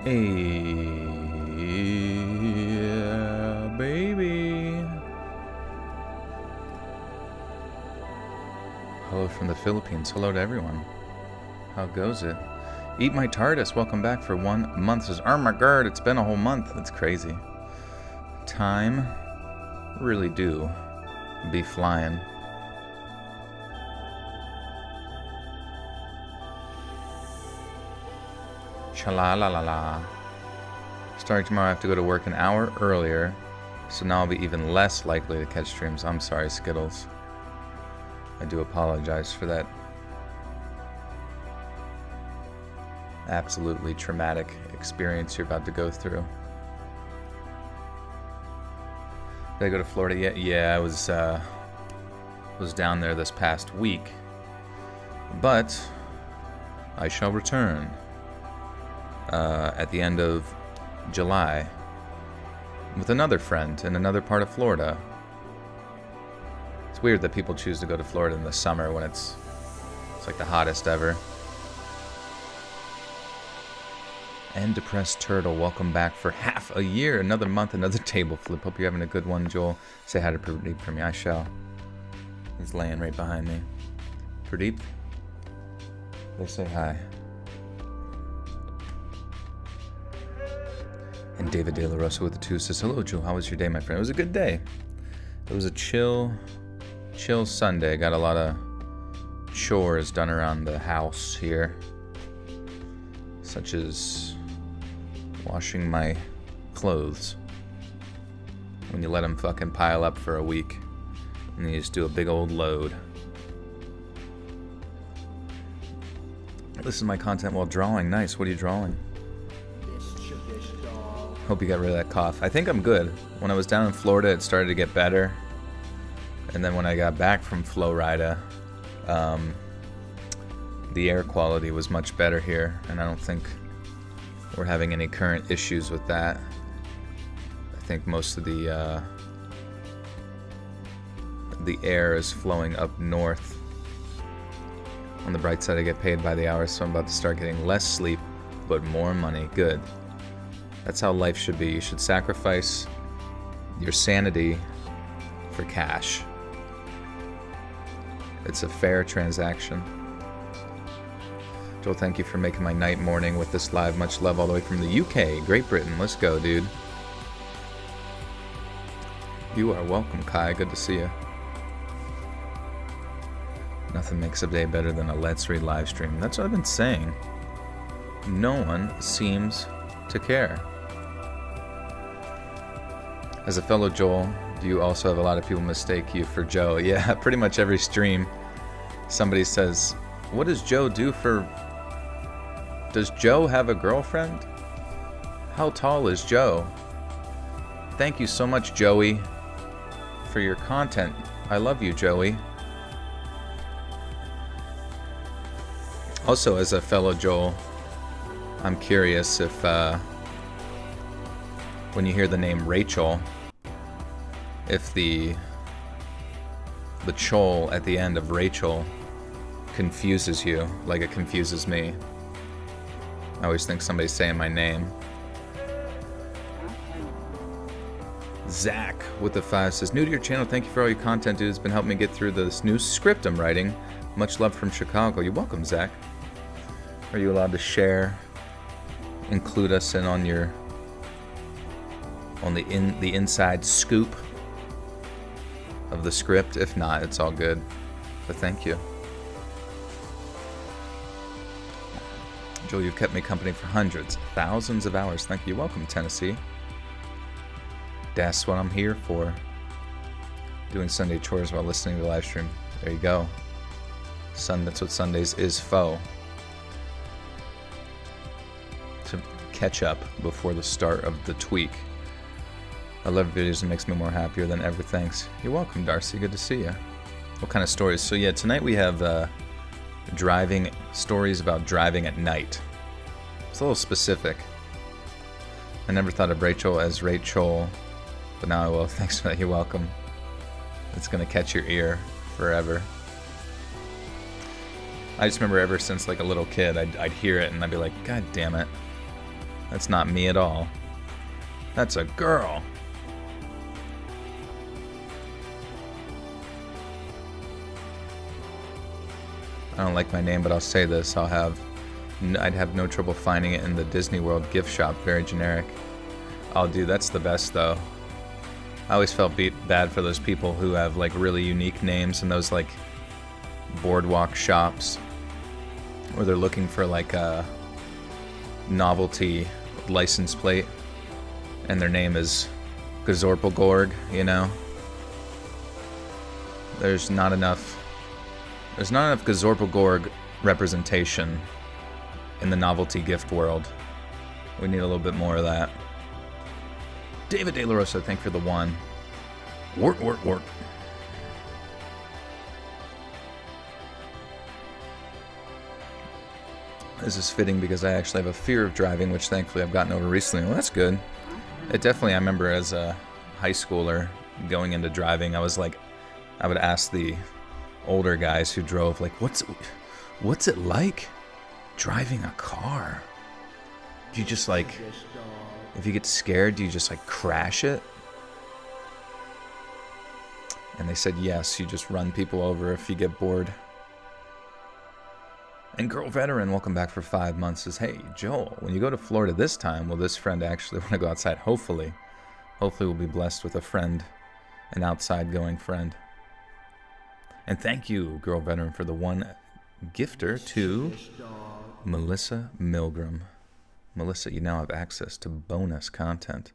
Hey, yeah, baby. Hello from the Philippines. Hello to everyone. How goes it? Eat My TARDIS. Welcome back for 1 month. Says, oh my god, it's been a whole month. That's crazy. Time really do be flying. Cha-la-la-la-la. Starting tomorrow, I have to go to work an hour earlier, so now I'll be even less likely to catch streams. I'm sorry, Skittles. I do apologize for that absolutely traumatic experience you're about to go through. Did I go to Florida yet? Yeah, I was down there this past week, but I shall return at the end of July with another friend in another part of Florida. It's weird that people choose to go to Florida in the summer when it's like the hottest ever. And Depressed Turtle, welcome back for half a year, another month, another table flip. Hope you're having a good one, Joel. Say hi to Pradeep for me. I shall. He's laying right behind me. Pradeep, they say hi. And David De La Rosa with the 2 says, hello, Joel. How was your day, my friend? It was a good day. It was a chill Sunday. Got a lot of chores done around the house here, such as washing my clothes. When you let them fucking pile up for a week, and then you just do a big old load. This is my content while drawing. Nice. What are you drawing? Hope you got rid of that cough. I think I'm good. When I was down in Florida, it started to get better. And then when I got back from Florida, the air quality was much better here. And I don't think we're having any current issues with that. I think most of the air is flowing up north. On the bright side, I get paid by the hour, so I'm about to start getting less sleep, but more money. Good. That's how life should be. You should sacrifice your sanity for cash. It's a fair transaction. Joel, thank you for making my night morning with this live. Much love all the way from the UK, Great Britain. Let's go, dude. You are welcome, Kai. Good to see you. Nothing makes a day better than a Let's Read live stream. That's what I've been saying. No one seems to care. As a fellow Joel, do you also have a lot of people mistake you for Joe? Yeah, pretty much every stream somebody says, what does Joe do for... Does Joe have a girlfriend? How tall is Joe? Thank you so much, Joey, for your content. I love you, Joey. Also, as a fellow Joel, I'm curious if when you hear the name Rachel, if the chol at the end of Rachel confuses you like it confuses me. I always think somebody's saying my name. Zach with the 5 says, new to your channel, thank you for all your content, dude. It's been helping me get through this new script I'm writing. Much love from Chicago. You're welcome, Zach. Are you allowed to share, include us in on your the inside scoop of the script? If not, it's all good. But thank you. Joel, you've kept me company for hundreds, thousands of hours. Thank you. Welcome, Tennessee. That's what I'm here for. Doing Sunday chores while listening to the live stream. There you go. That's what Sundays is faux. To catch up before the start of the tweak. I love videos. It makes me more happier than ever. Thanks. You're welcome, Darcy. Good to see you. What kind of stories? So yeah, tonight we have driving stories about driving at night. It's a little specific. I never thought of Rachel as Rachel, but now I will. Thanks for that. You're welcome. It's gonna catch your ear forever. I just remember ever since like a little kid, I'd hear it and I'd be like, God damn it. That's not me at all. That's a girl. I don't like my name, but I'll say this. I'd have no trouble finding it in the Disney World gift shop. Very generic. Oh, dude, that's the best, though. I always felt bad for those people who have, like, really unique names in those, like, boardwalk shops where they're looking for, like, a novelty license plate and their name is Gazorpagorg, you know? There's not enough Gazorpagorg representation in the novelty gift world. We need a little bit more of that. David De La Rosa, thank you for the 1. Wort. This is fitting because I actually have a fear of driving, which thankfully I've gotten over recently. Well, that's good. It definitely, I remember as a high schooler going into driving, I was like, I would ask the older guys who drove, like, what's it like driving a car? Do you just, like, if you get scared, do you just, like, crash it? And they said yes, you just run people over if you get bored. And Girl Veteran, welcome back for 5 months, says, hey, Joel, when you go to Florida this time, will this friend actually want to go outside? Hopefully. Hopefully we'll be blessed with a friend, an outside-going friend. And thank you, Girl Veteran, for the 1 gifter to Melissa Milgram. Melissa, you now have access to bonus content.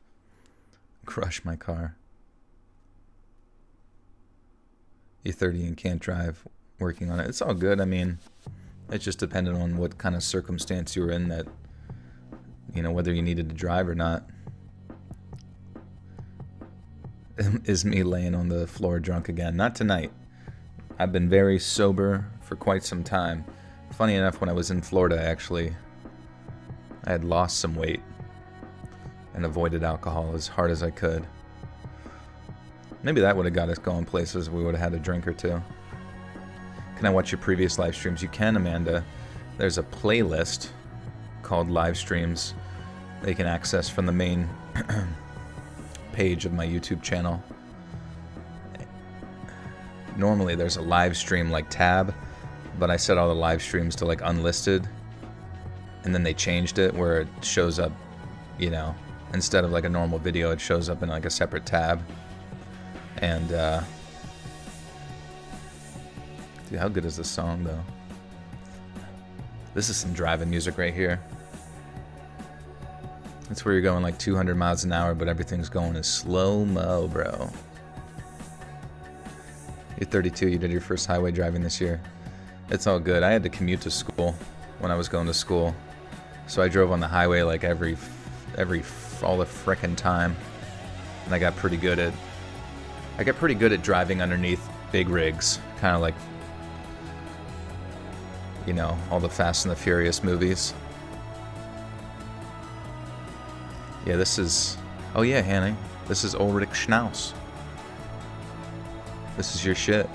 Crush my car. You're 30 and can't drive, working on it. It's all good. I mean, it's just dependent on what kind of circumstance you were in that, you know, whether you needed to drive or not. Is me laying on the floor drunk again? Not tonight. I've been very sober for quite some time. Funny enough, when I was in Florida, actually, I had lost some weight and avoided alcohol as hard as I could. Maybe that would have got us going places. We would have had a drink or two. Can I watch your previous live streams? You can, Amanda. There's a playlist called live streams that you can access from the main page of my YouTube channel. Normally there's a live stream like tab, but I set all the live streams to like unlisted, and then they changed it where it shows up, you know, instead of like a normal video, it shows up in like a separate tab. And dude, how good is this song though? This is some driving music right here. It's where you're going like 200 miles an hour, but everything's going in slow-mo, bro. You're 32, you did your first highway driving this year. It's all good. I had to commute to school when I was going to school. So I drove on the highway like all the frickin' time. And I got pretty good at driving underneath big rigs. Kind of like, you know, all the Fast and the Furious movies. Yeah, this is... Oh yeah, Hanny. This is Ulrich Schnauz. This is your shit.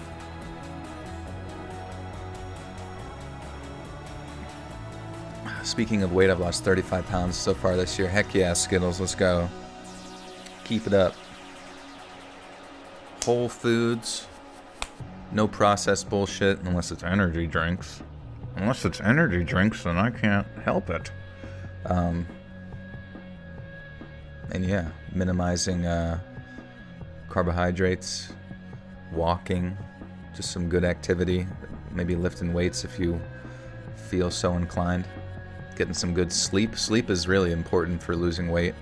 Speaking of weight, I've lost 35 pounds so far this year. Heck yeah, Skittles, let's go. Keep it up. Whole foods. No processed bullshit, unless it's energy drinks. Unless it's energy drinks, then I can't help it. And yeah, minimizing carbohydrates, walking, just some good activity, maybe lifting weights if you feel so inclined. Getting some good sleep. Sleep is really important for losing weight,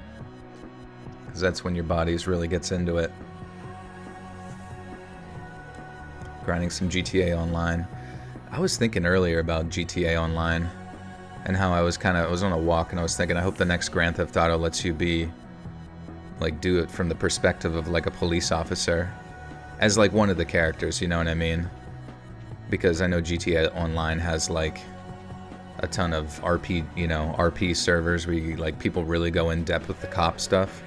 because that's when your body really gets into it. Grinding some GTA Online. I was thinking earlier about GTA Online and how I was on a walk and I was thinking, I hope the next Grand Theft Auto lets you do it from the perspective of like a police officer as like one of the characters, you know what I mean? Because I know GTA Online has like a ton of RP servers where like people really go in depth with the cop stuff.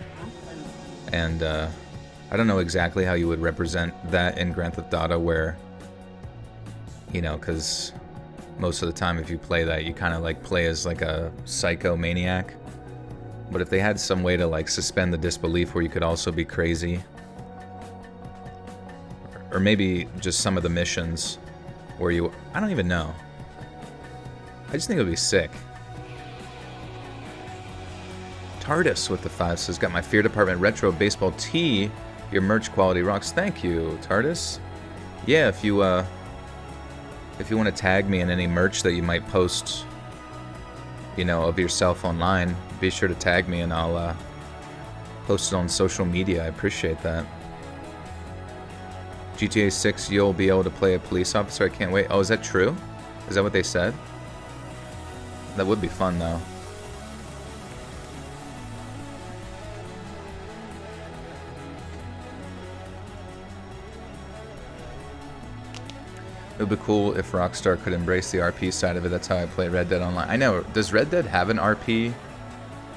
And I don't know exactly how you would represent that in Grand Theft Auto, where, you know, because most of the time if you play that, you kind of like play as like a psycho maniac, But if they had some way to like suspend the disbelief where you could also be crazy, or maybe just some of the missions where you, I don't even know. I just think it would be sick. TARDIS with the 5 says, got my Fear Department retro baseball tee. Your merch quality rocks. Thank you, TARDIS. Yeah, if you want to tag me in any merch that you might post, you know, of yourself online, be sure to tag me and I'll post it on social media. I appreciate that. GTA 6, you'll be able to play a police officer. I can't wait. Oh, is that true? Is that what they said? That would be fun, though. It would be cool if Rockstar could embrace the RP side of it. That's how I play Red Dead Online. I know. Does Red Dead have an RP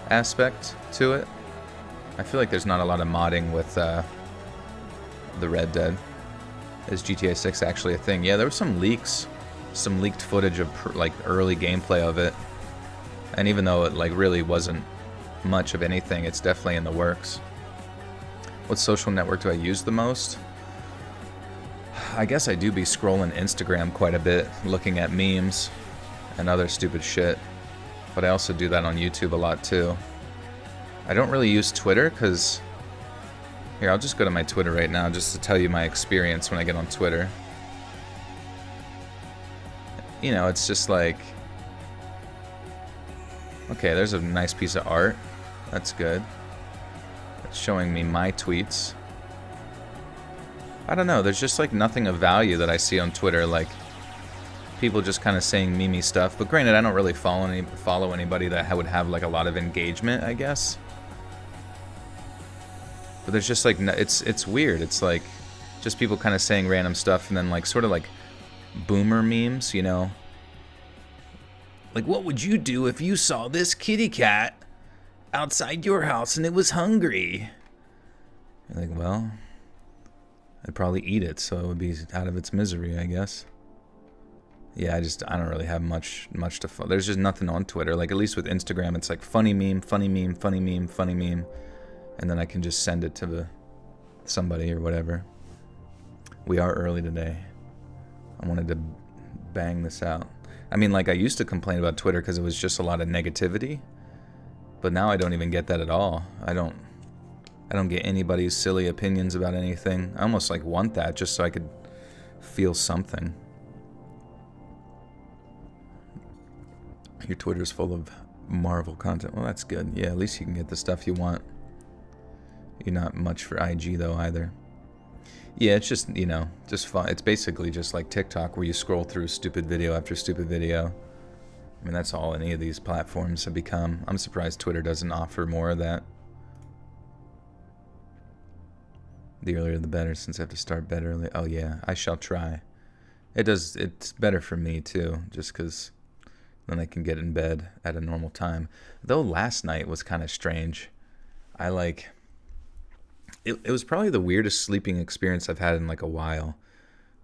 aspect to it? I feel like there's not a lot of modding with the Red Dead. Is GTA 6 actually a thing? Yeah, there were some leaks, some leaked footage of like early gameplay of it, and even though it like really wasn't much of anything, it's definitely in the works. What social network do I use the most? I guess I do be scrolling Instagram quite a bit, looking at memes and other stupid shit, but I also do that on YouTube a lot too. I don't really use Twitter because... Here, I'll just go to my Twitter right now just to tell you my experience when I get on Twitter. You know, it's just like... Okay, there's a nice piece of art. That's good. It's showing me my tweets. I don't know, there's just like nothing of value that I see on Twitter, like people just kind of saying meme-y stuff. But granted, I don't really follow anybody that would have like a lot of engagement, I guess. But there's just like, it's weird. It's like just people kind of saying random stuff and then like sort of like boomer memes, you know? Like, what would you do if you saw this kitty cat outside your house and it was hungry? You're like, well, I'd probably eat it so it would be out of its misery, I guess. Yeah, I don't really have much to follow. There's just nothing on Twitter. Like, at least with Instagram, it's like funny meme, funny meme, funny meme, funny meme. And then I can just send it to somebody or whatever. We are early today. I wanted to bang this out. I mean, like, I used to complain about Twitter because it was just a lot of negativity. But now I don't even get that at all. I don't get anybody's silly opinions about anything. I almost, like, want that just so I could feel something. Your Twitter's full of Marvel content. Well, that's good. Yeah, at least you can get the stuff you want. You're not much for IG, though, either. Yeah, it's just, you know, just fun. It's basically just like TikTok, where you scroll through stupid video after stupid video. I mean, that's all any of these platforms have become. I'm surprised Twitter doesn't offer more of that. The earlier the better, since I have to start bed early. Oh, yeah, I shall try. It's better for me, too, just because then I can get in bed at a normal time. Though last night was kind of strange. It was probably the weirdest sleeping experience I've had in like a while,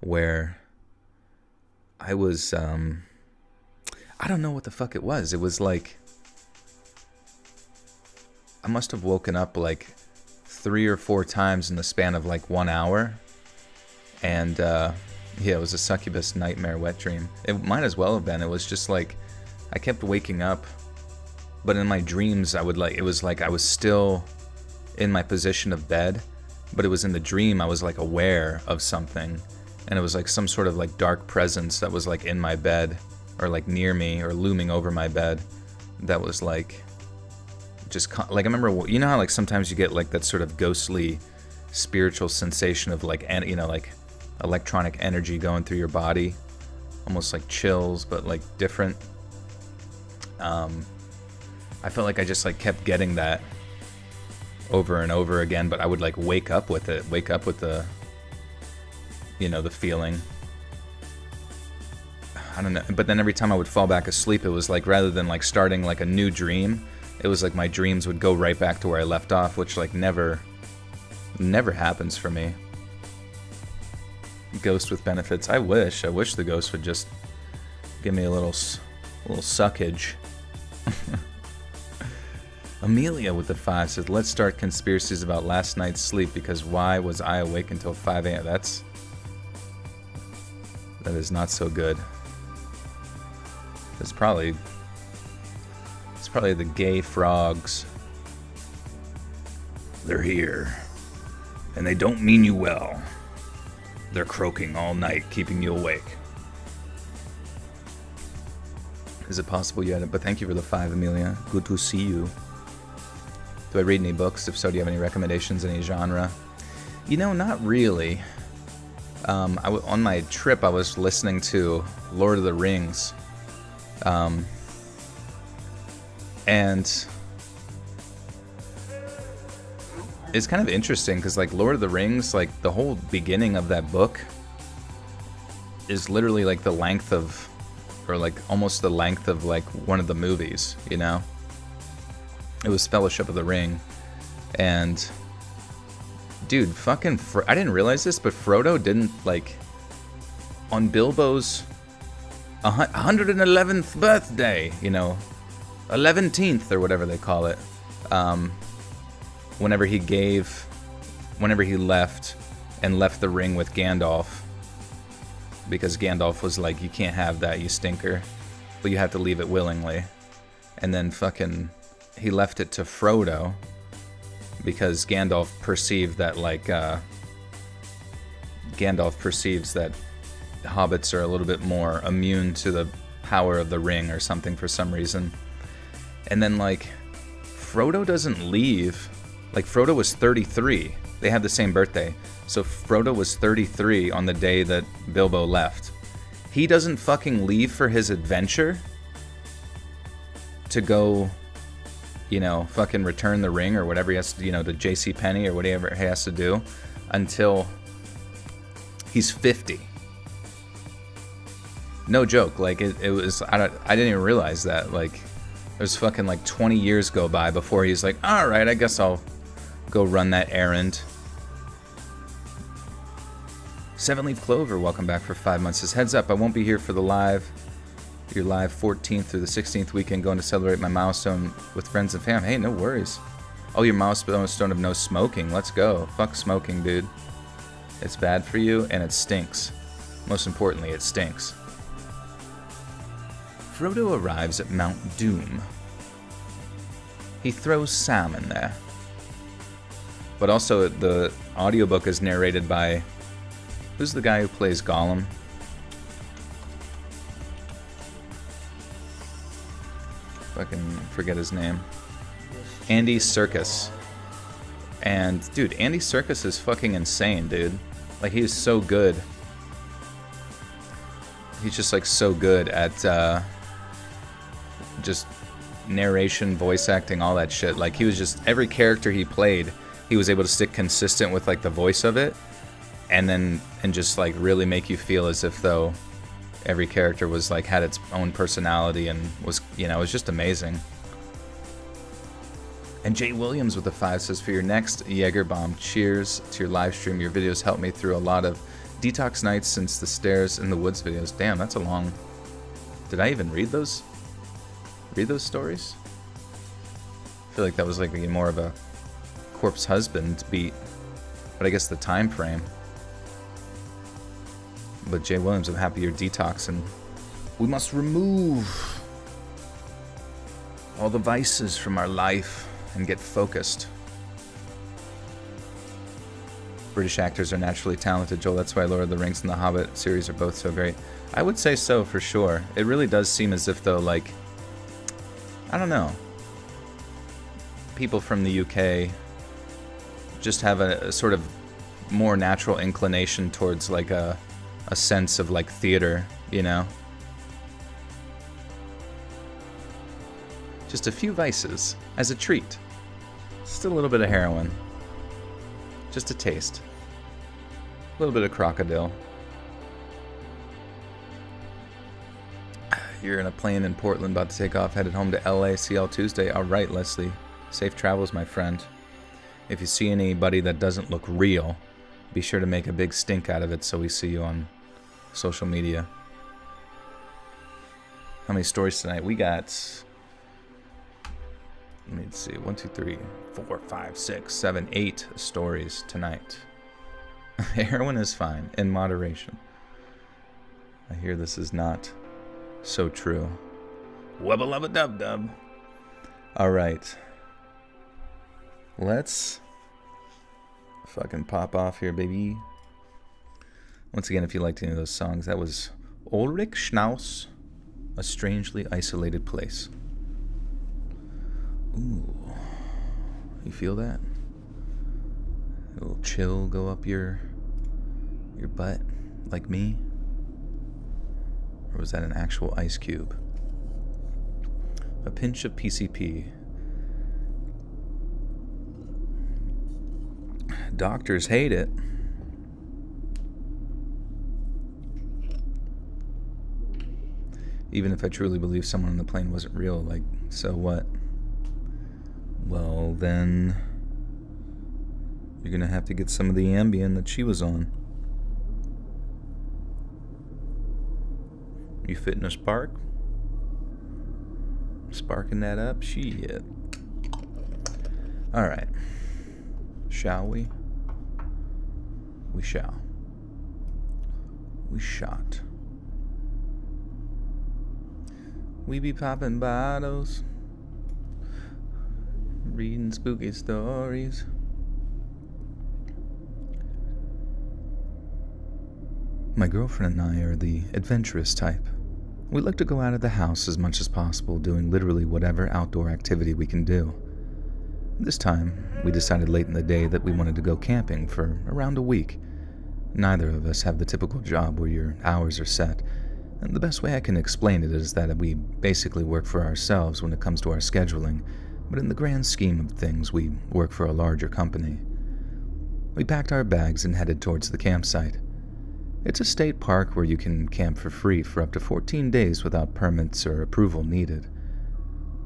where I was, I don't know what the fuck it was. It was like, I must have woken up like 3 or 4 times in the span of like 1 hour. And, yeah, it was a succubus nightmare wet dream. It might as well have been. It was just like, I kept waking up, but in my dreams, it was like I was still in my position of bed, but it was in the dream I was like aware of something, and it was like some sort of like dark presence that was like in my bed, or like near me, or looming over my bed, that was like just like, I remember, you know how like sometimes you get like that sort of ghostly spiritual sensation of like, you know, like electronic energy going through your body, almost like chills, but like different. I felt like I just like kept getting that over and over again, but I would like wake up with the, you know, the feeling. I don't know, but then every time I would fall back asleep, it was like, rather than like starting like a new dream, it was like my dreams would go right back to where I left off, which like never happens for me. Ghost with benefits. I wish the ghost would just give me a little suckage. Amelia with the 5 says, let's start conspiracies about last night's sleep because why was I awake until 5 a.m.? That is not so good. It's probably the gay frogs. They're here, and they don't mean you well. They're croaking all night, keeping you awake. Is it possible yet? But thank you for the 5, Amelia. Good to see you. Do I read any books? If so, do you have any recommendations, any genre? You know, not really. On my trip, I was listening to Lord of the Rings. And it's kind of interesting because, like, Lord of the Rings, like, the whole beginning of that book is literally, like, the length of, or, like, almost the length of, like, one of the movies, you know? It was Fellowship of the Ring. And, dude, fucking, I didn't realize this, but Frodo didn't, like, on Bilbo's 111th birthday, you know, 11th or whatever they call it, whenever he left the ring with Gandalf, because Gandalf was like, you can't have that, you stinker, but you have to leave it willingly. And then fucking he left it to Frodo because Gandalf perceived that, like, Gandalf perceives that hobbits are a little bit more immune to the power of the ring or something for some reason. And then, like, Frodo doesn't leave. Like, Frodo was 33. They had the same birthday. So Frodo was 33 on the day that Bilbo left. He doesn't fucking leave for his adventure to go, you know, fucking return the ring or whatever he has to, you know, to JCPenney or whatever he has to do until he's 50. No joke. Like, it was, I didn't even realize that. Like, there's fucking like 20 years go by before he's like, alright, I guess I'll go run that errand. 7-Leaf Clover, welcome back for 5 months. Says, heads up, I won't be here for the your live 14th through the 16th weekend, going to celebrate my milestone with friends and fam. Hey, no worries. Oh, your milestone of no smoking. Let's go. Fuck smoking, dude. It's bad for you, and it stinks. Most importantly, it stinks. Frodo arrives at Mount Doom. He throws Sam in there. But also, the audiobook is narrated by... Who's the guy who plays Gollum? Fucking forget his name. Andy Serkis. And, dude, Andy Serkis is fucking insane, dude. Like, he is so good. He's just, like, so good at, just narration, voice acting, all that shit. Like, he was just, every character he played, he was able to stick consistent with, like, the voice of it, and just, like, really make you feel as if though every character was, like, had its own personality and was, you know, it was just amazing. And Jay Williams with the 5 says, for your next Jaeger bomb, cheers to your live stream. Your videos helped me through a lot of detox nights since the Stairs in the Woods videos. Damn, that's a long... Did I even read those stories? I feel like that was like more of a corpse husband beat, but I guess the time frame. But Jay Williams, I'm happy you're detoxing. We must remove all the vices from our life and get focused. British actors are naturally talented, Joel. That's why Lord of the Rings and The Hobbit series are both so great. I would say so, for sure. It really does seem as if, though, like, I don't know, people from the UK just have a sort of more natural inclination towards, like, a sense of, like, theater, you know? Just a few vices as a treat. Just a little bit of heroin. Just a taste. A little bit of crocodile. You're in a plane in Portland, about to take off, headed home to LA, see y'all Tuesday. Alright, Leslie. Safe travels, my friend. If you see anybody that doesn't look real, be sure to make a big stink out of it so we see you on social media. How many stories tonight? We got Let's see. 1, 2, 3, 4, 5, 6, 7, 8 stories tonight. Heroin is fine, in moderation. I hear this is not so true. Wubba lubba dub dub. Alright. Let's fucking pop off here, baby. Once again, if you liked any of those songs, that was Ulrich Schnaus, A Strangely Isolated Place. Ooh. You feel that? A little chill go up your butt, like me? Or was that an actual ice cube? A pinch of PCP. Doctors hate it. Even if I truly believe someone on the plane wasn't real, like, so what? Well, then you're gonna have to get some of the Ambien that she was on. You fitting a spark? Sparking that up? Shit. Alright. Shall we? We shall. We shot. We be popping bottles, reading spooky stories. My girlfriend and I are the adventurous type. We like to go out of the house as much as possible, doing literally whatever outdoor activity we can do. This time, we decided late in the day that we wanted to go camping for around a week. Neither of us have the typical job where your hours are set, and the best way I can explain it is that we basically work for ourselves when it comes to our scheduling, but in the grand scheme of things, we work for a larger company. We packed our bags and headed towards the campsite. It's a state park where you can camp for free for up to 14 days without permits or approval needed.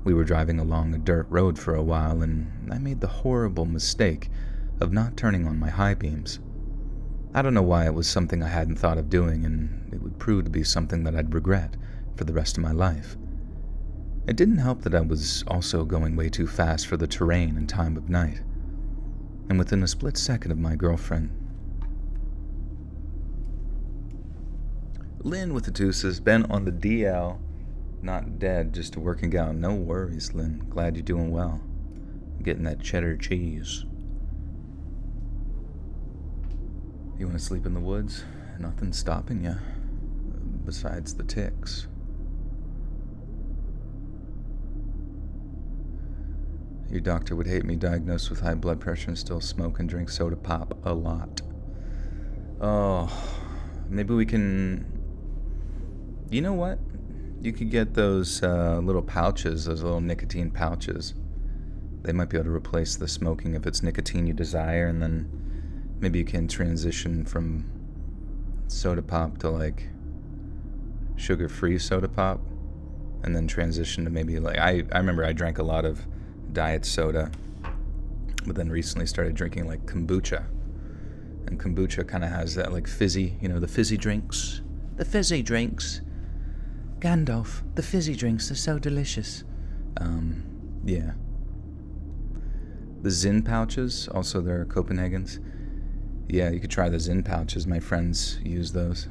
We were driving along a dirt road for a while, and I made the horrible mistake of not turning on my high beams. I don't know why it was something I hadn't thought of doing, and it would prove to be something that I'd regret for the rest of my life. It didn't help that I was also going way too fast for the terrain and time of night. And within a split second of my girlfriend, Lynn with the deuces, been on the DL, not dead, just working out. No worries, Lynn. Glad you're doing well. Getting that cheddar cheese. You want to sleep in the woods? Nothing's stopping you, besides the ticks. Your doctor would hate me diagnosed with high blood pressure and still smoke and drink soda pop a lot. Oh, maybe we can... You know what? You could get those little pouches, those little nicotine pouches. They might be able to replace the smoking if it's nicotine you desire, and then maybe you can transition from soda pop to like sugar-free soda pop, and then transition to maybe like I remember I drank a lot of diet soda, but then recently started drinking like kombucha. And kombucha kind of has that like fizzy, you know, the fizzy drinks. The fizzy drinks. Gandalf, the fizzy drinks are so delicious. Yeah. The Zyn pouches, also they're Copenhagen's. Yeah, you could try the Zyn pouches. My friends use those.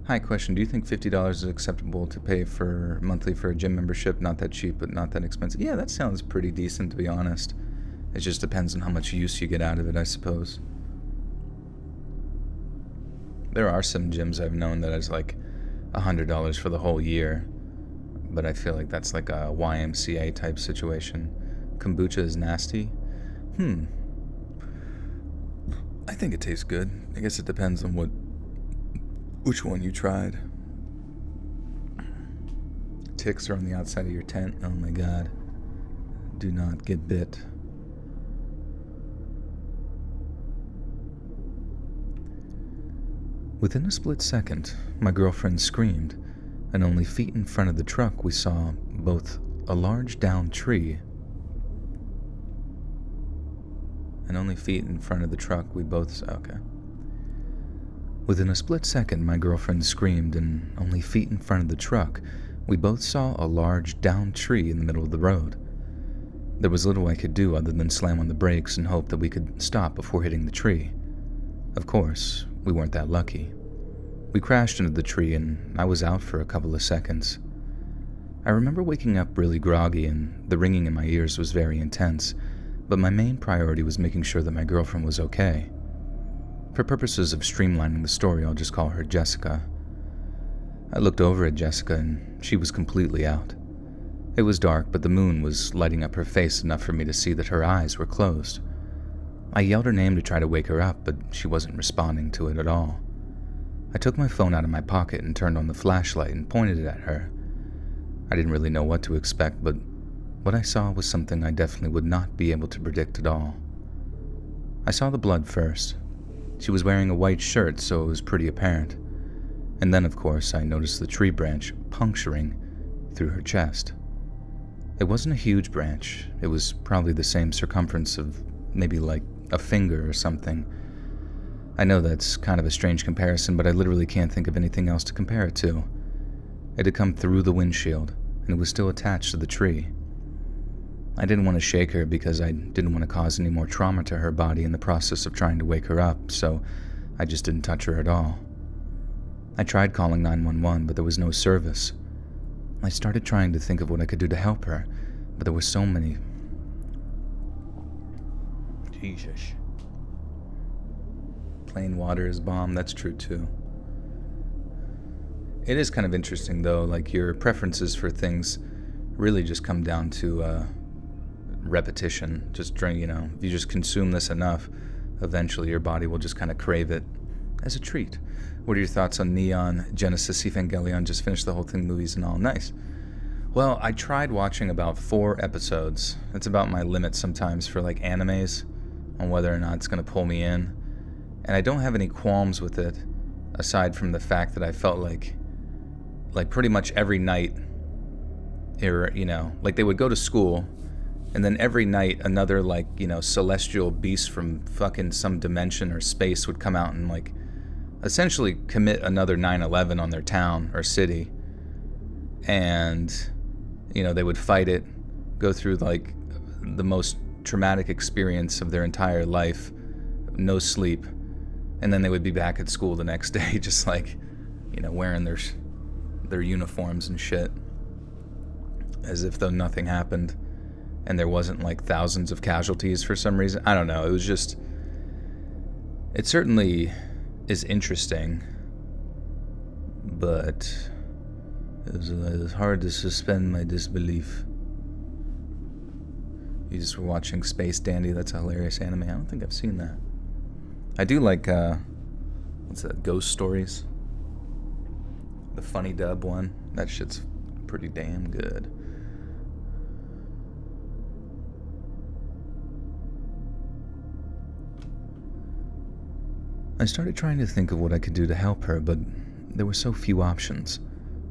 Hi, question. Do you think $50 is acceptable to pay for monthly for a gym membership? Not that cheap, but not that expensive. Yeah, that sounds pretty decent, to be honest. It just depends on how much use you get out of it, I suppose. There are some gyms I've known that is like $100 for the whole year, but I feel like that's like a YMCA type situation. Kombucha is nasty. I think it tastes good. I guess it depends on which one you tried. Ticks are on the outside of your tent. Oh my god. Do not get bit. Within a split second, my girlfriend screamed, and only feet in front of the truck we saw both a large downed tree Within a split second, my girlfriend screamed, and only feet in front of the truck, we both saw a large downed tree in the middle of the road. There was little I could do other than slam on the brakes and hope that we could stop before hitting the tree. Of course, we weren't that lucky. We crashed into the tree and I was out for a couple of seconds. I remember waking up really groggy and the ringing in my ears was very intense, but my main priority was making sure that my girlfriend was okay. For purposes of streamlining the story, I'll just call her Jessica. I looked over at Jessica and she was completely out. It was dark, but the moon was lighting up her face enough for me to see that her eyes were closed. I yelled her name to try to wake her up, but she wasn't responding to it at all. I took my phone out of my pocket and turned on the flashlight and pointed it at her. I didn't really know what to expect, but what I saw was something I definitely would not be able to predict at all. I saw the blood first. She was wearing a white shirt, so it was pretty apparent. And then, of course, I noticed the tree branch puncturing through her chest. It wasn't a huge branch. It was probably the same circumference of maybe like a finger or something. I know that's kind of a strange comparison, but I literally can't think of anything else to compare it to. It had come through the windshield, and it was still attached to the tree. I didn't want to shake her because I didn't want to cause any more trauma to her body in the process of trying to wake her up, so I just didn't touch her at all. I tried calling 911, but there was no service. I started trying to think of what I could do to help her, but there were so many. Jesus. Plain water is bomb, that's true too. It is kind of interesting though, like your preferences for things really just come down to repetition. Just drink, if you just consume this enough, eventually your body will just kind of crave it as a treat. What are your thoughts on Neon Genesis Evangelion? Just finished the whole thing, movies and all. Nice. Well, I tried watching about 4 episodes. That's about my limit sometimes for like animes on whether or not it's going to pull me in. And I don't have any qualms with it, aside from the fact that I felt like pretty much every night, like they would go to school, and then every night another celestial beast from fucking some dimension or space would come out and essentially commit another 9/11 on their town or city. And, they would fight it, go through the most traumatic experience of their entire life, no sleep, and then they would be back at school the next day just wearing their uniforms and shit, as if though nothing happened and there wasn't thousands of casualties for some reason. I don't know, it certainly is interesting, but it was hard to suspend my disbelief. You just were watching Space Dandy. That's a hilarious anime. I don't think I've seen that. I do like, what's that, Ghost Stories? The funny dub one. That shit's pretty damn good. I started trying to think of what I could do to help her, but there were so few options.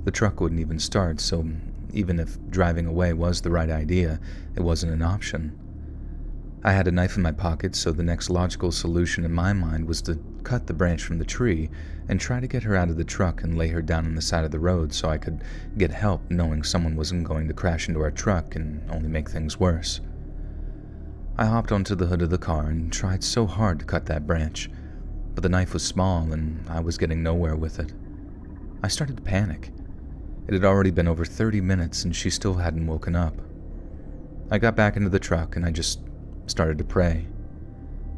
The truck wouldn't even start, so even if driving away was the right idea, it wasn't an option. I had a knife in my pocket, so the next logical solution in my mind was to cut the branch from the tree and try to get her out of the truck and lay her down on the side of the road so I could get help, knowing someone wasn't going to crash into our truck and only make things worse. I hopped onto the hood of the car and tried so hard to cut that branch, but the knife was small and I was getting nowhere with it. I started to panic. It had already been over 30 minutes and she still hadn't woken up. I got back into the truck and I just started to pray.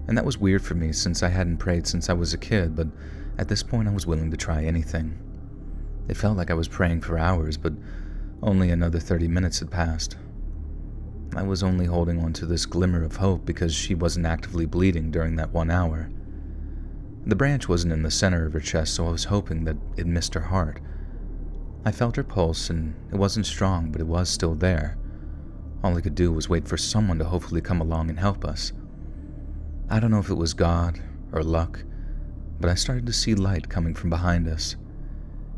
And that was weird for me since I hadn't prayed since I was a kid, but at this point I was willing to try anything. It felt like I was praying for hours, but only another 30 minutes had passed. I was only holding on to this glimmer of hope because she wasn't actively bleeding during that 1 hour. The branch wasn't in the center of her chest, so I was hoping that it missed her heart. I felt her pulse, and it wasn't strong, but it was still there. All I could do was wait for someone to hopefully come along and help us. I don't know if it was God or luck, but I started to see light coming from behind us.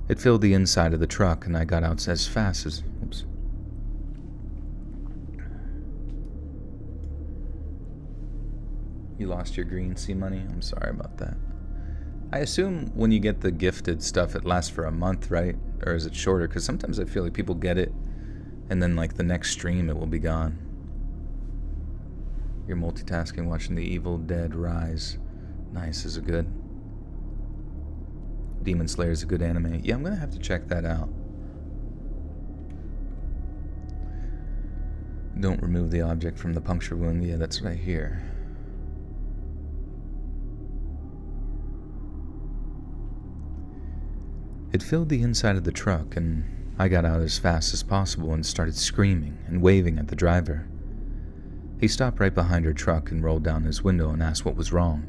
It filled the inside of the truck, and I got out as fast as... Oops. You lost your green sea money? I'm sorry about that. I assume when you get the gifted stuff, it lasts for a month, right? Or is it shorter? Because sometimes I feel like people get it, and then the next stream, it will be gone. You're multitasking, watching The Evil Dead Rise. Nice, is it good? Demon Slayer is a good anime. Yeah, I'm gonna have to check that out. Don't remove the object from the puncture wound. Yeah, that's what I hear. It filled the inside of the truck, and I got out as fast as possible and started screaming and waving at the driver. He stopped right behind her truck and rolled down his window and asked what was wrong.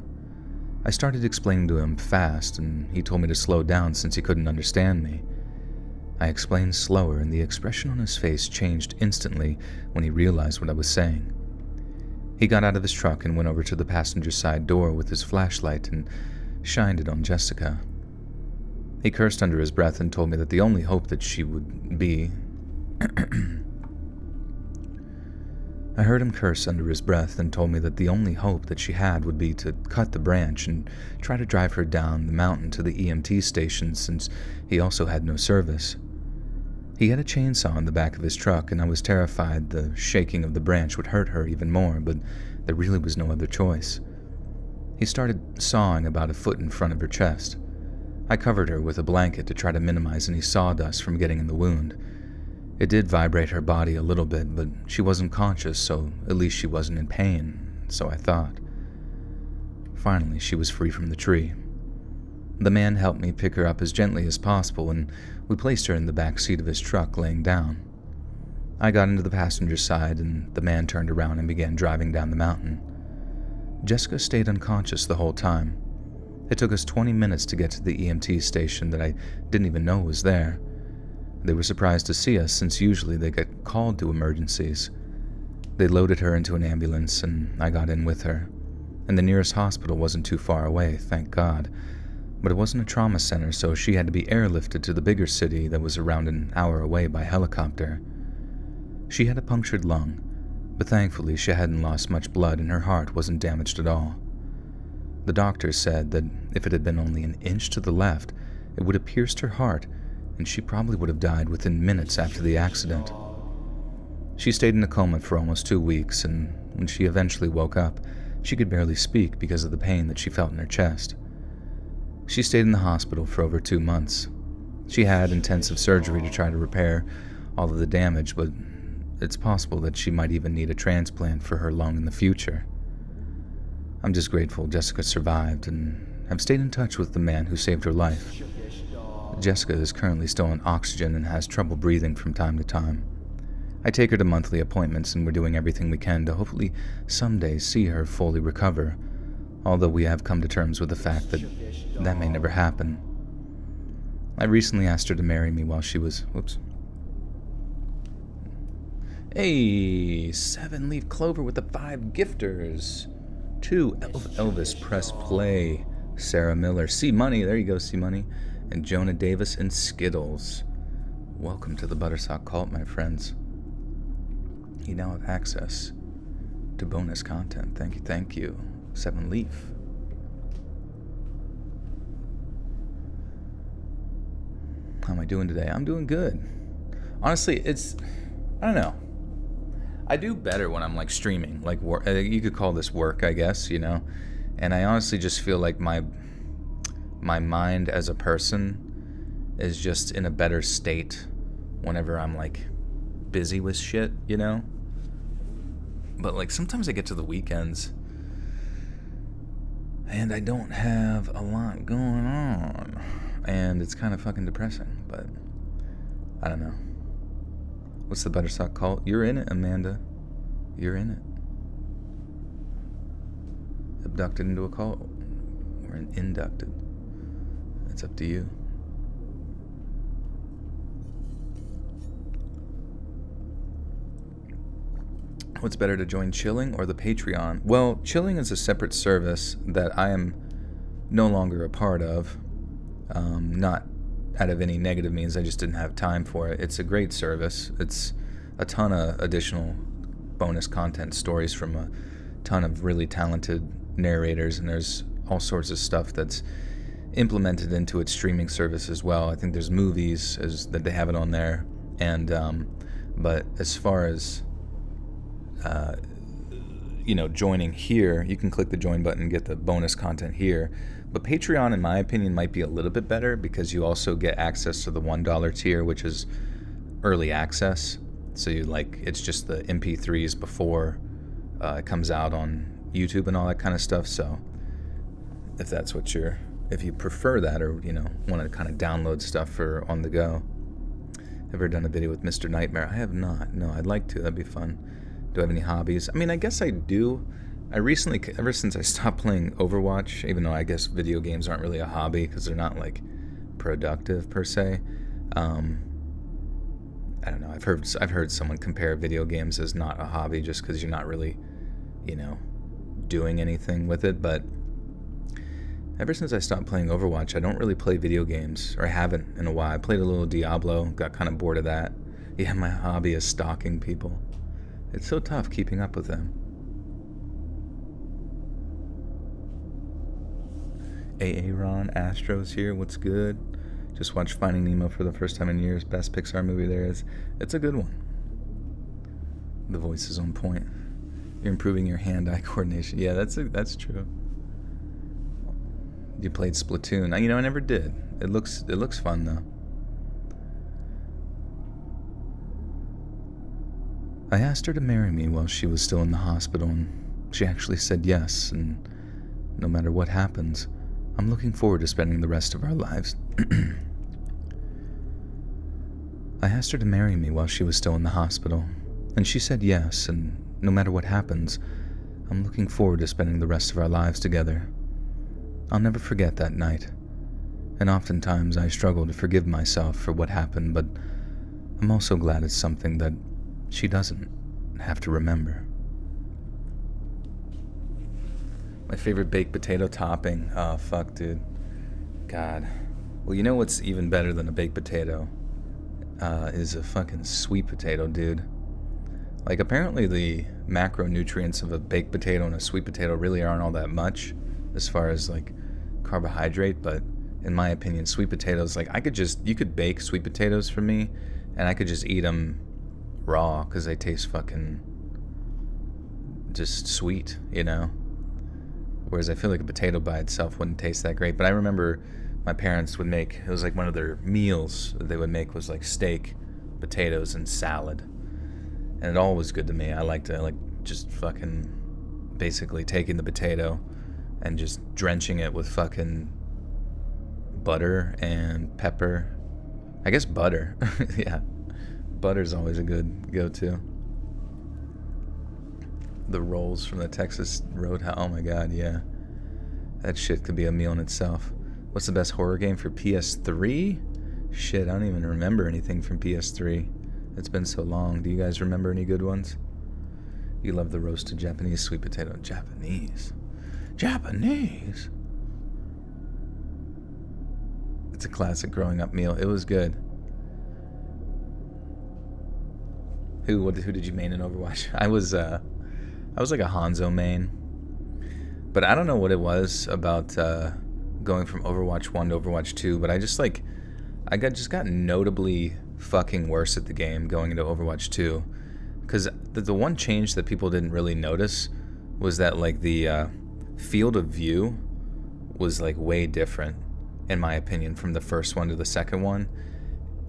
I started explaining to him fast, and he told me to slow down since he couldn't understand me. I explained slower, and the expression on his face changed instantly when he realized what I was saying. He got out of his truck and went over to the passenger side door with his flashlight and shined it on Jessica. He cursed under his breath and told me that the only hope that she would be... I heard him curse under his breath and told me that the only hope that she had would be to cut the branch and try to drive her down the mountain to the EMT station since he also had no service. He had a chainsaw in the back of his truck, and I was terrified the shaking of the branch would hurt her even more, but there really was no other choice. He started sawing about a foot in front of her chest. I covered her with a blanket to try to minimize any sawdust from getting in the wound. It did vibrate her body a little bit, but she wasn't conscious, so at least she wasn't in pain, so I thought. Finally, she was free from the tree. The man helped me pick her up as gently as possible, and we placed her in the back seat of his truck, laying down. I got into the passenger side, and the man turned around and began driving down the mountain. Jessica stayed unconscious the whole time. It took us 20 minutes to get to the EMT station that I didn't even know was there. They were surprised to see us since usually they get called to emergencies. They loaded her into an ambulance and I got in with her. And the nearest hospital wasn't too far away, thank God. But it wasn't a trauma center, so she had to be airlifted to the bigger city that was around an hour away by helicopter. She had a punctured lung, but thankfully she hadn't lost much blood and her heart wasn't damaged at all. The doctor said that if it had been only an inch to the left, it would have pierced her heart and she probably would have died within minutes after the accident. She stayed in a coma for almost 2 weeks, and when she eventually woke up, she could barely speak because of the pain that she felt in her chest. She stayed in the hospital for over 2 months. She had intensive surgery to try to repair all of the damage, but it's possible that she might even need a transplant for her lung in the future. I'm just grateful Jessica survived, and have stayed in touch with the man who saved her life. Jessica is currently still on oxygen and has trouble breathing from time to time. I take her to monthly appointments, and we're doing everything we can to hopefully someday see her fully recover, although we have come to terms with the fact that that may never happen. I recently asked her to marry me while she was... Hey, 7-leaf clover with the 5 gifters. 2 Elvis press play. Sarah Miller, C Money, there you go, C Money, and Jonah Davis and Skittles. Welcome to the Buttersock Cult, my friends. You now have access to bonus content. Thank you. 7-leaf. How am I doing today? I'm doing good. Honestly, I don't know. I do better when I'm like streaming, like work. You could call this work, I guess, you know. And I honestly just feel like my mind as a person is just in a better state whenever I'm like busy with shit, you know. But like sometimes I get to the weekends and I don't have a lot going on, and it's kind of fucking depressing. But I don't know. What's the Buttersock Cult? You're in it, Amanda. You're in it. Abducted into a cult or inducted. It's up to you. What's better, to join Chilling or the Patreon? Well, Chilling is a separate service that I am no longer a part of. Not out of any negative means, I just didn't have time for it. It's a great service. It's a ton of additional bonus content, stories from a ton of really talented narrators, and there's all sorts of stuff that's implemented into its streaming service as well. I think there's movies that they have it on there, and but as far as joining here, you can click the join button and get the bonus content here. But Patreon, in my opinion, might be a little bit better because you also get access to the $1 tier, which is early access. So it's just the MP3s before it comes out on YouTube and all that kind of stuff. So if that's if you prefer that, or want to kind of download stuff for on the go. Ever done a video with Mr. Nightmare? I have not. No, I'd like to. That'd be fun. Do I have any hobbies? I mean, I guess I do. I recently, ever since I stopped playing Overwatch, even though I guess video games aren't really a hobby because they're not like productive per se. I don't know. I've heard someone compare video games as not a hobby just because you're not really, doing anything with it. But ever since I stopped playing Overwatch, I don't really play video games, or I haven't in a while. I played a little Diablo, got kind of bored of that. Yeah, my hobby is stalking people. It's so tough keeping up with them. Aaron Astro's here, what's good? Just watched Finding Nemo for the first time in years. Best Pixar movie there is. It's a good one. The voice is on point. You're improving your hand-eye coordination. Yeah, that's true. You played Splatoon. I never did. It looks fun though. I asked her to marry me while she was still in the hospital, and she actually said yes, and no matter what happens, I'm looking forward to spending the rest of our lives. I asked her to marry me while she was still in the hospital, and she said yes, and no matter what happens, I'm looking forward to spending the rest of our lives together. I'll never forget that night, and oftentimes I struggle to forgive myself for what happened, but I'm also glad it's something that she doesn't have to remember. My favorite baked potato topping. Oh, fuck, dude. God. Well, you know what's even better than a baked potato? Is a fucking sweet potato, dude. Like, apparently the macronutrients of a baked potato and a sweet potato really aren't all that much as far as, like, carbohydrate, but in my opinion, sweet potatoes, like, you could bake sweet potatoes for me, and I could just eat them raw, because they taste fucking just sweet, Whereas I feel like a potato by itself wouldn't taste that great. But I remember my parents would make, it was like one of their meals that they would make was like steak, potatoes, and salad. And it all was good to me. I liked just fucking basically taking the potato and just drenching it with fucking butter and pepper. I guess butter. Yeah. Butter's always a good go-to. The rolls from the Texas Roadhouse. Oh my god, yeah. That shit could be a meal in itself. What's the best horror game for PS3? Shit, I don't even remember anything from PS3. It's been so long. Do you guys remember any good ones? You love the roasted Japanese sweet potato. Japanese? It's a classic growing up meal. It was good. Who did you main in Overwatch? I was like a Hanzo main. But I don't know what it was about going from Overwatch 1 to Overwatch 2, but I just got notably fucking worse at the game going into Overwatch 2. Because the one change that people didn't really notice was that like the field of view was like way different, in my opinion, from the first one to the second one.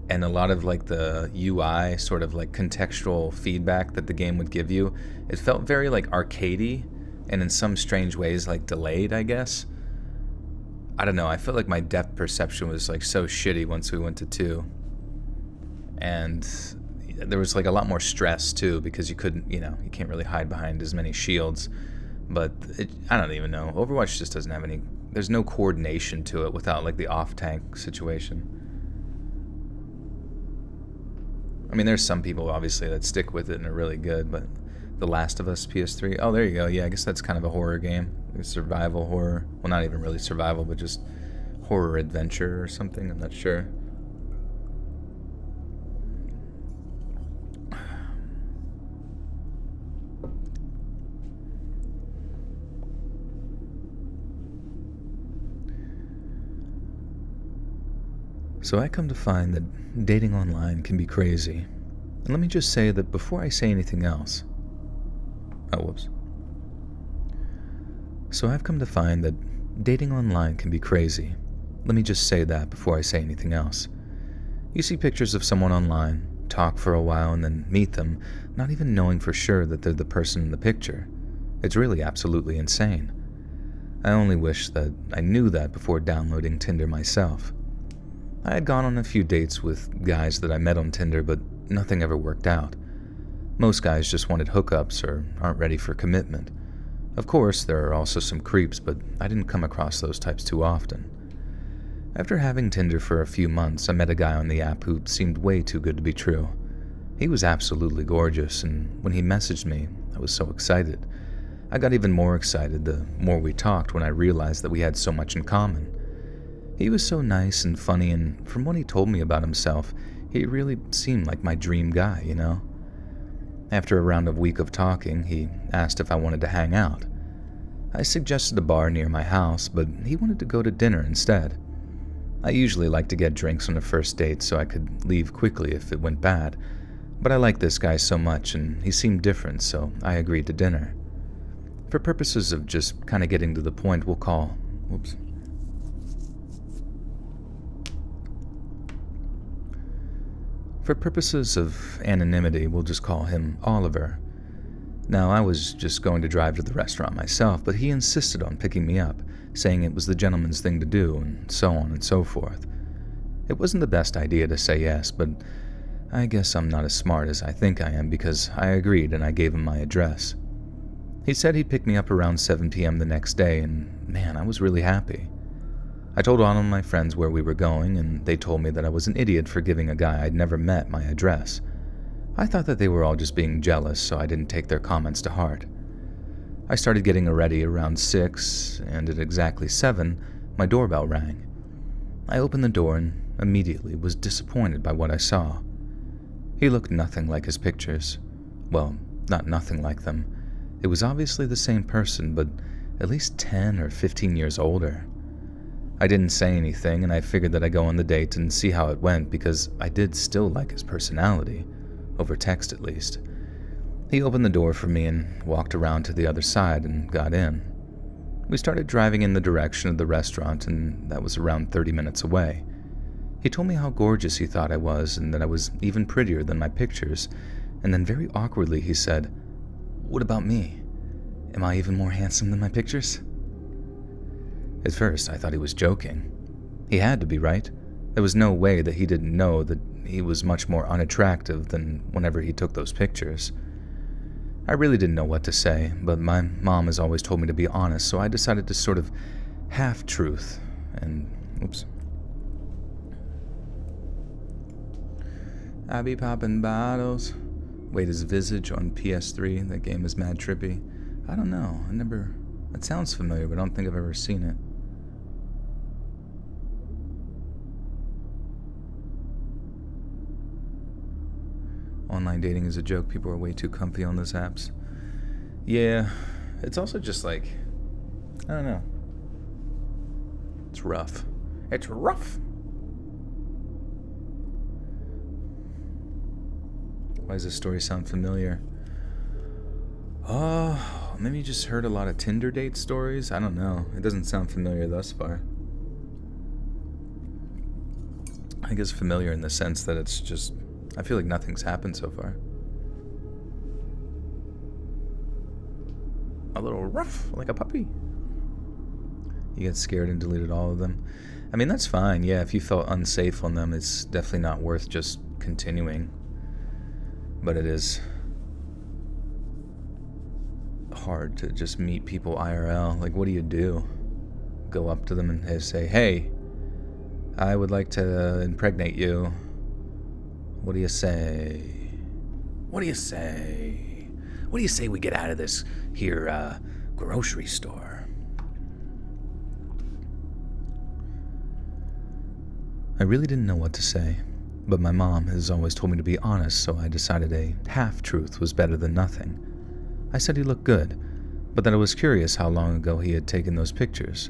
And a lot of like the UI sort of like contextual feedback that the game would give you, it felt very like arcadey and in some strange ways like delayed, I guess. I don't know, I felt like my depth perception was like so shitty once we went to 2. And there was like a lot more stress too, because you couldn't, you can't really hide behind as many shields. But I don't even know. Overwatch just doesn't have any, there's no coordination to it without like the off-tank situation. I mean, there's some people, obviously, that stick with it and are really good, but The Last of Us PS3, oh, there you go. Yeah, I guess that's kind of a horror game. Like survival horror. Well, not even really survival, but just horror adventure or something. I'm not sure. So I come to find that dating online can be crazy. And let me just say that before I say anything else... Oh, whoops. So I've come to find that dating online can be crazy. Let me just say that before I say anything else. You see pictures of someone online, talk for a while, and then meet them, not even knowing for sure that they're the person in the picture. It's really absolutely insane. I only wish that I knew that before downloading Tinder myself. I had gone on a few dates with guys that I met on Tinder, but nothing ever worked out. Most guys just wanted hookups or aren't ready for commitment. Of course, there are also some creeps, but I didn't come across those types too often. After having Tinder for a few months, I met a guy on the app who seemed way too good to be true. He was absolutely gorgeous, and when he messaged me, I was so excited. I got even more excited the more we talked when I realized that we had so much in common. He was so nice and funny, and from what he told me about himself, he really seemed like my dream guy, you know? After around a week of talking, he asked if I wanted to hang out. I suggested a bar near my house, but he wanted to go to dinner instead. I usually like to get drinks on a first date so I could leave quickly if it went bad, but I liked this guy so much and he seemed different, so I agreed to dinner. For purposes of just kind of getting to the point, we'll call... For purposes of anonymity, we'll just call him Oliver. Now, I was just going to drive to the restaurant myself, but he insisted on picking me up, saying it was the gentleman's thing to do, and so on and so forth. It wasn't the best idea to say yes, but I guess I'm not as smart as I think I am because I agreed and I gave him my address. He said he'd pick me up around 7 p.m. the next day, and man, I was really happy. I told all of my friends where we were going, and they told me that I was an idiot for giving a guy I'd never met my address. I thought that they were all just being jealous, so I didn't take their comments to heart. I started getting ready around 6, and at exactly 7, my doorbell rang. I opened the door and immediately was disappointed by what I saw. He looked nothing like his pictures. Well, not nothing like them. It was obviously the same person, but at least 10 or 15 years older. I didn't say anything, and I figured that I'd go on the date and see how it went because I did still like his personality, over text at least. He opened the door for me and walked around to the other side and got in. We started driving in the direction of the restaurant, and that was around 30 minutes away. He told me how gorgeous he thought I was and that I was even prettier than my pictures, and then very awkwardly he said, "What about me? Am I even more handsome than my pictures?" At first, I thought he was joking. He had to be, right? There was no way that he didn't know that he was much more unattractive than whenever he took those pictures. I really didn't know what to say, but my mom has always told me to be honest, so I decided to sort of half-truth and... oops. I be popping bottles. Wait, is Visage on PS3? That game is mad trippy. I don't know. It sounds familiar, but I don't think I've ever seen it. Online dating is a joke. People are way too comfy on those apps. Yeah, it's also just like, I don't know. It's rough. It's rough. Why does this story sound familiar? Oh, maybe you just heard a lot of Tinder date stories? I don't know. It doesn't sound familiar thus far. I guess familiar in the sense that it's just, I feel like nothing's happened so far. A little rough, like a puppy. You get scared and deleted all of them. I mean, that's fine. Yeah, if you felt unsafe on them, it's definitely not worth just continuing. But it is hard to just meet people IRL. Like, what do you do? Go up to them and say, "Hey, I would like to impregnate you. What do you say? What do you say? What do you say we get out of this here grocery store?" I really didn't know what to say, but my mom has always told me to be honest, so I decided a half-truth was better than nothing. I said he looked good, but that I was curious how long ago he had taken those pictures.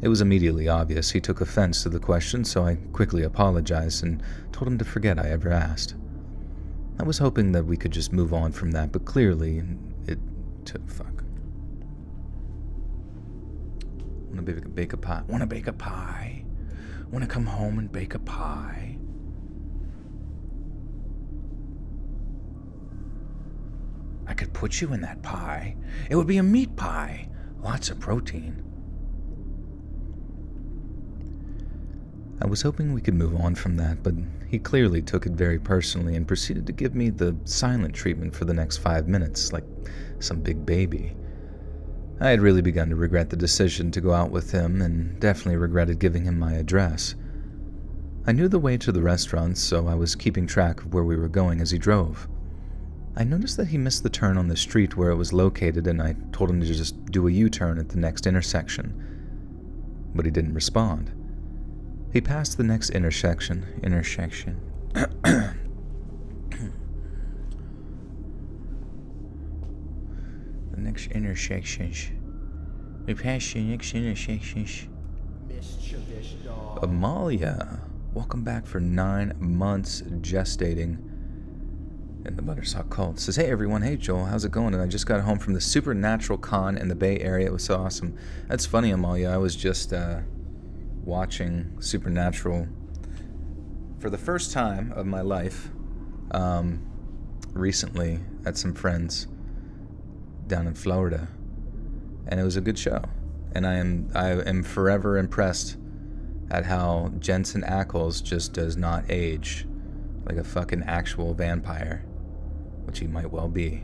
It was immediately obvious he took offense to the question, so I quickly apologized and told him to forget I ever asked. I was hoping that we could just move on from that, but clearly it took... fuck. bake a pie? Want to bake a pie? Want to come home and bake a pie? I could put you in that pie. It would be a meat pie. Lots of protein. I was hoping we could move on from that, but he clearly took it very personally and proceeded to give me the silent treatment for the next 5 minutes, like some big baby. I had really begun to regret the decision to go out with him and definitely regretted giving him my address. I knew the way to the restaurant, so I was keeping track of where we were going as he drove. I noticed that he missed the turn on the street where it was located, and I told him to just do a U-turn at the next intersection. But he didn't respond. He passed the next intersection. The next intersections. We passed the next intersections. Amalia, welcome back for 9 months gestating in the Buttersauce cult. Says, hey everyone, hey Joel, how's it going? And I just got home from the Supernatural Con in the Bay Area. It was so awesome. That's funny, Amalia. I was just watching Supernatural for the first time of my life recently at some friends down in Florida, and it was a good show. And I am forever impressed at how Jensen Ackles just does not age like a fucking actual vampire, which he might well be.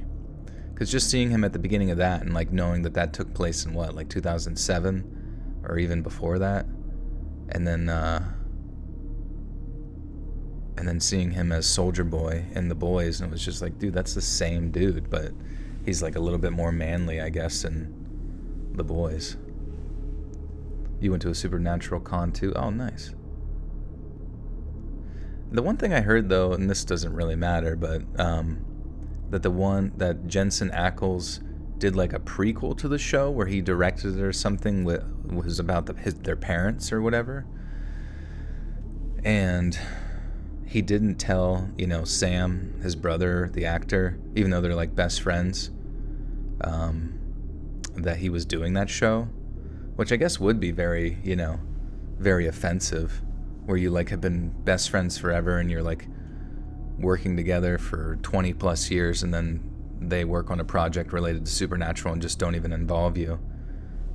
Because just seeing him at the beginning of that and like knowing that that took place in what, like 2007 or even before that, and then seeing him as Soldier Boy in The Boys, and it was just like, dude, that's the same dude, but he's like a little bit more manly, I guess, in The Boys. You went to a Supernatural con too? Oh, nice. The one thing I heard though, and this doesn't really matter, but that Jensen Ackles did like a prequel to the show where he directed it or something, was about their parents or whatever, and he didn't tell Sam, his brother, the actor, even though they're like best friends, that he was doing that show, which I guess would be very very offensive, where you like have been best friends forever and you're like working together for 20 plus years, and then they work on a project related to Supernatural and just don't even involve you.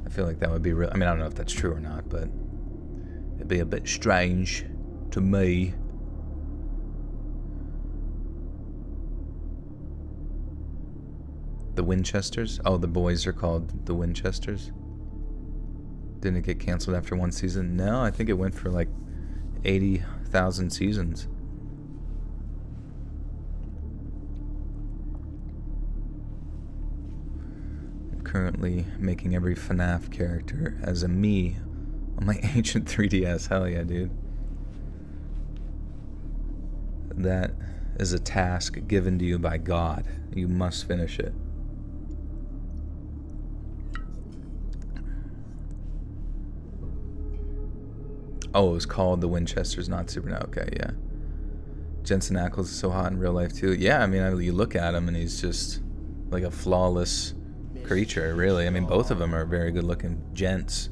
I feel like that would be real. I mean, I don't know if that's true or not, but it'd be a bit strange to me. The Winchesters? Oh, The Boys are called The Winchesters? Didn't it get canceled after one season? No, I think it went for like 80,000 seasons. I'm currently making every FNAF character as a me on my ancient 3DS. Hell yeah, dude. That is a task given to you by God. You must finish it. Oh, it was called The Winchesters, not Supernatural. Okay, yeah. Jensen Ackles is so hot in real life, too. Yeah, I mean, you look at him, and he's just like a flawless creature, really. I mean, both of them are very good-looking gents.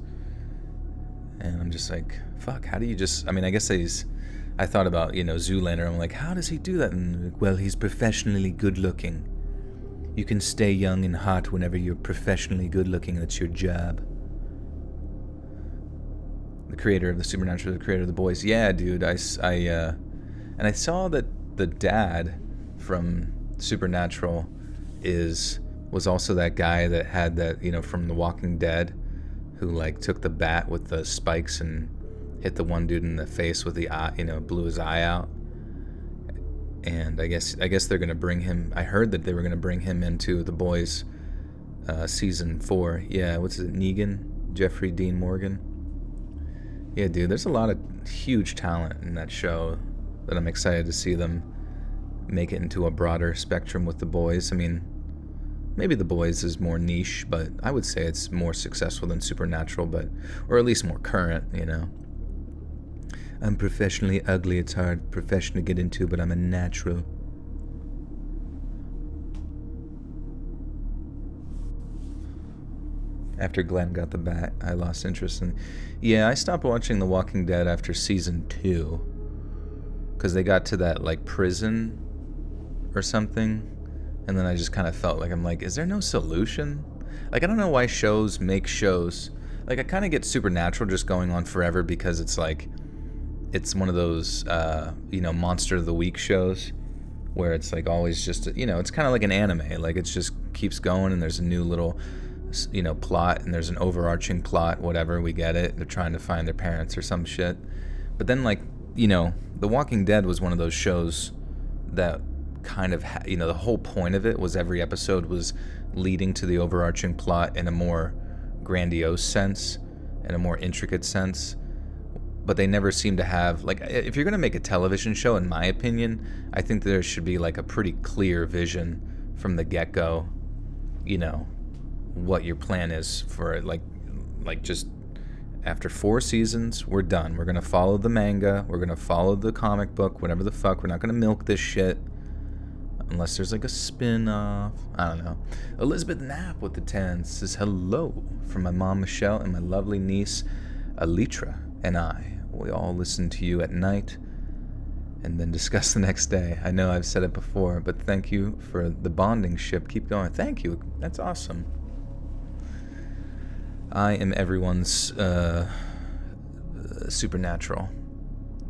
And I'm just like, fuck, how do you just... I mean, I guess I thought about, Zoolander. I'm like, how does he do that? And, well, he's professionally good-looking. You can stay young and hot whenever you're professionally good-looking. That's your job. The creator of the Supernatural, the creator of The Boys. Yeah, dude. And I saw that the dad from Supernatural was also that guy that had that, from The Walking Dead, who like took the bat with the spikes and hit the one dude in the face with the eye, blew his eye out. And I guess they're gonna bring him. I heard that they were gonna bring him into The Boys season 4. Yeah, what's it? Negan, Jeffrey Dean Morgan. Yeah, dude, there's a lot of huge talent in that show that I'm excited to see them make it into a broader spectrum with The Boys. I mean, maybe The Boys is more niche, but I would say it's more successful than Supernatural, or at least more current, I'm professionally ugly. It's hard profession to get into, but I'm a natural. After Glenn got the bat, I lost interest in... Yeah, I stopped watching The Walking Dead after season 2. Because they got to that, like, prison or something. And then I just kind of felt like, I'm like, is there no solution? Like, I don't know why shows make shows. Like, I kind of get Supernatural just going on forever because it's like... It's one of those, Monster of the Week shows. Where it's, like, always just... it's kind of like an anime. Like, it just keeps going and there's a new little... plot, and there's an overarching plot, whatever, we get it. They're trying to find their parents or some shit. But then, like, The Walking Dead was one of those shows that kind of, the whole point of it was every episode was leading to the overarching plot in a more grandiose sense, in a more intricate sense. But they never seem to have, like, if you're going to make a television show, in my opinion, I think there should be, like, a pretty clear vision from the get-go, what your plan is for it. Like just after 4 seasons, we're done. We're gonna follow the manga. We're gonna follow the comic book. Whatever the fuck. We're not gonna milk this shit unless there's like a spin-off. I don't know. Elizabeth Knapp with the 10 says hello from my mom Michelle and my lovely niece Alitra and I. We all listen to you at night and then discuss the next day. I know I've said it before, but thank you for the bonding ship. Keep going. Thank you. That's awesome. I am everyone's Supernatural.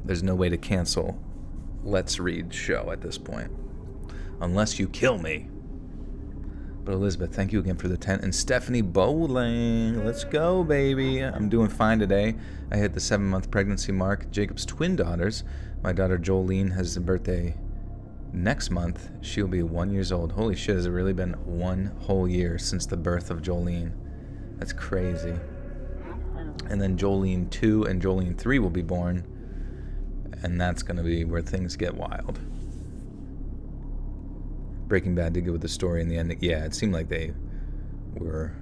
There's no way to cancel Let's Read show at this point. Unless you kill me. But Elizabeth, thank you again for the 10. And Stephanie Bowling. Let's go, baby. I'm doing fine today. I hit the 7-month pregnancy mark. Jacob's twin daughters. My daughter Jolene has a birthday next month. She'll be 1 year old. Holy shit, has it really been 1 whole year since the birth of Jolene? That's crazy. And then Jolene 2 and Jolene 3 will be born. And that's going to be where things get wild. Breaking Bad did good with the story in the ending. Yeah, it seemed like they were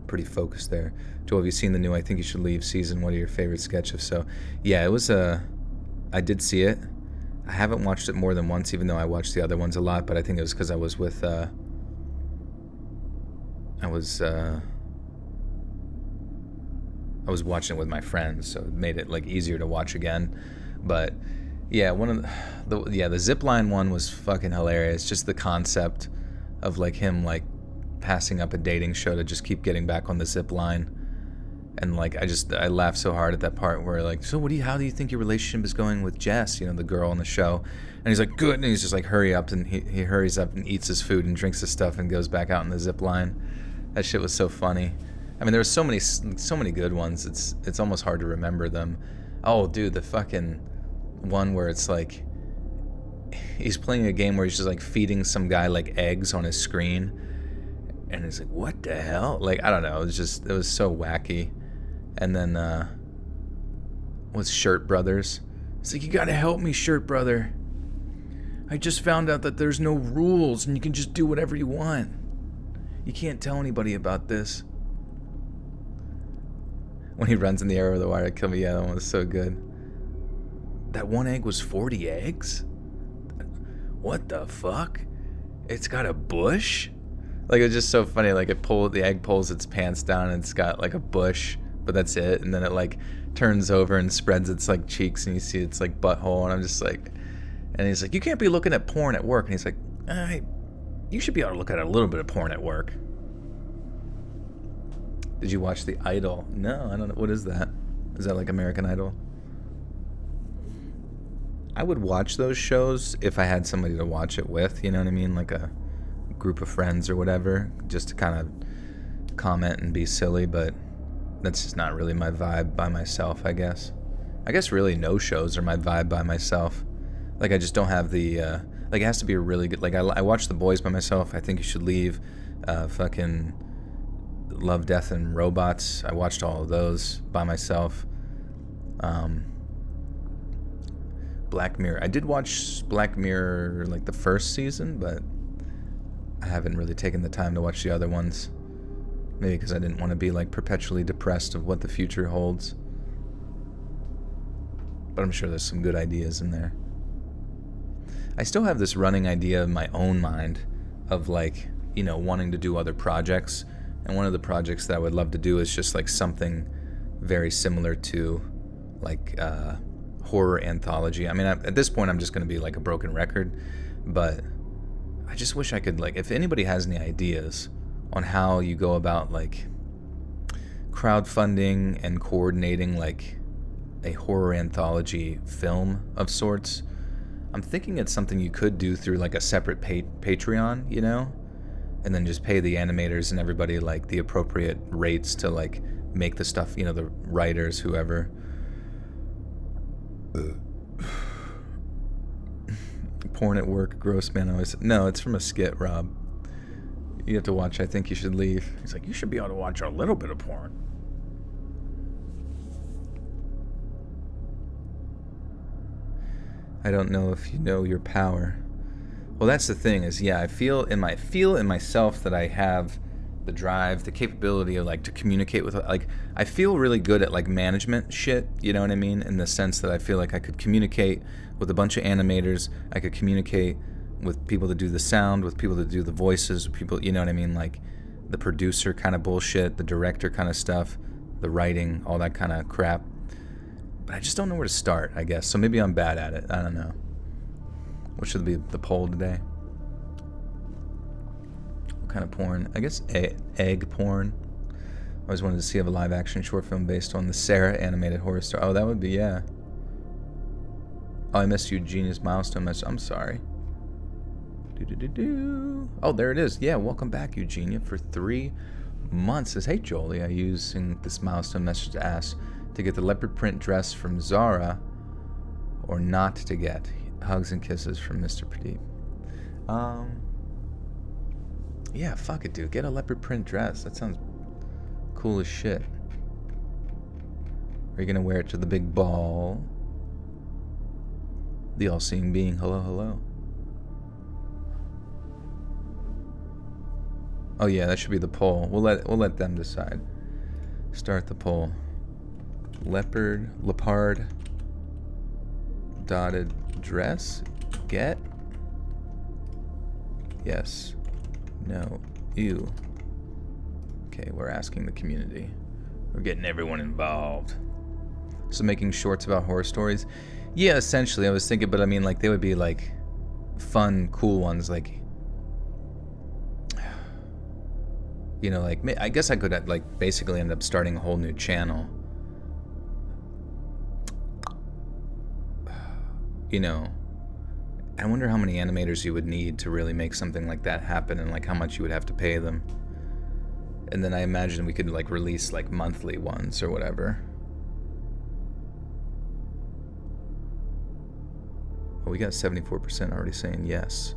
pretty focused there. Joel, have you seen the new I Think You Should Leave season? What are your favorite sketches? So, yeah, it was I did see it. I haven't watched it more than once, even though I watched the other ones a lot, but I think it was because I was with... I was watching it with my friends, so it made it like easier to watch again. But yeah, the zipline one was fucking hilarious. Just the concept of like him like passing up a dating show to just keep getting back on the zip line. And like I laughed so hard at that part where like, so how do you think your relationship is going with Jess, the girl on the show? And he's like, good, and he's just like, hurry up, and he hurries up and eats his food and drinks his stuff and goes back out in the zip line. That shit was so funny. I mean, there were so many good ones. It's almost hard to remember them. Oh, dude, the fucking one where it's like he's playing a game where he's just like feeding some guy like eggs on his screen, and he's like, what the hell? Like, I don't know. It was so wacky. And then with Shirt Brothers, it's like, you gotta help me, Shirt Brother. I just found out that there's no rules and you can just do whatever you want. You can't tell anybody about this. When he runs in the air with the wire to kill me, yeah, that one was so good. That one egg was 40 eggs? What the fuck? It's got a bush? Like, it's just so funny. Like, the egg pulls its pants down and it's got like a bush, but that's it. And then it like turns over and spreads its like cheeks and you see its like butthole. And I'm just like, and he's like, you can't be looking at porn at work. And he's like, you should be able to look at a little bit of porn at work. Did you watch The Idol? No, I don't know. What is that? Is that like American Idol? I would watch those shows if I had somebody to watch it with, you know what I mean? Like a group of friends or whatever, just to kind of comment and be silly, but that's just not really my vibe by myself, I guess. I guess really no shows are my vibe by myself. Like, I just don't have the, like, it has to be a really good, like, I watch The Boys by myself. I Think You Should Leave, fucking Love, Death, and Robots. I watched all of those by myself. Black Mirror. I did watch Black Mirror, like, the first season, but I haven't really taken the time to watch the other ones. Maybe because I didn't want to be, like, perpetually depressed of what the future holds. But I'm sure there's some good ideas in there. I still have this running idea in my own mind of, like, wanting to do other projects And one of the projects that I would love to do is just like something very similar to like horror anthology. I mean, at this point, I'm just going to be like a broken record, but I just wish I could, like, if anybody has any ideas on how you go about like crowdfunding and coordinating like a horror anthology film of sorts. I'm thinking it's something you could do through like a separate Patreon, you know, and then just pay the animators and everybody like the appropriate rates to like make the stuff, you know, the writers, whoever. Porn at work, gross man always. No, it's from a skit, Rob. You have to watch I Think You Should Leave. He's like, you should be able to watch a little bit of porn. I don't know if you know your power. Well, that's the thing is, yeah, I feel in myself that I have the drive, the capability of like to communicate with, like, I feel really good at like management shit, you know what I mean? In the sense that I feel like I could communicate with a bunch of animators, I could communicate with people that do the sound, with people that do the voices, with people, you know what I mean? Like the producer kind of bullshit, the director kind of stuff, the writing, all that kind of crap. But I just don't know where to start, I guess. So maybe I'm bad at it. I don't know. What should be the poll today? What kind of porn? I guess egg porn. I always wanted to see a live action short film based on the Sarah animated horror story. Oh, that would be, yeah. Oh, I missed Eugenia's milestone message. I'm sorry. Oh, there it is. Yeah, welcome back, Eugenia, for 3 months. Says, hey, Jolie, I'm using this milestone message to ask to get the leopard print dress from Zara or not to get. Hugs and kisses from Mr. Pradeep. Yeah, fuck it, dude. Get a leopard print dress. That sounds cool as shit. Are you gonna wear it to the big ball? The all-seeing being. Hello, hello. Oh yeah, that should be the poll. We'll let them decide. Start the poll. Leopard dotted dress. Get. Yes. No. Ew. Okay, we're asking the community. We're getting everyone involved. So making shorts about horror stories? Yeah, essentially. I was thinking, but I mean, like, they would be like fun, cool ones, like, you know, like, I guess I could like basically end up starting a whole new channel. You know, I wonder how many animators you would need to really make something like that happen, and like how much you would have to pay them. And then I imagine we could like release like monthly ones or whatever. Oh, we got 74% already saying yes.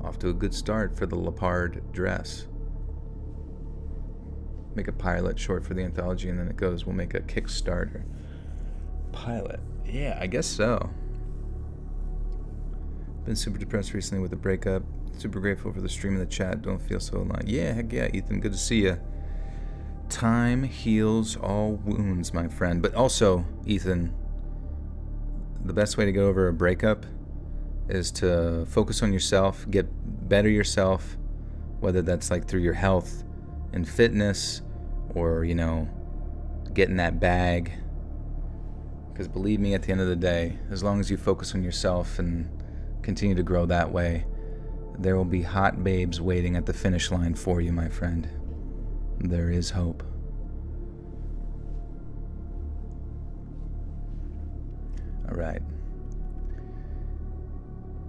Off to a good start for the leopard dress. Make a pilot short for the anthology, and then it goes, we'll make a Kickstarter pilot. Yeah, I guess so. Been super depressed recently with the breakup. Super grateful for the stream and the chat. Don't feel so alone. Yeah, heck yeah, Ethan. Good to see you. Time heals all wounds, my friend. But also, Ethan, the best way to get over a breakup is to focus on yourself, get better yourself, whether that's like through your health and fitness or, you know, getting that bag. Because believe me, at the end of the day, as long as you focus on yourself and continue to grow that way, there will be hot babes waiting at the finish line for you, my friend. There is hope. All right.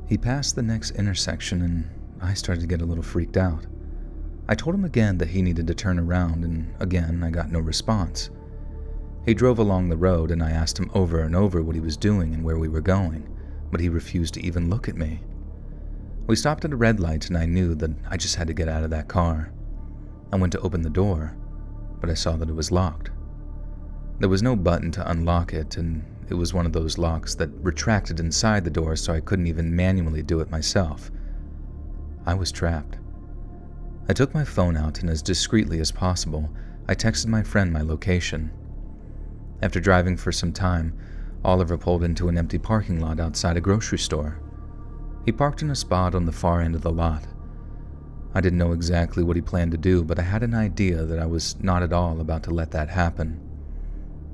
He passed the next intersection, and I started to get a little freaked out. I told him again that he needed to turn around, and again I got no response. He drove along the road, and I asked him over and over what he was doing and where we were going, but he refused to even look at me. We stopped at a red light, and I knew that I just had to get out of that car. I went to open the door, but I saw that it was locked. There was no button to unlock it, and it was one of those locks that retracted inside the door, so I couldn't even manually do it myself. I was trapped. I took my phone out, and as discreetly as possible, I texted my friend my location. After driving for some time, Oliver pulled into an empty parking lot outside a grocery store. He parked in a spot on the far end of the lot. I didn't know exactly what he planned to do, but I had an idea that I was not at all about to let that happen.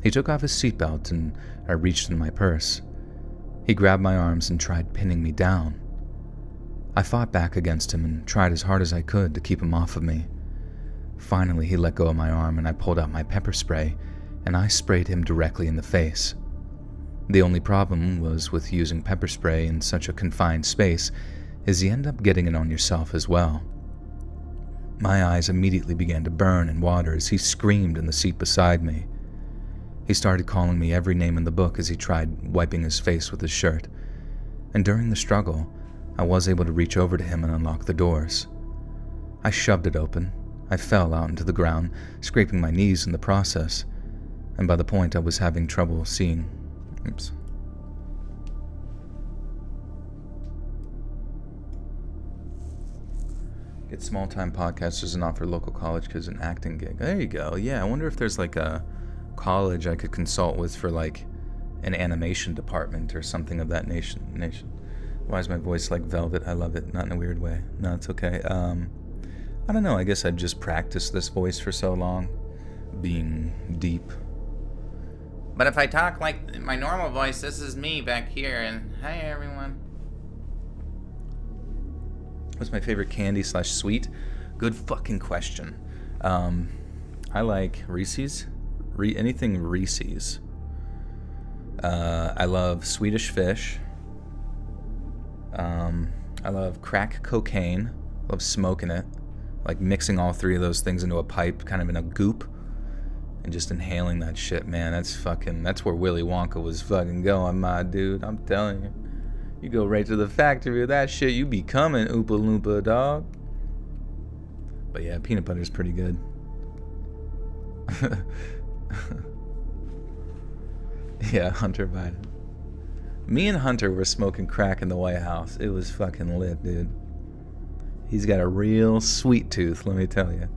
He took off his seatbelt and I reached in my purse. He grabbed my arms and tried pinning me down. I fought back against him and tried as hard as I could to keep him off of me. Finally, he let go of my arm and I pulled out my pepper spray and I sprayed him directly in the face. The only problem was with using pepper spray in such a confined space is you end up getting it on yourself as well. My eyes immediately began to burn and water as he screamed in the seat beside me. He started calling me every name in the book as he tried wiping his face with his shirt, and during the struggle, I was able to reach over to him and unlock the doors. I shoved it open. I fell out into the ground, scraping my knees in the process, and by the point I was having trouble seeing. Get small-time podcasters and offer local college kids an acting gig. There you go. Yeah, I wonder if there's like a college I could consult with for like an animation department or something of that nation. Why is my voice like velvet? I love it. Not in a weird way. No, it's okay. I don't know. I guess I've just practiced this voice for so long, being deep. But if I talk like my normal voice, this is me back here, and hi everyone. What's my favorite candy/sweet? Good fucking question. I like Reese's. Anything Reese's. I love Swedish Fish. I love crack cocaine. Love smoking it. Like mixing all three of those things into a pipe, kind of in a goop, and just inhaling that shit, man. That's where Willy Wonka was fucking going, my dude. I'm telling you. You go right to the factory with that shit, you becoming Oompa Loompa, dog. But yeah, peanut butter's pretty good. Yeah, Hunter Biden. Me and Hunter were smoking crack in the White House. It was fucking lit, dude. He's got a real sweet tooth, let me tell you.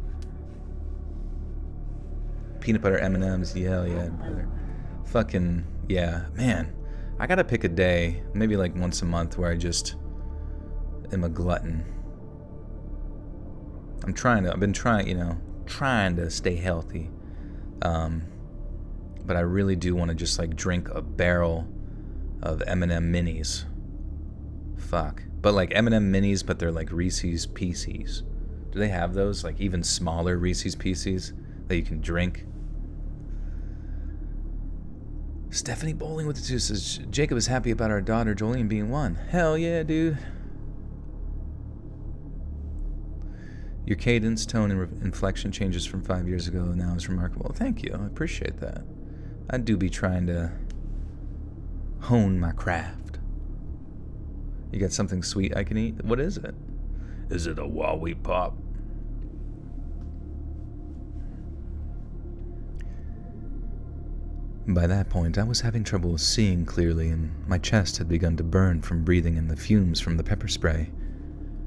Peanut butter M&Ms, yeah, brother. Fucking, yeah, man. I gotta pick a day, maybe like once a month, where I just am a glutton. I've been trying to stay healthy. But I really do want to just like drink a barrel of M&M minis. Fuck. But like M&M minis, but they're like Reese's Pieces. Do they have those? Like even smaller Reese's Pieces that you can drink? Stephanie Bowling with the 2 says, Jacob is happy about our daughter Jolene being 1. Hell yeah, dude. Your cadence, tone, and inflection changes from 5 years ago now is remarkable. Thank you. I appreciate that. I do be trying to hone my craft. You got something sweet I can eat? What is it? Is it a Wowie Pop? By that point, I was having trouble seeing clearly, and my chest had begun to burn from breathing in the fumes from the pepper spray.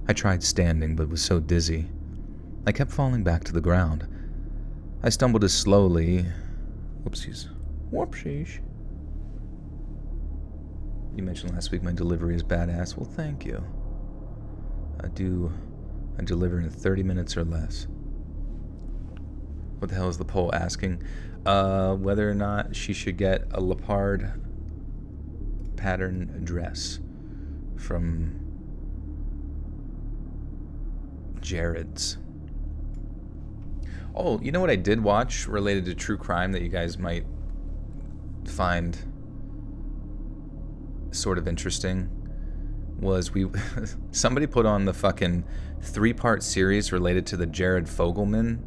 I tried standing, but was so dizzy. I kept falling back to the ground. I stumbled as slowly... Whoopsies. You mentioned last week my delivery is badass. Well, thank you. I deliver in 30 minutes or less. What the hell is the poll asking? Whether or not she should get a leopard pattern dress from Jared's. Oh, you know what I did watch related to true crime that you guys might find sort of interesting? Was somebody put on the fucking 3-part series related to the Jared Fogelman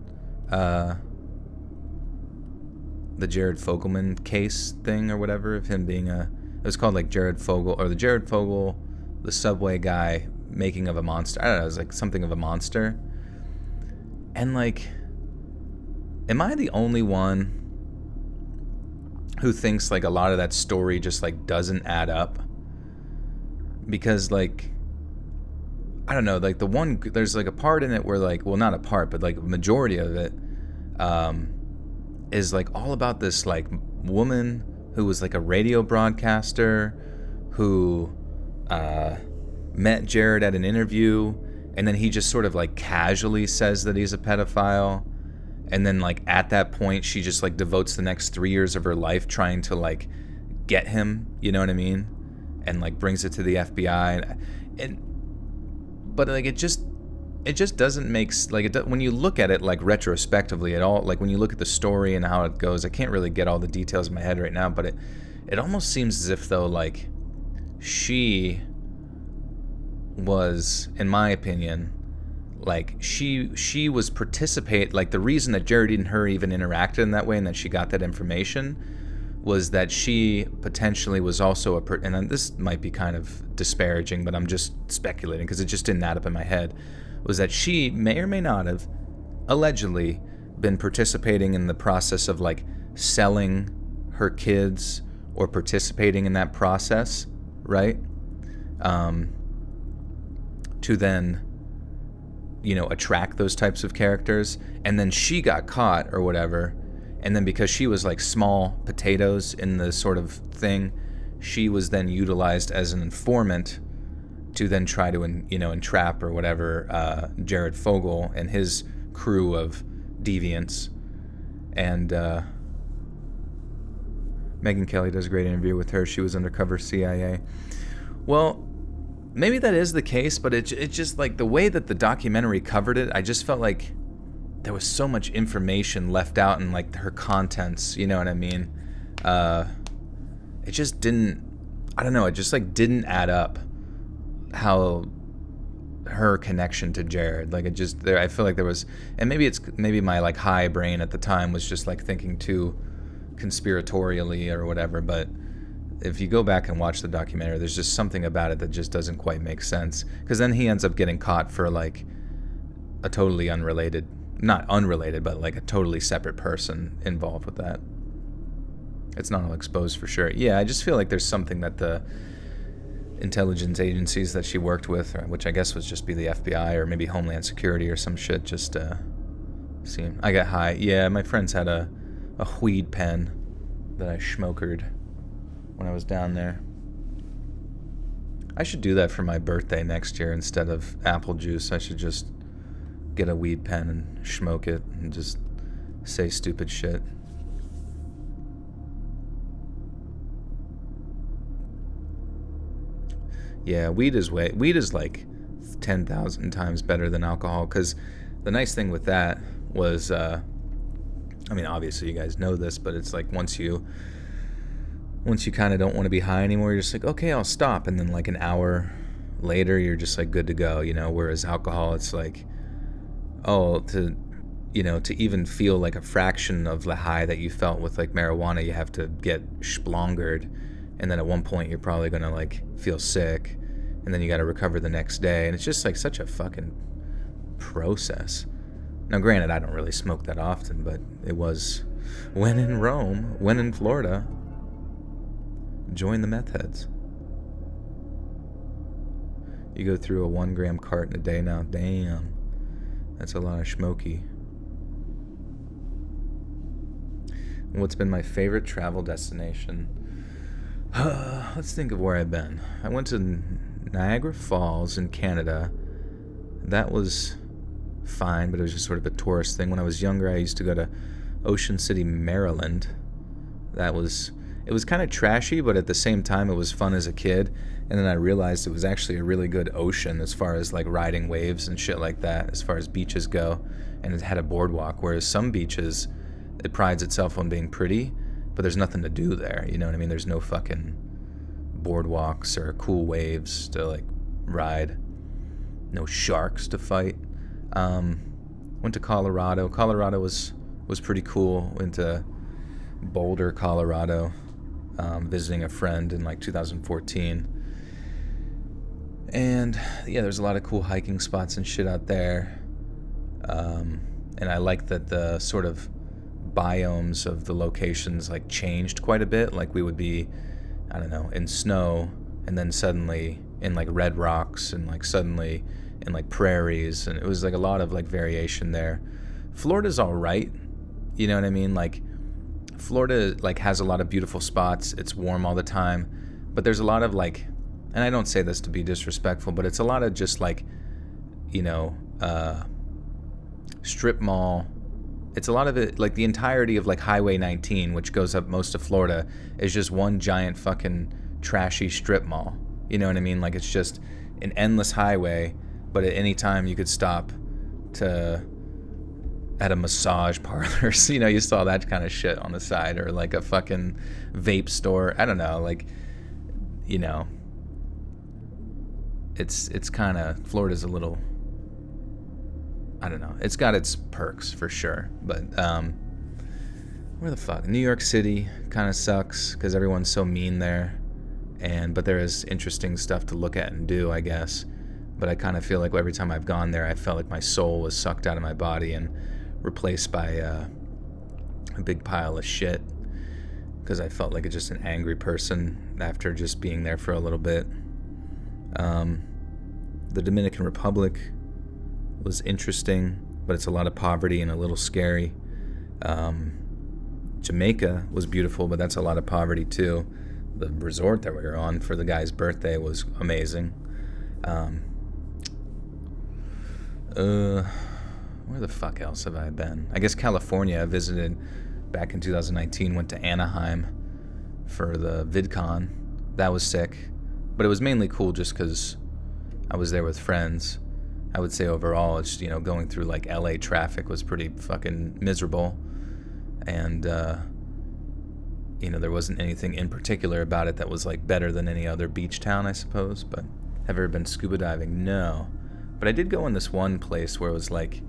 case thing or whatever, of him being it was called like Jared Fogle, or the Jared Fogle, the subway guy making of a monster. I don't know, it was like something of a monster. And like, am I the only one who thinks like a lot of that story just like doesn't add up? Because like, I don't know, like there's like a part in it where like, well, not a part, but like a majority of it is like all about this like woman who was like a radio broadcaster who met Jared at an interview and then he just sort of like casually says that he's a pedophile, and then like at that point she just like devotes the next 3 years of her life trying to like get him, you know what I mean, and like brings it to the FBI, but like it just doesn't make like when you look at it like retrospectively at all, like when you look at the story and how it goes, I can't really get all the details in my head right now, but it almost seems as if though like she was, in my opinion, like she was like the reason that Jared and her even interacted in that way and that she got that information was that she potentially was also and this might be kind of disparaging, but I'm just speculating because it just didn't add up in my head, was that she may or may not have allegedly been participating in the process of like selling her kids or participating in that process, right? To then, you know, attract those types of characters, and then she got caught or whatever, and then because she was like small potatoes in the sort of thing, she was then utilized as an informant to then try to, you know, entrap or whatever Jared Fogle and his crew of deviants. And Megyn Kelly does a great interview with her. She was undercover CIA. Well, maybe that is the case, but it just like the way that the documentary covered it, I just felt like there was so much information left out in like her contents, you know what I mean? It just didn't, I don't know, it just like didn't add up how her connection to Jared, like it just, I feel like there was, and maybe my like high brain at the time was just like thinking too conspiratorially or whatever, but if you go back and watch the documentary, there's just something about it that just doesn't quite make sense. Because then he ends up getting caught for like a totally unrelated, not unrelated, but like a totally separate person involved with that. It's not all exposed for sure. Yeah, I just feel like there's something that the intelligence agencies that she worked with, which I guess would just be the FBI or maybe Homeland Security or some shit, just seemed. I got high. Yeah, my friends had a weed pen that I schmokered when I was down there. I should do that for my birthday next year instead of apple juice. I should just get a weed pen and smoke it and just say stupid shit. Yeah, weed is like 10,000 times better than alcohol, because the nice thing with that was, I mean, obviously you guys know this, but it's like once you kind of don't want to be high anymore, you're just like, okay, I'll stop. And then like an hour later, you're just like good to go, you know, whereas alcohol, it's like, oh, to even feel like a fraction of the high that you felt with like marijuana, you have to get splongered. And then at one point, you're probably going to like feel sick. And then you got to recover the next day. And it's just like such a fucking process. Now, granted, I don't really smoke that often, but it was when in Rome, when in Florida. Join the meth heads. You go through a 1 gram carton a day now. Damn. That's a lot of smoky. What's been my favorite travel destination? Let's think of where I've been. I went to Niagara Falls in Canada. That was fine, but it was just sort of a tourist thing. When I was younger, I used to go to Ocean City, Maryland. It was kind of trashy, but at the same time, it was fun as a kid. And then I realized it was actually a really good ocean as far as like riding waves and shit like that, as far as beaches go. And it had a boardwalk, whereas some beaches, it prides itself on being pretty, but there's nothing to do there. You know what I mean? There's no fucking boardwalks or cool waves to like ride. No sharks to fight. Went to Colorado. Colorado was pretty cool. Went to Boulder, Colorado. Visiting a friend in like 2014, and yeah, there's a lot of cool hiking spots and shit out there, and I like that the sort of biomes of the locations like changed quite a bit. Like we would be, I don't know, in snow, and then suddenly in like red rocks, and like suddenly in like prairies, and it was like a lot of like variation there. Florida's all right, you know what I mean? Like Florida like has a lot of beautiful spots. It's warm all the time, but there's a lot of like, and I don't say this to be disrespectful, but it's a lot of just like, strip mall. It's a lot of it, like the entirety of like Highway 19, which goes up most of Florida, is just one giant fucking trashy strip mall. You know what I mean? Like it's just an endless highway, but at any time you could stop at a massage parlor. So, you saw that kind of shit on the side, or like a fucking vape store. I don't know, like, it's kind of, Florida's a little, I don't know. It's got its perks for sure, but where the fuck? New York City kind of sucks because everyone's so mean there, but there is interesting stuff to look at and do, I guess. But I kind of feel like every time I've gone there, I felt like my soul was sucked out of my body and replaced by a big pile of shit, because I felt like just an angry person after just being there for a little bit. The Dominican Republic was interesting, but it's a lot of poverty and a little scary. Jamaica was beautiful, but that's a lot of poverty too. The resort that we were on for the guy's birthday was amazing. Where the fuck else have I been? I guess California. I visited back in 2019, went to Anaheim for the VidCon. That was sick, but it was mainly cool just because I was there with friends. I would say overall, it's, going through like LA traffic was pretty fucking miserable. And, there wasn't anything in particular about it that was like better than any other beach town, I suppose. But have you ever been scuba diving? No. But I did go in this one place where it was like,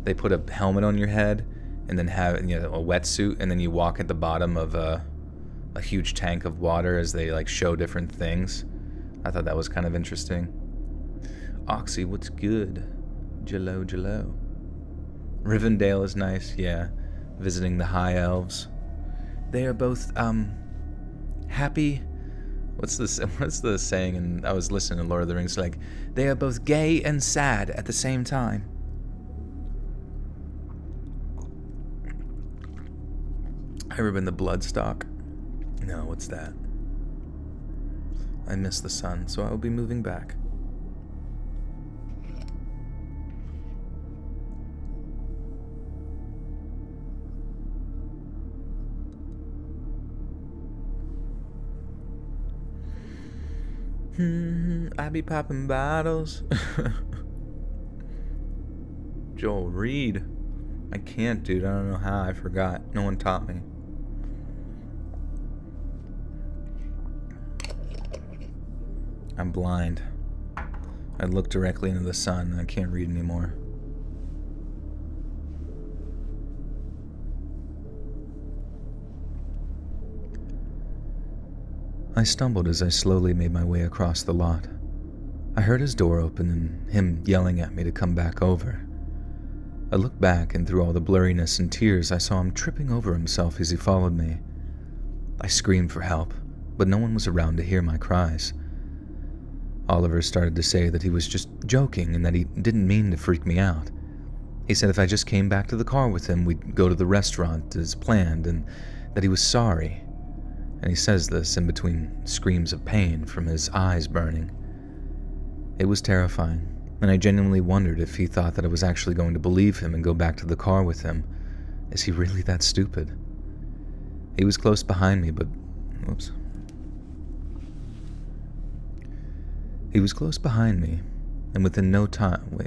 they put a helmet on your head and then have, a wetsuit, and then you walk at the bottom of a huge tank of water as they like show different things. I thought that was kind of interesting. Oxy, what's good? Jello. Rivendell is nice, yeah. Visiting the High Elves. They are both, happy. What's the saying? And I was listening to Lord of the Rings, like, they are both gay and sad at the same time. Ever been to Bloodstock? No, what's that? I miss the sun, so I will be moving back. I be popping bottles. Joel Reed. I can't, dude. I don't know how. I forgot. No one taught me. I'm blind. I look directly into the sun and I can't read anymore. I stumbled as I slowly made my way across the lot. I heard his door open and him yelling at me to come back over. I looked back, and through all the blurriness and tears, I saw him tripping over himself as he followed me. I screamed for help, but no one was around to hear my cries. Oliver started to say that he was just joking and that he didn't mean to freak me out. He said if I just came back to the car with him, we'd go to the restaurant as planned, and that he was sorry. And he says this in between screams of pain from his eyes burning. It was terrifying, and I genuinely wondered if he thought that I was actually going to believe him and go back to the car with him. Is he really that stupid? He was close behind me, but... Whoops. He was close behind me, and within no time...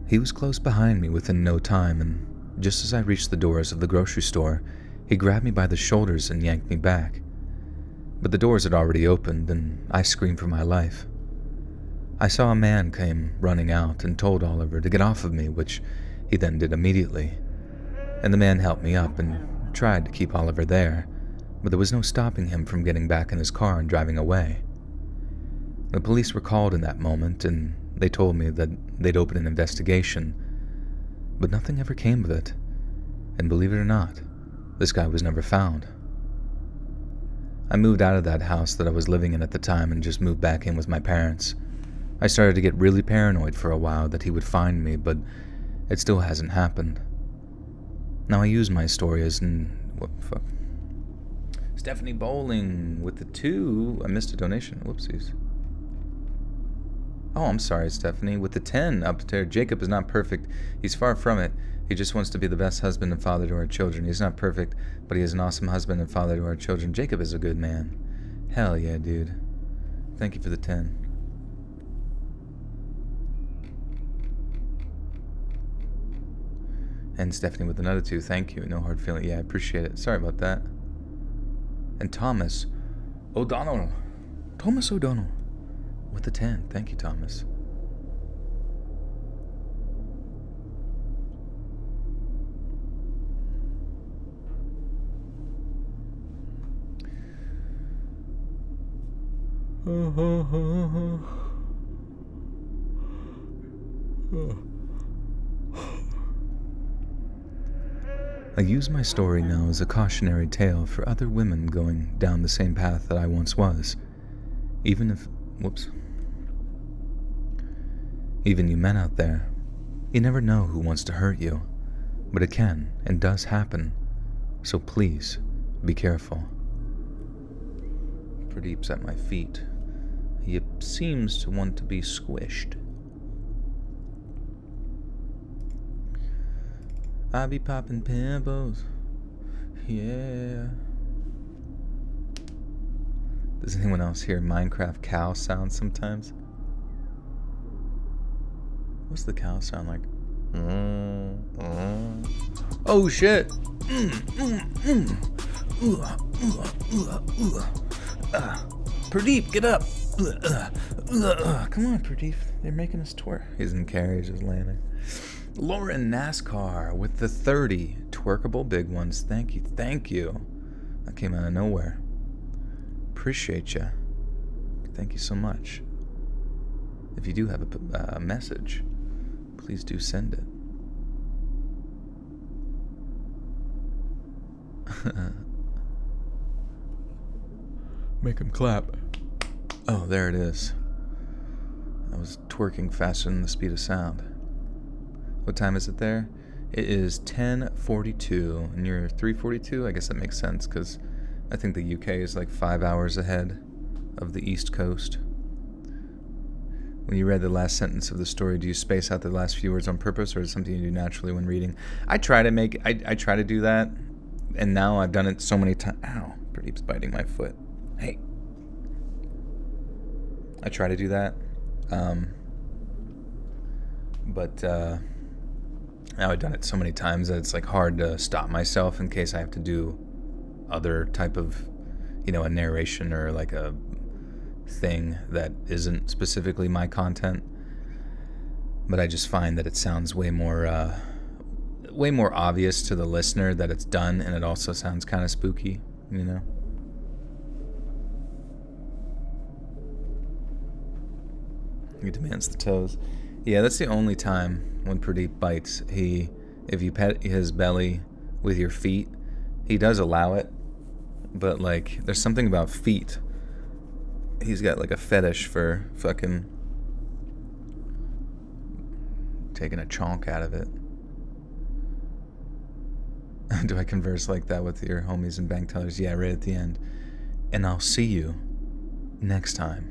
He was close behind me within no time, and just as I reached the doors of the grocery store, he grabbed me by the shoulders and yanked me back. But the doors had already opened, and I screamed for my life. I saw a man came running out and told Oliver to get off of me, which he then did immediately. And the man helped me up and tried to keep Oliver there, but there was no stopping him from getting back in his car and driving away. The police were called in that moment, and they told me that they'd open an investigation, but nothing ever came of it. And believe it or not, this guy was never found. I moved out of that house that I was living in at the time and just moved back in with my parents. I started to get really paranoid for a while that he would find me, but it still hasn't happened. Now I use my story as what the fuck? Stephanie Bowling with the 2. I missed a donation. Whoopsies. Oh, I'm sorry, Stephanie. With the 10 up there, Jacob is not perfect. He's far from it. He just wants to be the best husband and father to our children. He's not perfect, but he is an awesome husband and father to our children. Jacob is a good man. Hell yeah, dude. Thank you for the 10. And Stephanie with another 2. Thank you. No hard feeling. Yeah, I appreciate it. Sorry about that. And Thomas O'Donnell. Thomas O'Donnell with the 10. Thank you, Thomas. I use my story now as a cautionary tale for other women going down the same path that I once was. Even you men out there, you never know who wants to hurt you, but it can and does happen, so please be careful. Pradeep's at my feet. He seems to want to be squished. I be popping pimples, yeah. Does anyone else hear Minecraft cow sound sometimes? What's the cow sound like? Oh shit! Pradeep, get up! Come on, Pradeep. They're making us twerk. He's in carriage, just laying there. Lauren NASCAR with the 30 twerkable big ones. Thank you. That came out of nowhere. Appreciate you. Thank you so much. If you do have a message, please do send it. Make him clap. Oh, there it is. I was twerking faster than the speed of sound. What time is it there? It is 10:42, and you're 3:42? I guess that makes sense, because I think the UK is like 5 hours ahead of the East Coast. When you read the last sentence of the story, do you space out the last few words on purpose, or is it something you do naturally when reading? I try to do that, and now I've done it so many times. Ow, Pradeep's biting my foot. Hey. I try to do that, but now I've done it so many times that it's like hard to stop myself in case I have to do other type of, a narration or like a thing that isn't specifically my content. But I just find that it sounds way more obvious to the listener that it's done, and it also sounds kind of spooky, He demands the toes. Yeah, that's the only time when Pradeep bites. If you pet his belly with your feet, he does allow it. But, there's something about feet. He's got, a fetish for fucking taking a chonk out of it. Do I converse like that with your homies and bank tellers? Yeah, right at the end. And I'll see you next time.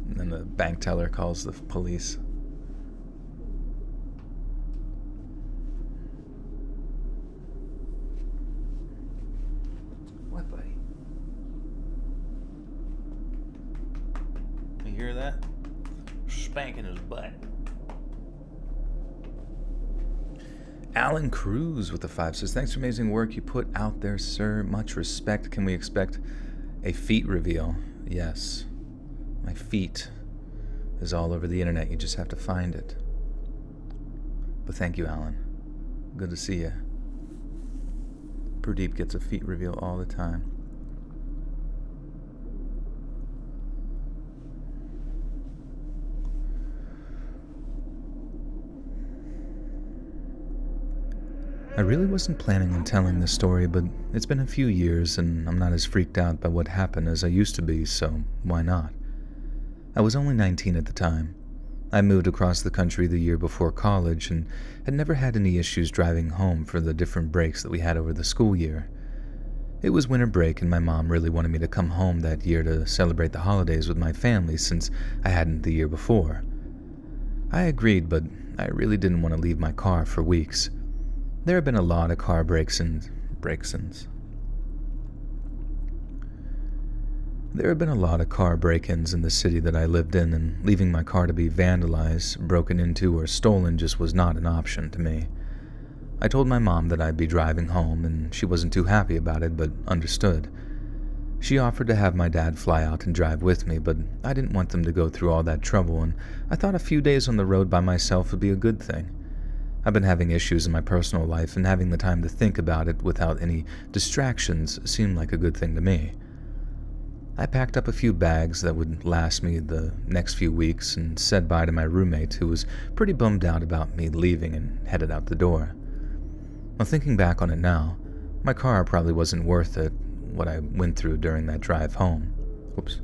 And then the bank teller calls the police. What, buddy? You hear that? Spanking his butt. Alan Cruz with the 5 says, thanks for amazing work you put out there, sir. Much respect. Can we expect a feet reveal? Yes. My feet is all over the internet. You just have to find it. But thank you, Alan. Good to see you. Pradeep gets a feet reveal all the time. I really wasn't planning on telling this story, but it's been a few years and I'm not as freaked out by what happened as I used to be, so why not? I was only 19 at the time. I moved across the country the year before college and had never had any issues driving home for the different breaks that we had over the school year. It was winter break and my mom really wanted me to come home that year to celebrate the holidays with my family since I hadn't the year before. I agreed, but I really didn't want to leave my car for weeks. There had been a lot of car break-ins. There had been a lot of car break-ins in the city that I lived in, and leaving my car to be vandalized, broken into, or stolen just was not an option to me. I told my mom that I'd be driving home, and she wasn't too happy about it, but understood. She offered to have my dad fly out and drive with me, but I didn't want them to go through all that trouble, and I thought a few days on the road by myself would be a good thing. I've been having issues in my personal life, and having the time to think about it without any distractions seemed like a good thing to me. I packed up a few bags that would last me the next few weeks and said bye to my roommate, who was pretty bummed out about me leaving, and headed out the door. Well, thinking back on it now, my car probably wasn't worth it, what I went through during that drive home. Oops.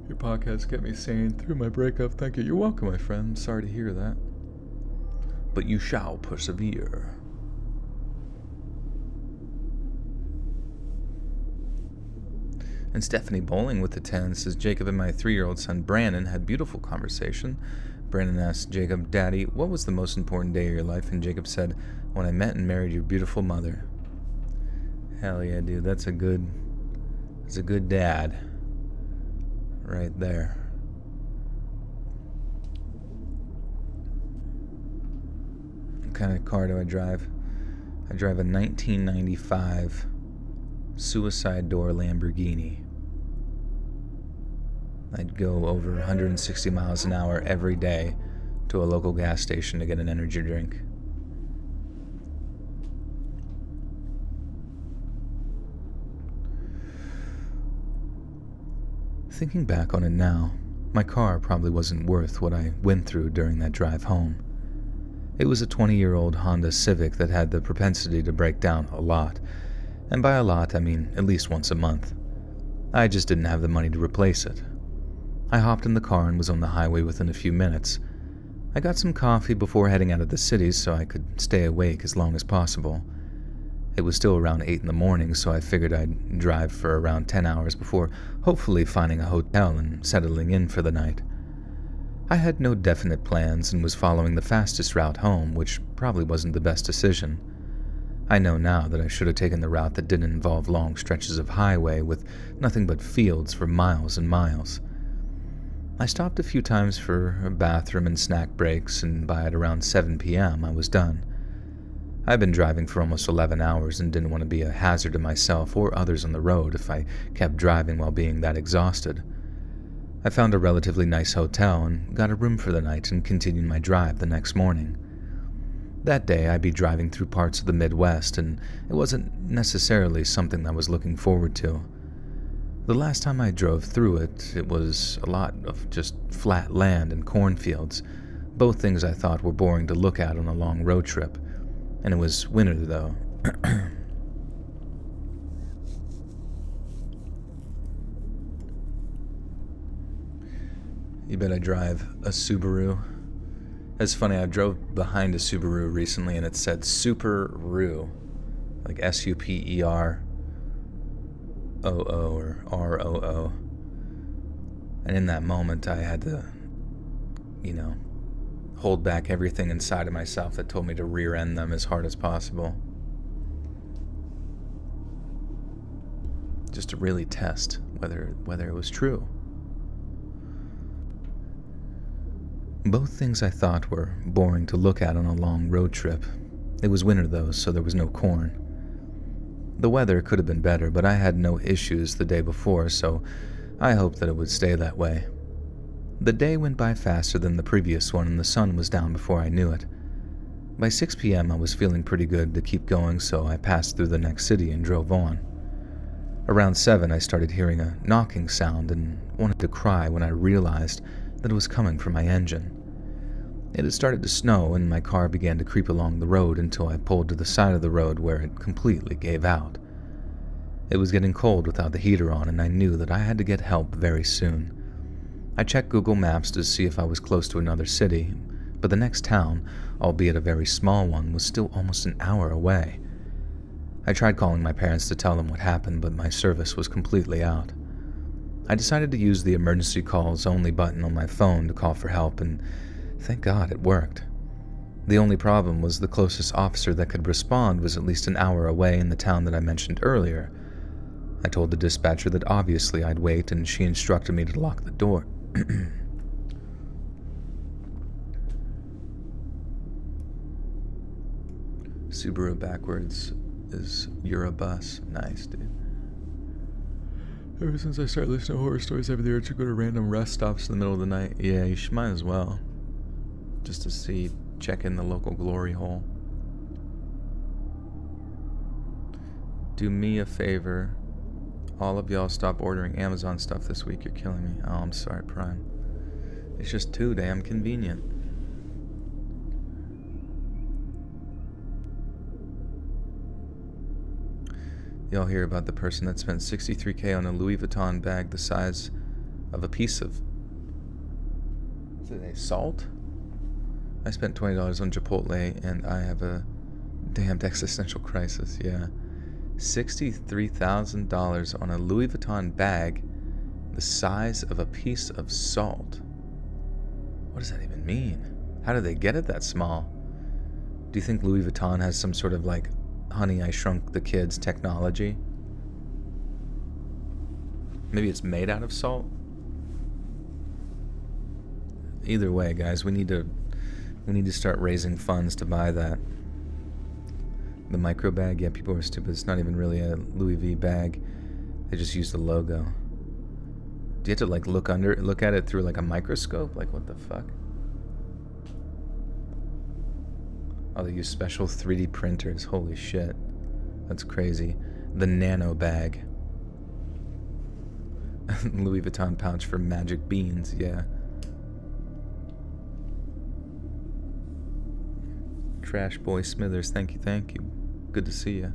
Your podcast kept me sane through my breakup. Thank you. You're welcome, my friend. Sorry to hear that. But you shall persevere. And Stephanie Bowling with the 10 says, Jacob and my 3-year-old son Brandon had beautiful conversation. Brandon asked Jacob, Daddy, what was the most important day of your life? And Jacob said, when I met and married your beautiful mother. Hell yeah, dude. That's a good dad. Right there. What kind of car do I drive? I drive a 1995 suicide door Lamborghini. I'd go over 160 miles an hour every day to a local gas station to get an energy drink. Thinking back on it now, my car probably wasn't worth what I went through during that drive home. It was a 20-year-old Honda Civic that had the propensity to break down a lot, and by a lot I mean at least once a month. I just didn't have the money to replace it. I hopped in the car and was on the highway within a few minutes. I got some coffee before heading out of the city so I could stay awake as long as possible. It was still around 8 in the morning, so I figured I'd drive for around 10 hours before hopefully finding a hotel and settling in for the night. I had no definite plans and was following the fastest route home, which probably wasn't the best decision. I know now that I should have taken the route that didn't involve long stretches of highway with nothing but fields for miles and miles. I stopped a few times for a bathroom and snack breaks, and by at around 7 p.m. I was done. I'd been driving for almost 11 hours and didn't want to be a hazard to myself or others on the road if I kept driving while being that exhausted. I found a relatively nice hotel and got a room for the night and continued my drive the next morning. That day I'd be driving through parts of the Midwest, and it wasn't necessarily something I was looking forward to. The last time I drove through it, it was a lot of just flat land and cornfields, both things I thought were boring to look at on a long road trip. And it was winter, though. You bet I drive a Subaru. It's funny, I drove behind a Subaru recently and it said Super-Ru, like S-U-P-E-R-O-O or R-O-O. And in that moment I had to, hold back everything inside of myself that told me to rear end them as hard as possible. Just to really test whether it was true. Both things I thought were boring to look at on a long road trip. It was winter though, so there was no corn. The weather could have been better, but I had no issues the day before, so I hoped that it would stay that way. The day went by faster than the previous one, and the sun was down before I knew it. By 6 p.m. I was feeling pretty good to keep going, so I passed through the next city and drove on. Around 7 I started hearing a knocking sound and wanted to cry when I realized that it was coming from my engine. It had started to snow, and my car began to creep along the road until I pulled to the side of the road where it completely gave out. It was getting cold without the heater on, and I knew that I had to get help very soon. I checked Google Maps to see if I was close to another city, but the next town, albeit a very small one, was still almost an hour away. I tried calling my parents to tell them what happened, but my service was completely out. I decided to use the emergency calls only button on my phone to call for help, and thank God it worked. The only problem was the closest officer that could respond was at least an hour away in the town that I mentioned earlier. I told the dispatcher that obviously I'd wait, and she instructed me to lock the door. Subaru backwards is Eurobus. Nice, dude. Ever since I started listening to horror stories, I have the urge to go to random rest stops in the middle of the night. Yeah, you might as well. Just to check in the local glory hole. Do me a favor. All of y'all stop ordering Amazon stuff this week. You're killing me. Oh, I'm sorry, Prime. It's just too damn convenient. Y'all hear about the person that spent $63K on a Louis Vuitton bag the size of a piece of... Is it salt? I spent $20 on Chipotle and I have a damned existential crisis, yeah. $63,000 on a Louis Vuitton bag the size of a piece of salt. What does that even mean? How did they get it that small? Do you think Louis Vuitton has some sort of like Honey, I Shrunk the Kids technology? Maybe it's made out of salt? Either way, guys, we need to start raising funds to buy that. The micro bag, yeah, people are stupid. It's not even really a Louis V bag. They just use the logo. Do you have to like look at it through like a microscope? Like what the fuck? Oh, they use special 3D printers. Holy shit. That's crazy. The nano bag. Louis Vuitton pouch for magic beans, yeah. Trash Boy Smithers, thank you. Good to see you.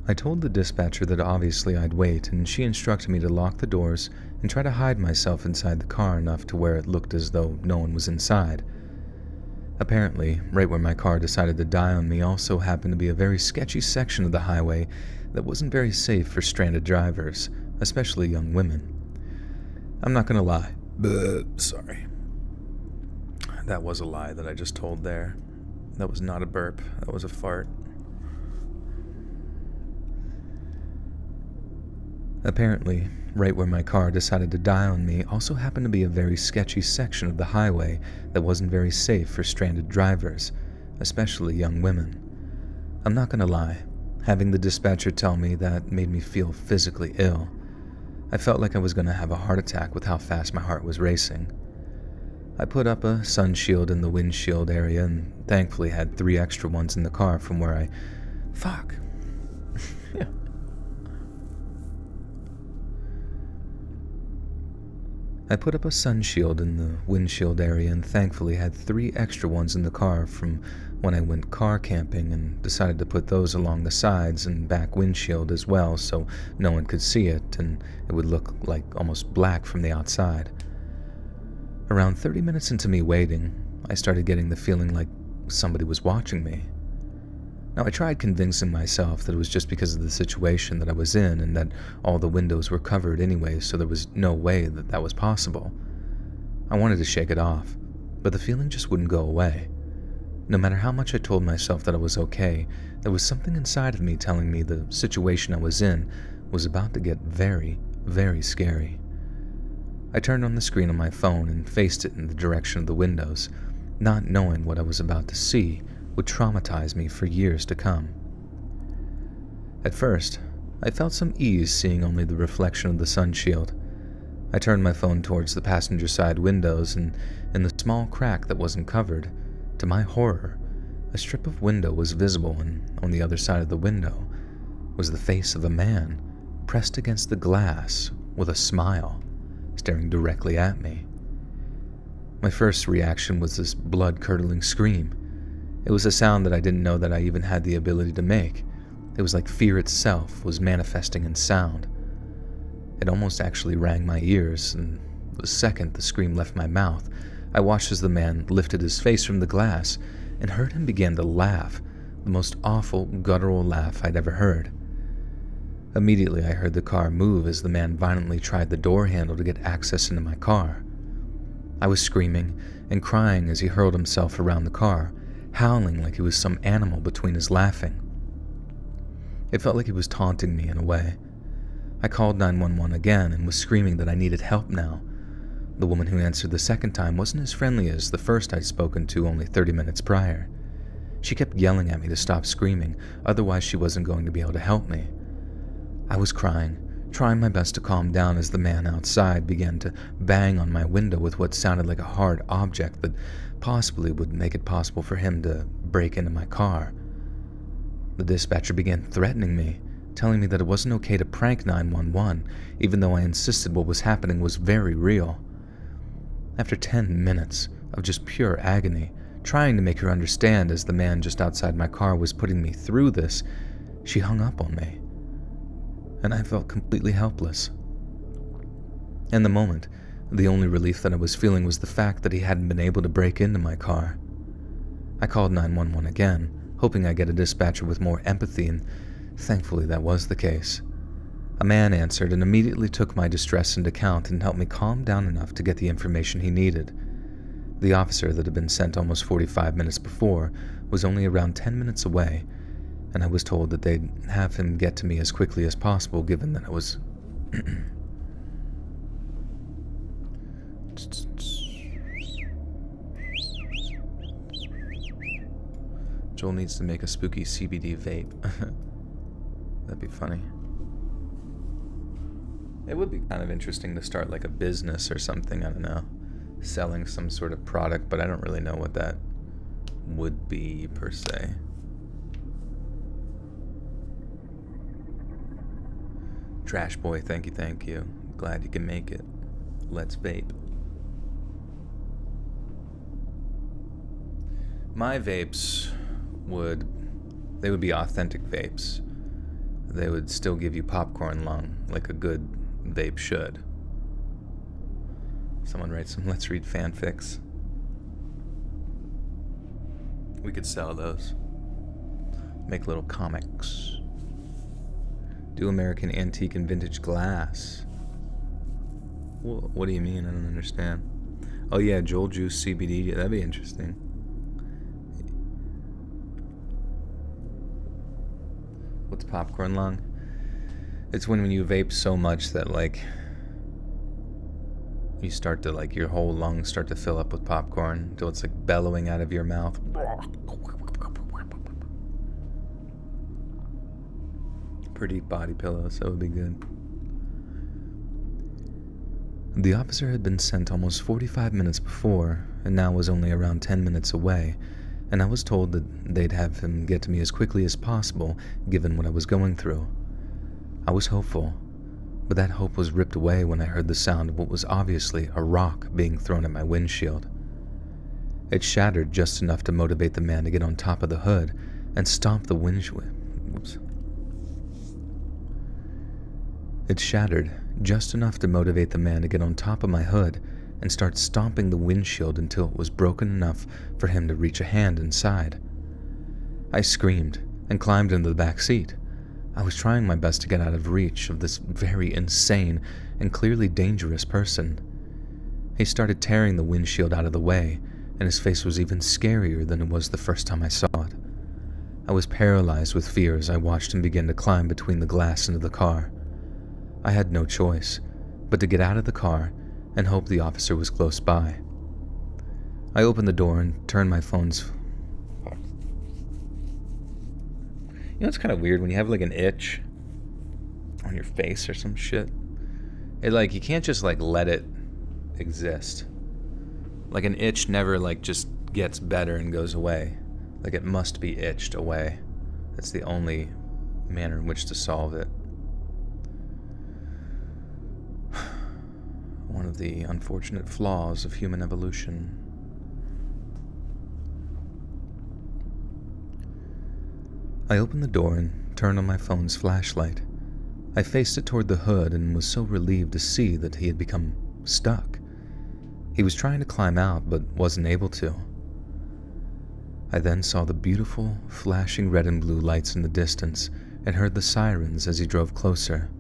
I told the dispatcher that obviously I'd wait, and she instructed me to lock the doors and try to hide myself inside the car enough to where it looked as though no one was inside. Apparently, right where my car decided to die on me also happened to be a very sketchy section of the highway that wasn't very safe for stranded drivers, especially young women. I'm not gonna lie. Sorry. That was a lie that I just told there. That was not a burp. That was a fart. Apparently, right where my car decided to die on me also happened to be a very sketchy section of the highway that wasn't very safe for stranded drivers, especially young women. I'm not gonna lie, having the dispatcher tell me that made me feel physically ill. I felt like I was gonna have a heart attack with how fast my heart was racing. I put up a sun shield in the windshield area and thankfully had 3 extra ones in the car from where I... Fuck. Yeah. I put up a sun shield in the windshield area and thankfully had 3 extra ones in the car from when I went car camping and decided to put those along the sides and back windshield as well so no one could see it and it would look like almost black from the outside. Around 30 minutes into me waiting, I started getting the feeling like somebody was watching me. Now, I tried convincing myself that it was just because of the situation that I was in and that all the windows were covered anyway, so there was no way that that was possible. I wanted to shake it off, but the feeling just wouldn't go away. No matter how much I told myself that I was okay, there was something inside of me telling me the situation I was in was about to get very, very scary. I turned on the screen on my phone and faced it in the direction of the windows, not knowing what I was about to see would traumatize me for years to come. At first, I felt some ease seeing only the reflection of the sun shield. I turned my phone towards the passenger side windows and in the small crack that wasn't covered, to my horror, a strip of window was visible and on the other side of the window was the face of a man pressed against the glass with a smile, staring directly at me. My first reaction was this blood-curdling scream. It was a sound that I didn't know that I even had the ability to make. It was like fear itself was manifesting in sound. It almost actually rang my ears and the second the scream left my mouth, I watched as the man lifted his face from the glass and heard him begin to laugh, the most awful, guttural laugh I'd ever heard. Immediately, I heard the car move as the man violently tried the door handle to get access into my car. I was screaming and crying as he hurled himself around the car, howling like he was some animal between his laughing. It felt like he was taunting me in a way. I called 911 again and was screaming that I needed help now. The woman who answered the second time wasn't as friendly as the first I'd spoken to only 30 minutes prior. She kept yelling at me to stop screaming, otherwise she wasn't going to be able to help me. I was crying, trying my best to calm down as the man outside began to bang on my window with what sounded like a hard object that possibly would make it possible for him to break into my car. The dispatcher began threatening me, telling me that it wasn't okay to prank 911, even though I insisted what was happening was very real. After 10 minutes of just pure agony, trying to make her understand as the man just outside my car was putting me through this, she hung up on me. And I felt completely helpless. In the moment, the only relief that I was feeling was the fact that he hadn't been able to break into my car. I called 911 again, hoping I'd get a dispatcher with more empathy, and thankfully that was the case. A man answered and immediately took my distress into account and helped me calm down enough to get the information he needed. The officer that had been sent almost 45 minutes before was only around 10 minutes away, and I was told that they'd have him get to me as quickly as possible given that I was... Joel needs to make a spooky CBD vape. That'd be funny. It would be kind of interesting to start like a business or something, I don't know. Selling some sort of product, but I don't really know what that would be per se. Trash Boy, thank you. Glad you can make it. Let's vape. My vapes would be authentic vapes. They would still give you popcorn lung, like a good vape should. Someone write some Let's Read fanfics. We could sell those. Make little comics. Do American antique and vintage glass. What do you mean? I don't understand. Oh yeah, Joel Juice CBD. Yeah, that'd be interesting. What's popcorn lung? It's when you vape so much that like you start to like your whole lungs start to fill up with popcorn until it's like bellowing out of your mouth. Pretty body pillows, that would be good. The officer had been sent almost 45 minutes before, and now was only around 10 minutes away, and I was told that they'd have him get to me as quickly as possible, given what I was going through. I was hopeful, but that hope was ripped away when I heard the sound of what was obviously a rock being thrown at my windshield. It shattered just enough to motivate the man to get on top of the hood and stomp the windshield. It shattered just enough to motivate the man to get on top of my hood and start stomping the windshield until it was broken enough for him to reach a hand inside. I screamed and climbed into the back seat. I was trying my best to get out of reach of this very insane and clearly dangerous person. He started tearing the windshield out of the way, and his face was even scarier than it was the first time I saw it. I was paralyzed with fear as I watched him begin to climb between the glass into the car. I had no choice but to get out of the car and hope the officer was close by. I opened the door and turned my phone's... You know, it's kind of weird when you have like an itch on your face or some shit. It like, you can't just like let it exist. Like an itch never like just gets better and goes away. Like it must be itched away. That's the only manner in which to solve it. One of the unfortunate flaws of human evolution. I opened the door and turned on my phone's flashlight. I faced it toward the hood and was so relieved to see that he had become stuck, He was trying to climb out, but wasn't able to. I then saw the beautiful, flashing red and blue lights in the distance and heard the sirens as he drove closer.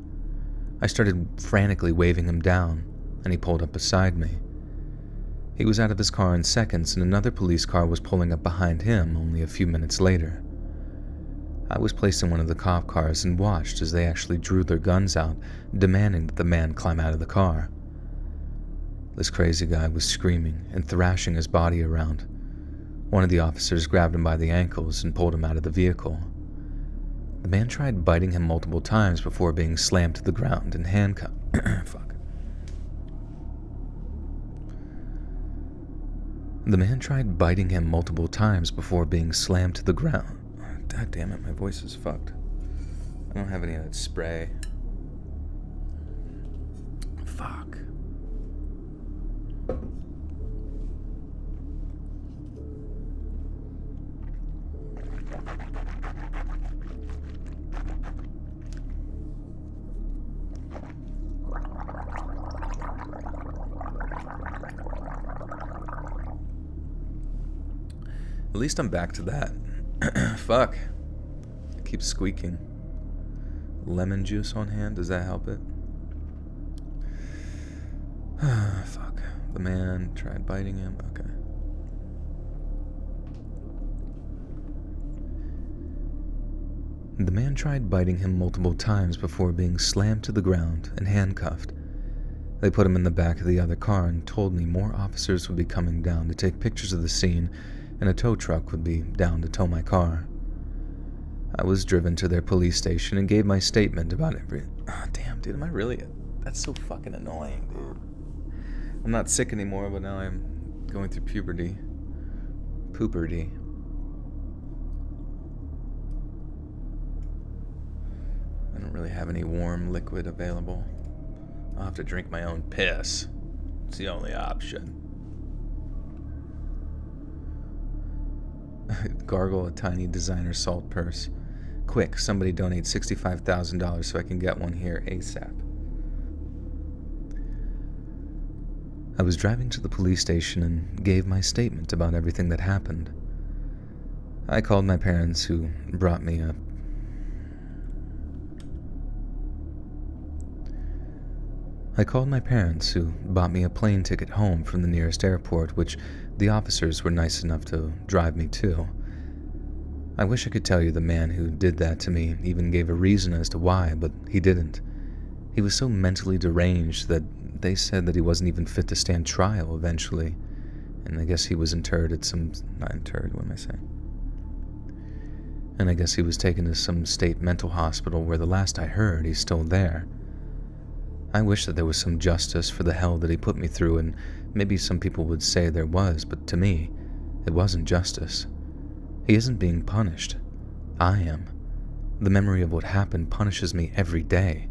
I started frantically waving him down, and he pulled up beside me. He was out of his car in seconds, and another police car was pulling up behind him only a few minutes later. I was placed in one of the cop cars and watched as they actually drew their guns out, demanding that the man climb out of the car. This crazy guy was screaming and thrashing his body around. One of the officers grabbed him by the ankles and pulled him out of the vehicle. The man tried biting him multiple times before being slammed to the ground and handcuffed. Fuck. The man tried biting him multiple times before being slammed to the ground. God damn it, my voice is fucked. I don't have any of that spray. Fuck. At least I'm back to that. Fuck. It keeps squeaking. Lemon juice on hand, does that help it? Fuck. The man tried biting him. Okay. The man tried biting him multiple times before being slammed to the ground and handcuffed. They put him in the back of the other car and told me more officers would be coming down to take pictures of the scene, and a tow truck would be down to tow my car. I was driven to their police station and gave my statement about every... Oh, damn, dude, am I really... That's so fucking annoying, dude. I'm not sick anymore, but now I'm going through puberty. Pooperty. I don't really have any warm liquid available. I'll have to drink my own piss. It's the only option. Gargle a tiny designer salt purse. Quick, somebody donate $65,000 so I can get one here ASAP. I was driving to the police station and gave my statement about everything that happened. I called my parents, who brought me a... bought me a plane ticket home from the nearest airport, which the officers were nice enough to drive me to. I wish I could tell you the man who did that to me even gave a reason as to why, but he didn't. He was so mentally deranged that they said that he wasn't even fit to stand trial eventually, and I guess he was interred at some... not interred, what am I saying? And I guess he was taken to some state mental hospital where the last I heard, he's still there. I wish that there was some justice for the hell that he put me through, and maybe some people would say there was, but to me, it wasn't justice. He isn't being punished. I am. The memory of what happened punishes me every day.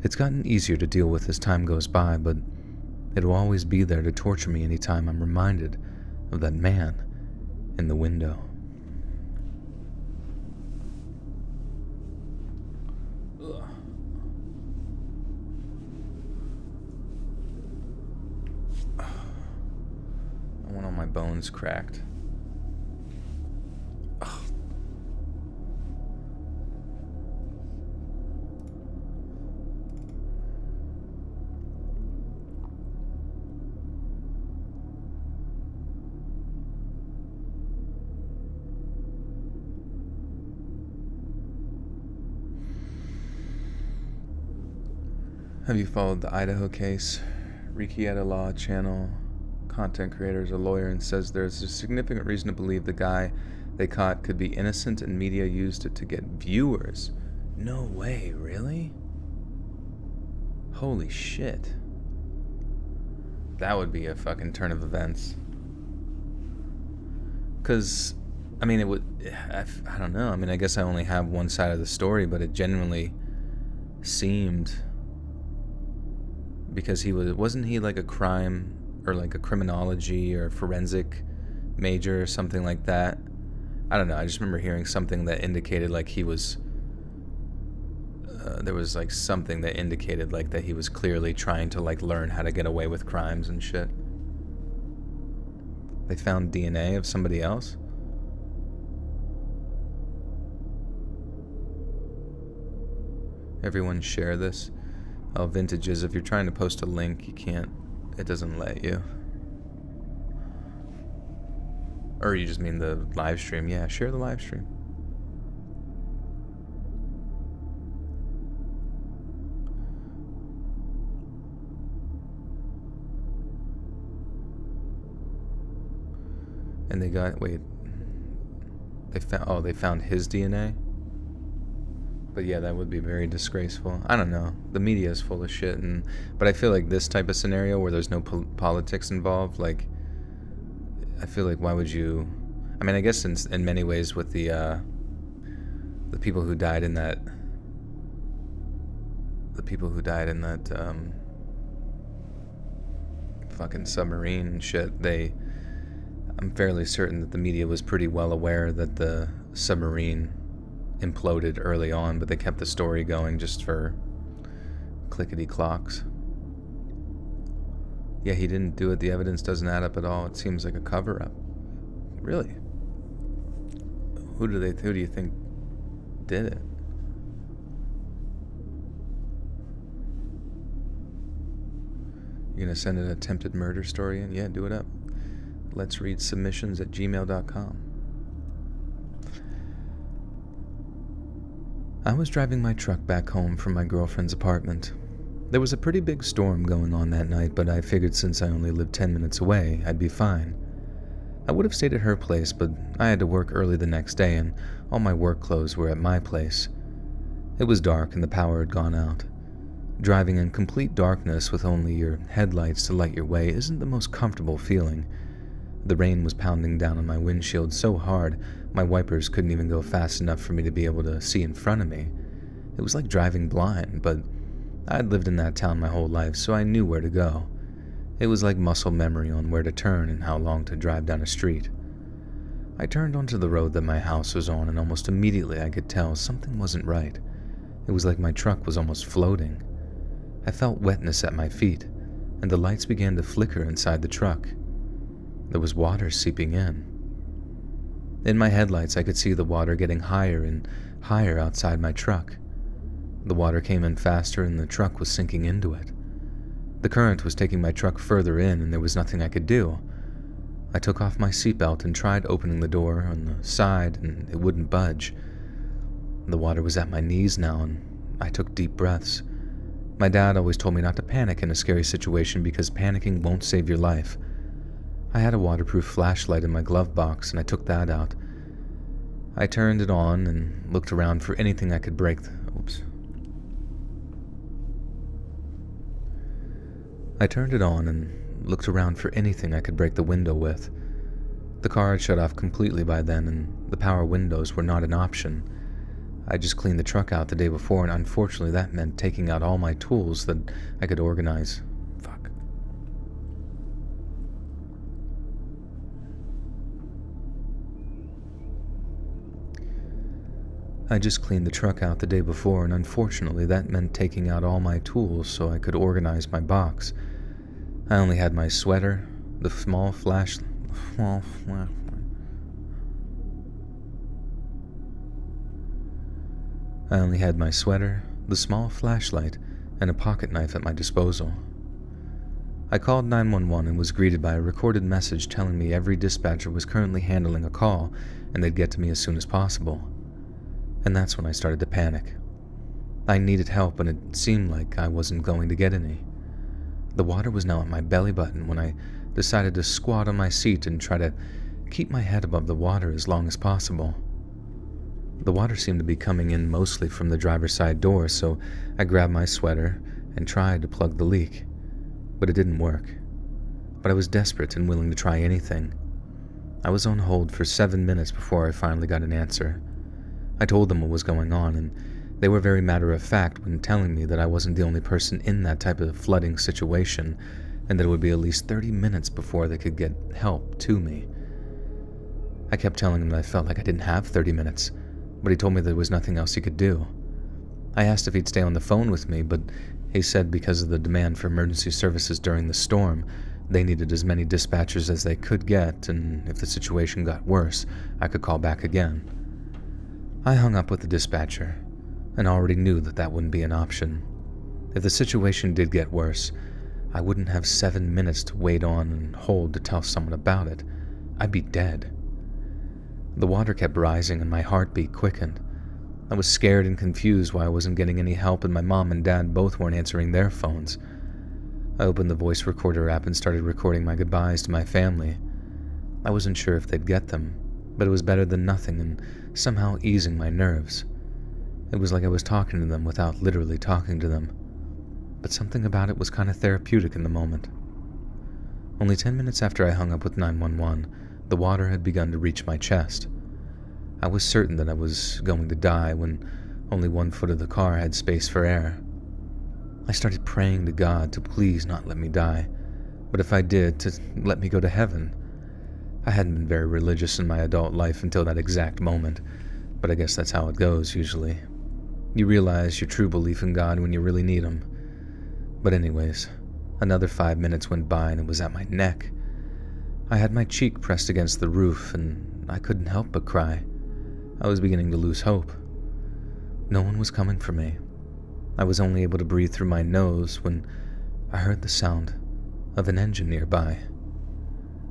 It's gotten easier to deal with as time goes by, but it'll always be there to torture me anytime I'm reminded of that man in the window. One of my bones cracked. Ugh. Have you followed the Idaho case? Rekieta Law Channel content creator is a lawyer and says there's a significant reason to believe the guy they caught could be innocent and media used it to get viewers. No way, really? Holy shit. That would be a fucking turn of events. Because, I mean, it would... I don't know. I mean, I guess I only have one side of the story, but it genuinely seemed... Because he was... Wasn't he like a crime... or like a criminology or forensic major or something like that? I don't know, I just remember hearing something that indicated like he was there was like something that indicated like that he was clearly trying to like learn how to get away with crimes and shit. They found DNA of somebody else? Everyone share this. Oh, vintages, if you're trying to post a link, you can't, it doesn't let you. Or you just mean the live stream. Yeah, share the live stream. And they got, wait, they found his DNA? But yeah, that would be very disgraceful. I don't know. The media is full of shit, but I feel like this type of scenario where there's no politics involved, like, I feel like why would you? I mean, I guess in many ways with the people who died in that, fucking submarine and shit. I'm fairly certain that the media was pretty well aware that the submarine imploded early on, but they kept the story going just for clickety clocks. Yeah, he didn't do it. The evidence doesn't add up at all. It seems like a cover-up. Really? Who do you think did it? You gonna send an attempted murder story in? Yeah, do it up. Let's read submissions at gmail.com. I was driving my truck back home from my girlfriend's apartment. There was a pretty big storm going on that night, but I figured since I only lived 10 minutes away, I'd be fine. I would have stayed at her place, but I had to work early the next day, and all my work clothes were at my place. It was dark and the power had gone out. Driving in complete darkness with only your headlights to light your way isn't the most comfortable feeling. The rain was pounding down on my windshield so hard, my wipers couldn't even go fast enough for me to be able to see in front of me. It was like driving blind, but I'd lived in that town my whole life, so I knew where to go. It was like muscle memory on where to turn and how long to drive down a street. I turned onto the road that my house was on, and almost immediately I could tell something wasn't right. It was like my truck was almost floating. I felt wetness at my feet, and the lights began to flicker inside the truck. There was water seeping in. In my headlights, I could see the water getting higher and higher outside my truck. The water came in faster and the truck was sinking into it. The current was taking my truck further in and there was nothing I could do. I took off my seatbelt and tried opening the door on the side and it wouldn't budge. The water was at my knees now and I took deep breaths. My dad always told me not to panic in a scary situation because panicking won't save your life. I had a waterproof flashlight in my glove box and I took that out. I turned it on and looked around for anything I could break the window with. The car had shut off completely by then and the power windows were not an option. I just cleaned the truck out the day before and unfortunately that meant taking out all my tools that I could organize. I just cleaned the truck out the day before, and unfortunately that meant taking out all my tools so I could organize my box. I only had my sweater, the small flashlight, and a pocket knife at my disposal. I called 911 and was greeted by a recorded message telling me every dispatcher was currently handling a call and they'd get to me as soon as possible. And that's when I started to panic. I needed help and it seemed like I wasn't going to get any. The water was now at my belly button when I decided to squat on my seat and try to keep my head above the water as long as possible. The water seemed to be coming in mostly from the driver's side door, so I grabbed my sweater and tried to plug the leak, but it didn't work. But I was desperate and willing to try anything. I was on hold for 7 minutes before I finally got an answer. I told them what was going on, and they were very matter-of-fact when telling me that I wasn't the only person in that type of flooding situation, and that it would be at least 30 minutes before they could get help to me. I kept telling him that I felt like I didn't have 30 minutes, but he told me there was nothing else he could do. I asked if he'd stay on the phone with me, but he said because of the demand for emergency services during the storm, they needed as many dispatchers as they could get, and if the situation got worse, I could call back again. I hung up with the dispatcher, and already knew that that wouldn't be an option. If the situation did get worse, I wouldn't have 7 minutes to wait on and hold to tell someone about it. I'd be dead. The water kept rising and my heartbeat quickened. I was scared and confused why I wasn't getting any help, and my mom and dad both weren't answering their phones. I opened the voice recorder app and started recording my goodbyes to my family. I wasn't sure if they'd get them, but it was better than nothing and somehow easing my nerves. It was like I was talking to them without literally talking to them. But something about it was kind of therapeutic in the moment. Only 10 minutes after I hung up with 911, the water had begun to reach my chest. I was certain that I was going to die when only 1 foot of the car had space for air. I started praying to God to please not let me die, but if I did, to let me go to heaven. I hadn't been very religious in my adult life until that exact moment, but I guess that's how it goes usually. You realize your true belief in God when you really need him. But anyways, another 5 minutes went by and it was at my neck. I had my cheek pressed against the roof and I couldn't help but cry. I was beginning to lose hope. No one was coming for me. I was only able to breathe through my nose when I heard the sound of an engine nearby.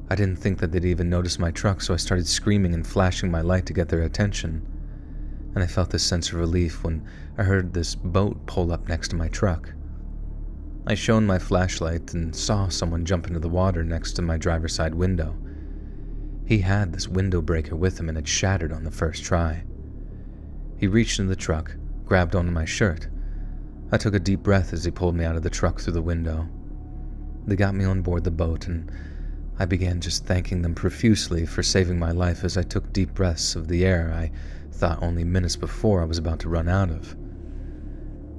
I didn't think that they'd even notice my truck, so I started screaming and flashing my light to get their attention. And I felt this sense of relief when I heard this boat pull up next to my truck. I shone my flashlight and saw someone jump into the water next to my driver's side window. He had this window breaker with him and it shattered on the first try. He reached into the truck, grabbed onto my shirt. I took a deep breath as he pulled me out of the truck through the window. They got me on board the boat and I began just thanking them profusely for saving my life as I took deep breaths of the air I thought only minutes before I was about to run out of.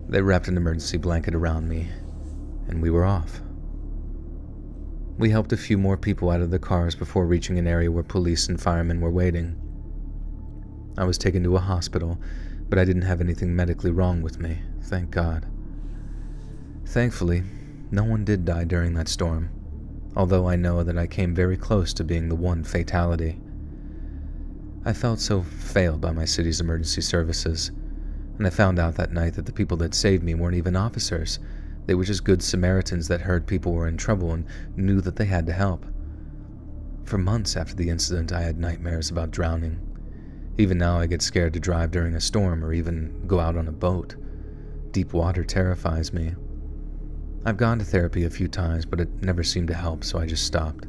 They wrapped an emergency blanket around me, and we were off. We helped a few more people out of the cars before reaching an area where police and firemen were waiting. I was taken to a hospital, but I didn't have anything medically wrong with me, thank God. Thankfully, no one did die during that storm, although I know that I came very close to being the one fatality. I felt so failed by my city's emergency services, and I found out that night that the people that saved me weren't even officers. They were just good Samaritans that heard people were in trouble and knew that they had to help. For months after the incident, I had nightmares about drowning. Even now, I get scared to drive during a storm or even go out on a boat. Deep water terrifies me. I've gone to therapy a few times, but it never seemed to help, so I just stopped.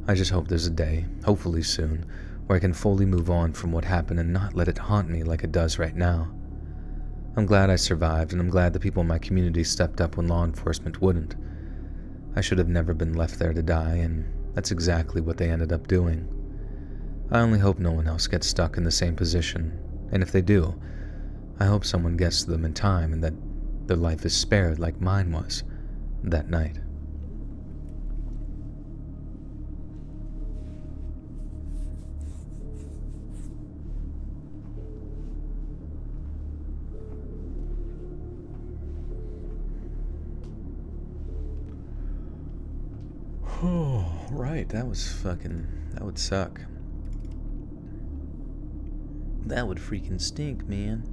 I just hope there's a day, hopefully soon, where I can fully move on from what happened and not let it haunt me like it does right now. I'm glad I survived, and I'm glad the people in my community stepped up when law enforcement wouldn't. I should have never been left there to die, and that's exactly what they ended up doing. I only hope no one else gets stuck in the same position, and if they do, I hope someone gets to them in time and that their life is spared like mine was that night. Oh, right, that would suck. That would freaking stink, man.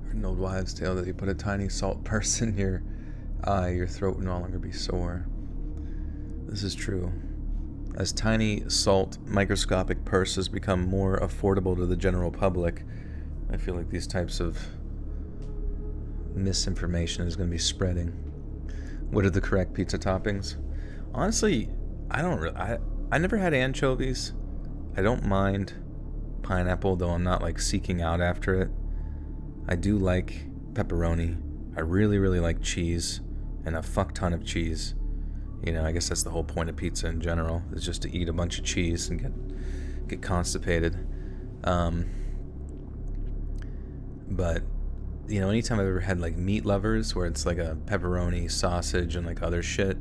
Heard an old wives' tale that you put a tiny salt purse in your eye, your throat would no longer be sore. This is true. As tiny salt microscopic purses become more affordable to the general public, I feel like these types of misinformation is going to be spreading. What are the correct pizza toppings? Honestly, I never had anchovies. I don't mind pineapple, though I'm not like seeking out after it. I do like pepperoni. I really, really like cheese, and a fuck ton of cheese. You know, I guess that's the whole point of pizza in general, is just to eat a bunch of cheese and get constipated. But, you know, anytime I've ever had like meat lovers where it's like a pepperoni, sausage, and like other shit,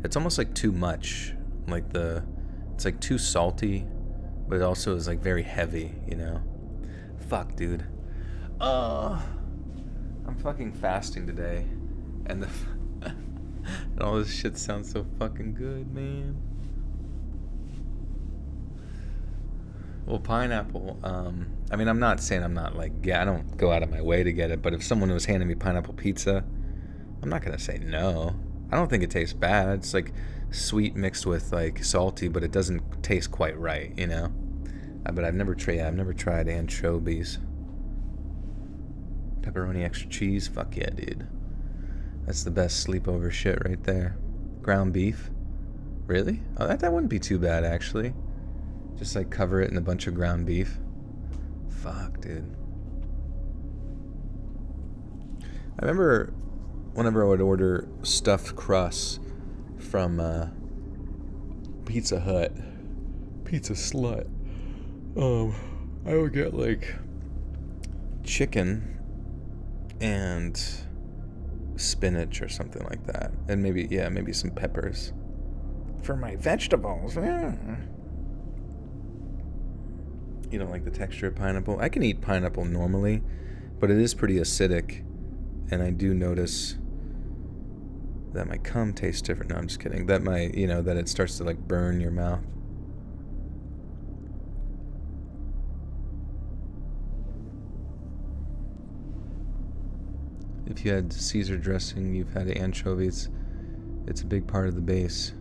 it's almost like too much. Like it's like too salty, but it also is like very heavy, you know? Fuck, dude. I'm fucking fasting today, and and all this shit sounds so fucking good, man. Well, pineapple, I mean, I'm not saying I'm not like, yeah, I don't go out of my way to get it, but if someone was handing me pineapple pizza, I'm not gonna say no. I don't think it tastes bad. It's like sweet mixed with like salty, but it doesn't taste quite right, you know? But I've never tried anchovies. Pepperoni extra cheese, fuck yeah, dude. That's the best sleepover shit right there. Ground beef, really? Oh, that wouldn't be too bad actually. Just like cover it in a bunch of ground beef. Fuck, dude. I remember whenever I would order stuffed crusts from Pizza Hut, Pizza Slut, I would get like chicken and spinach or something like that, and maybe some peppers for my vegetables. You don't like the texture of pineapple? I can eat pineapple normally, but it is pretty acidic, and I do notice that my cum tastes different. No, I'm just kidding. That that it starts to like burn your mouth. If you had Caesar dressing, you've had anchovies. It's a big part of the base.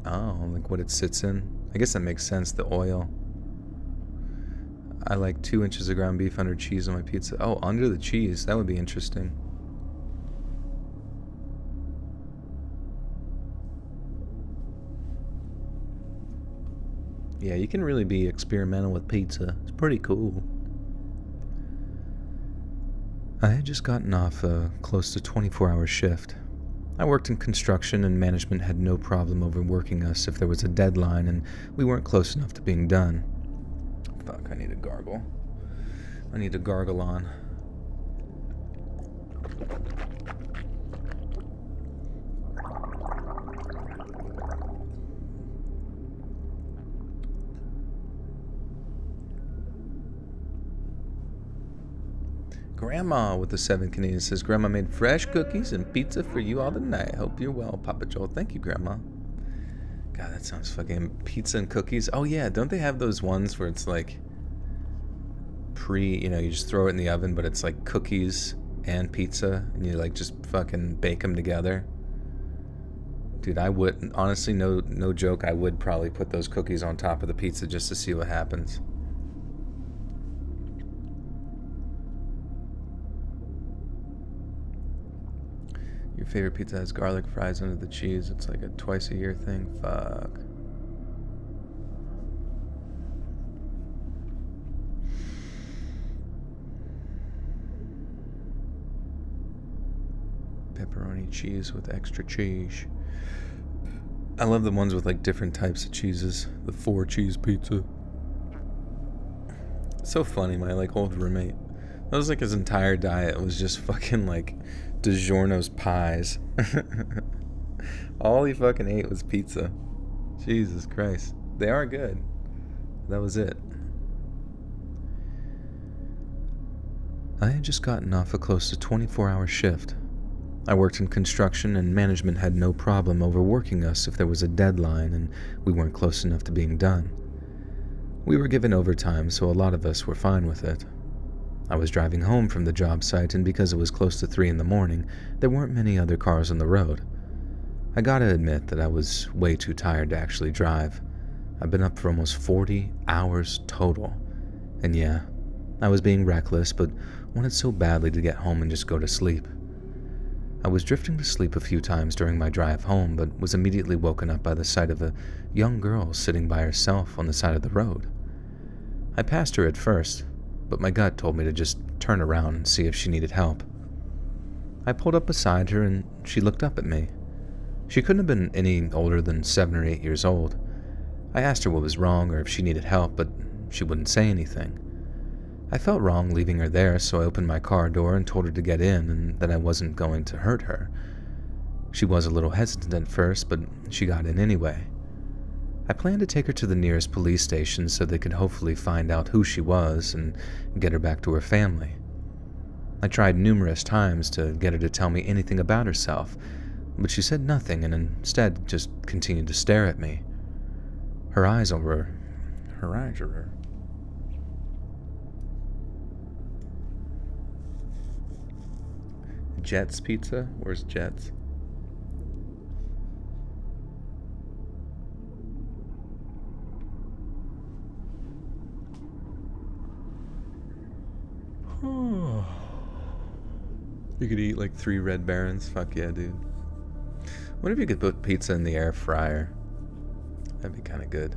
Oh, like what it sits in? I guess that makes sense, the oil. I like 2 inches of ground beef under cheese on my pizza. Oh, under the cheese. That would be interesting. Yeah, you can really be experimental with pizza. It's pretty cool. I had just gotten off a close to 24-hour shift. I worked in construction, and management had no problem overworking us if there was a deadline and we weren't close enough to being done. Fuck, I need a gargle. I need to gargle on. Grandma with the 7 Canadian says, Grandma made fresh cookies and pizza for you all tonight. Hope you're well, Papa Joel. Thank you, Grandma. God, that sounds fucking pizza and cookies. Oh yeah, don't they have those ones where it's like you just throw it in the oven, but it's like cookies and pizza, and you like just fucking bake them together? Dude, I would, honestly, no joke, I would probably put those cookies on top of the pizza just to see what happens. Your favorite pizza has garlic fries under the cheese. It's like a twice-a-year thing. Fuck. Pepperoni cheese with extra cheese. I love the ones with like different types of cheeses. The 4-cheese pizza. It's so funny, my like old roommate. That was like his entire diet was just fucking like DiGiorno's pies. All he fucking ate was pizza. Jesus Christ. They are good. That was it. I had just gotten off a close to 24-hour shift. I worked in construction, and management had no problem overworking us if there was a deadline and we weren't close enough to being done. We were given overtime, so a lot of us were fine with it. I was driving home from the job site, and because it was close to 3 in the morning, there weren't many other cars on the road. I gotta admit that I was way too tired to actually drive. I've been up for almost 40 hours total. And yeah, I was being reckless, but wanted so badly to get home and just go to sleep. I was drifting to sleep a few times during my drive home, but was immediately woken up by the sight of a young girl sitting by herself on the side of the road. I passed her at first, but my gut told me to just turn around and see if she needed help. I pulled up beside her, and she looked up at me. She couldn't have been any older than 7 or 8 years old. I asked her what was wrong or if she needed help, but she wouldn't say anything. I felt wrong leaving her there, so I opened my car door and told her to get in and that I wasn't going to hurt her. She was a little hesitant at first, but she got in anyway. I planned to take her to the nearest police station so they could hopefully find out who she was and get her back to her family. I tried numerous times to get her to tell me anything about herself, but she said nothing and instead just continued to stare at me. Her eyes were... Jets Pizza? Where's Jets? You could eat like 3 Red Barons? Fuck yeah, dude. What if you could put pizza in the air fryer? That'd be kind of good.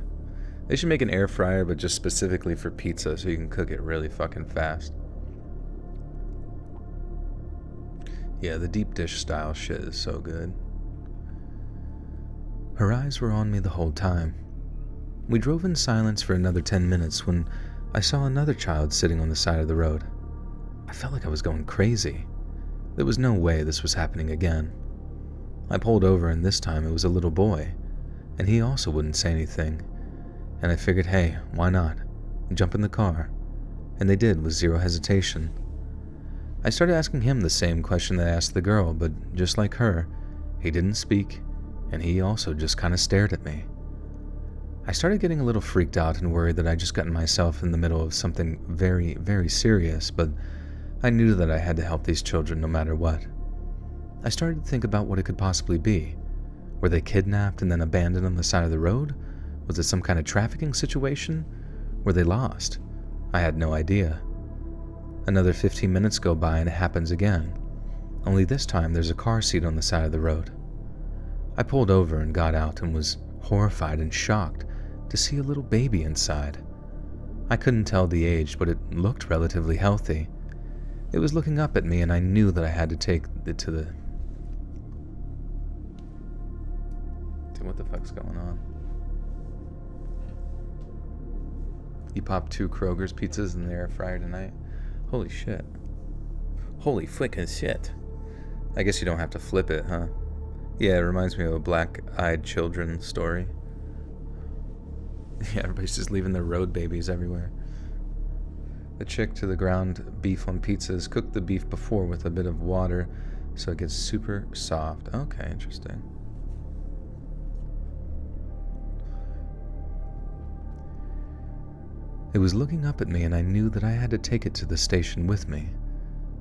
They should make an air fryer, but just specifically for pizza so you can cook it really fucking fast. Yeah, the deep dish style shit is so good. Her eyes were on me the whole time. We drove in silence for another 10 minutes when I saw another child sitting on the side of the road. I felt like I was going crazy. There was no way this was happening again. I pulled over and this time it was a little boy, and he also wouldn't say anything. And I figured, hey, why not? Jump in the car. And they did with zero hesitation. I started asking him the same question that I asked the girl, but just like her, he didn't speak, and he also just kind of stared at me. I started getting a little freaked out and worried that I'd just gotten myself in the middle of something very, very serious, but I knew that I had to help these children no matter what. I started to think about what it could possibly be. Were they kidnapped and then abandoned on the side of the road? Was it some kind of trafficking situation? Were they lost? I had no idea. Another 15 minutes go by and it happens again. Only this time there's a car seat on the side of the road. I pulled over and got out and was horrified and shocked to see a little baby inside. I couldn't tell the age, but it looked relatively healthy. It was looking up at me and I knew that I had to take it to the... Dude, what the fuck's going on? You popped 2 Kroger's pizzas in the air fryer tonight? Holy shit. Holy flickin' shit. I guess you don't have to flip it, huh? Yeah, it reminds me of a Black-Eyed Children story. Yeah, everybody's just leaving their road babies everywhere. The chick to the ground beef on pizzas cooked the beef before with a bit of water so it gets super soft. Okay, interesting. It was looking up at me and I knew that I had to take it to the station with me.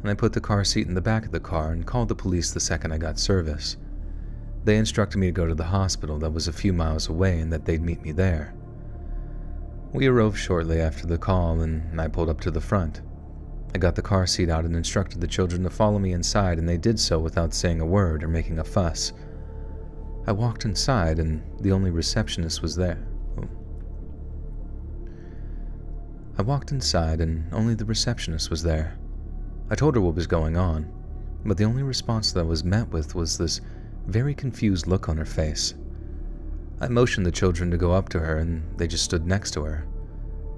And I put the car seat in the back of the car and called the police the second I got service. They instructed me to go to the hospital that was a few miles away and that they'd meet me there. We arrived shortly after the call and I pulled up to the front. I got the car seat out and instructed the children to follow me inside, and they did so without saying a word or making a fuss. I walked inside and the only receptionist was there. I walked inside and only the receptionist was there. I told her what was going on, but the only response that I was met with was this very confused look on her face. I motioned the children to go up to her and they just stood next to her.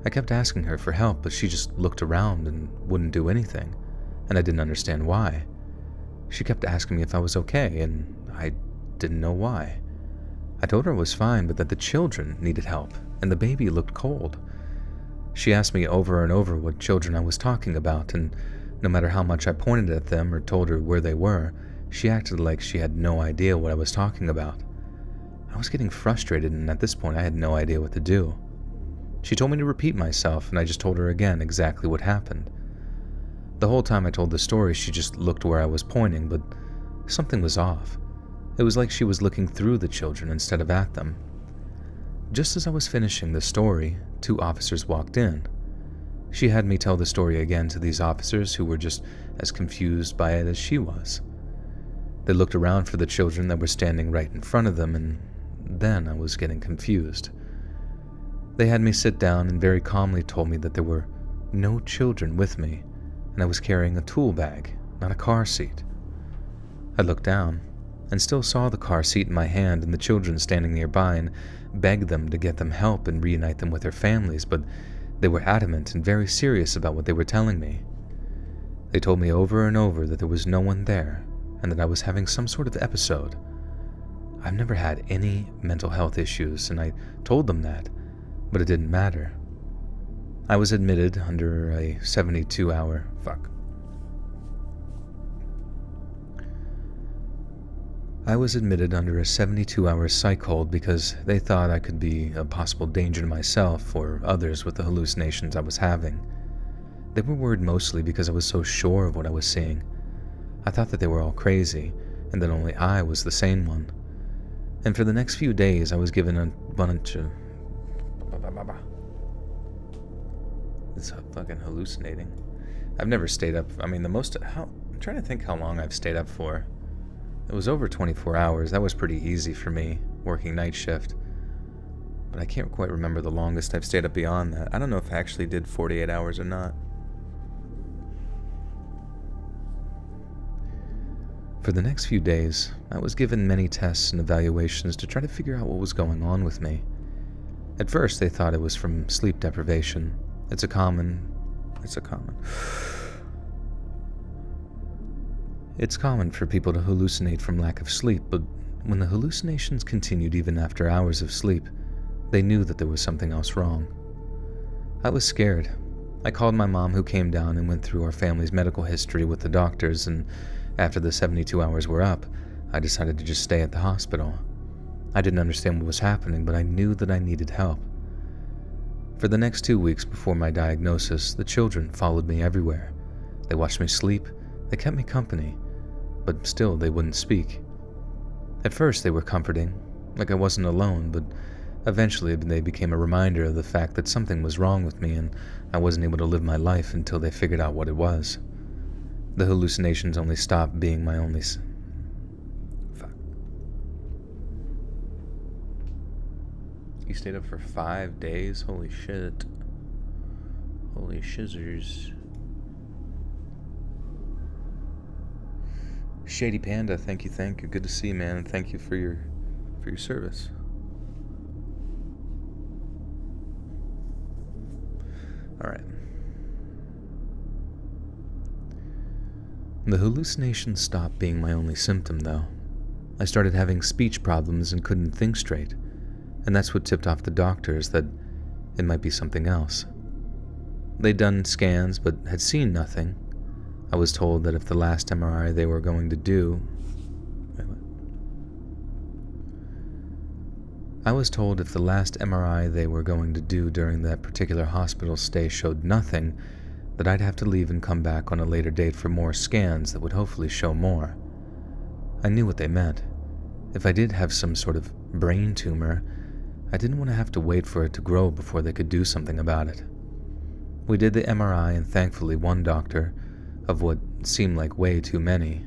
I kept asking her for help, but she just looked around and wouldn't do anything, and I didn't understand why. She kept asking me if I was okay, and I didn't know why. I told her I was fine, but that the children needed help, and the baby looked cold. She asked me over and over what children I was talking about, and no matter how much I pointed at them or told her where they were, she acted like she had no idea what I was talking about. I was getting frustrated, and at this point I had no idea what to do. She told me to repeat myself, and I just told her again exactly what happened. The whole time I told the story, she just looked where I was pointing, but something was off. It was like she was looking through the children instead of at them. Just as I was finishing the story, 2 officers walked in. She had me tell the story again to these officers who were just as confused by it as she was. They looked around for the children that were standing right in front of them, and then I was getting confused. They had me sit down and very calmly told me that there were no children with me, and I was carrying a tool bag, not a car seat. I looked down and still saw the car seat in my hand and the children standing nearby, and begged them to get them help and reunite them with their families, but They were adamant and very serious about what they were telling me. They told me over and over that there was no one there and that I was having some sort of episode. I've never had any mental health issues, and I told them that, but it didn't matter. I was admitted under a 72-hour... I was admitted under a 72-hour psych hold because they thought I could be a possible danger to myself or others with the hallucinations I was having. They were worried mostly because I was so sure of what I was seeing. I thought that they were all crazy and that only I was the sane one. And for the next few days, I was given a bunch of... It's fucking hallucinating. I've never stayed up... I'm trying to think how long I've stayed up for. It was over 24 hours. That was pretty easy for me, working night shift. But I can't quite remember the longest I've stayed up beyond that. I don't know if I actually did 48 hours or not. For the next few days, I was given many tests and evaluations to try to figure out what was going on with me. At first, they thought it was from sleep deprivation. It's common for people to hallucinate from lack of sleep, but when the hallucinations continued even after hours of sleep, they knew that there was something else wrong. I was scared. I called my mom, who came down and went through our family's medical history with the doctors, and after the 72 hours were up, I decided to just stay at the hospital. I didn't understand what was happening, but I knew that I needed help. For the next 2 weeks before my diagnosis, the children followed me everywhere. They watched me sleep, they kept me company, but still they wouldn't speak. At first they were comforting, like I wasn't alone, but eventually they became a reminder of the fact that something was wrong with me and I wasn't able to live my life until they figured out what it was. The hallucinations only stopped being my only... You stayed up for 5 days? Holy shit. Holy shizzers. Shady Panda, thank you. Good to see you, man, and thank you for your service. Alright. The hallucinations stopped being my only symptom, though. I started having speech problems and couldn't think straight, and that's what tipped off the doctors that it might be something else. They'd done scans but had seen nothing. I was told that if the last MRI they were going to do... I was told if the last MRI they were going to do during that particular hospital stay showed nothing, that I'd have to leave and come back on a later date for more scans that would hopefully show more. I knew what they meant. If I did have some sort of brain tumor, I didn't want to have to wait for it to grow before they could do something about it. We did the MRI, and thankfully one doctor, of what seemed like way too many...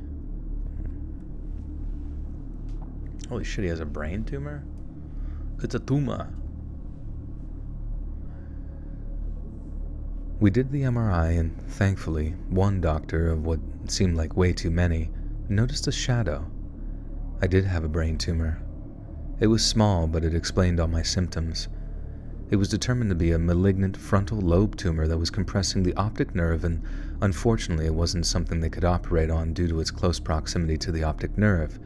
Holy shit, he has a brain tumor? It's a tumor. We did the MRI, and thankfully, one doctor, of what seemed like way too many, noticed a shadow. I did have a brain tumor. It was small, but it explained all my symptoms. It was determined to be a malignant frontal lobe tumor that was compressing the optic nerve, and unfortunately it wasn't something they could operate on due to its close proximity to the optic nerve.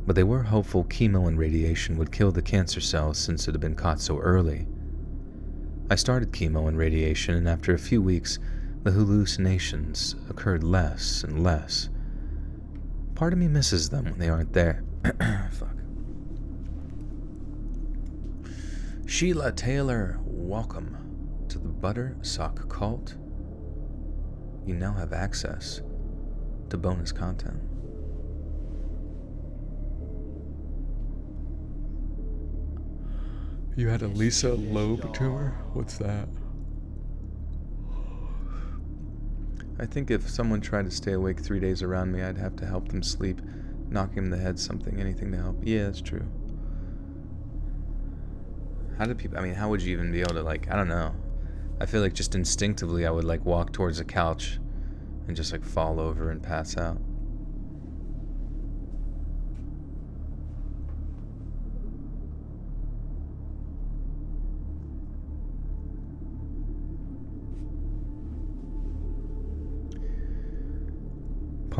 But they were hopeful chemo and radiation would kill the cancer cells since it had been caught so early. I started chemo and radiation, and after a few weeks, the hallucinations occurred less and less. Part of me misses them when they aren't there. Fuck. Sheila Taylor, welcome to the Butter Sock Cult. You now have access to bonus content. You had a Lisa lobe tumor? What's that? I think if someone tried to stay awake 3 days around me, I'd have to help them sleep, knock him in the head, something, anything to help. Yeah, that's true. How do people, how would you even be able to, I don't know. I feel like just instinctively I would, walk towards a couch and just, fall over and pass out.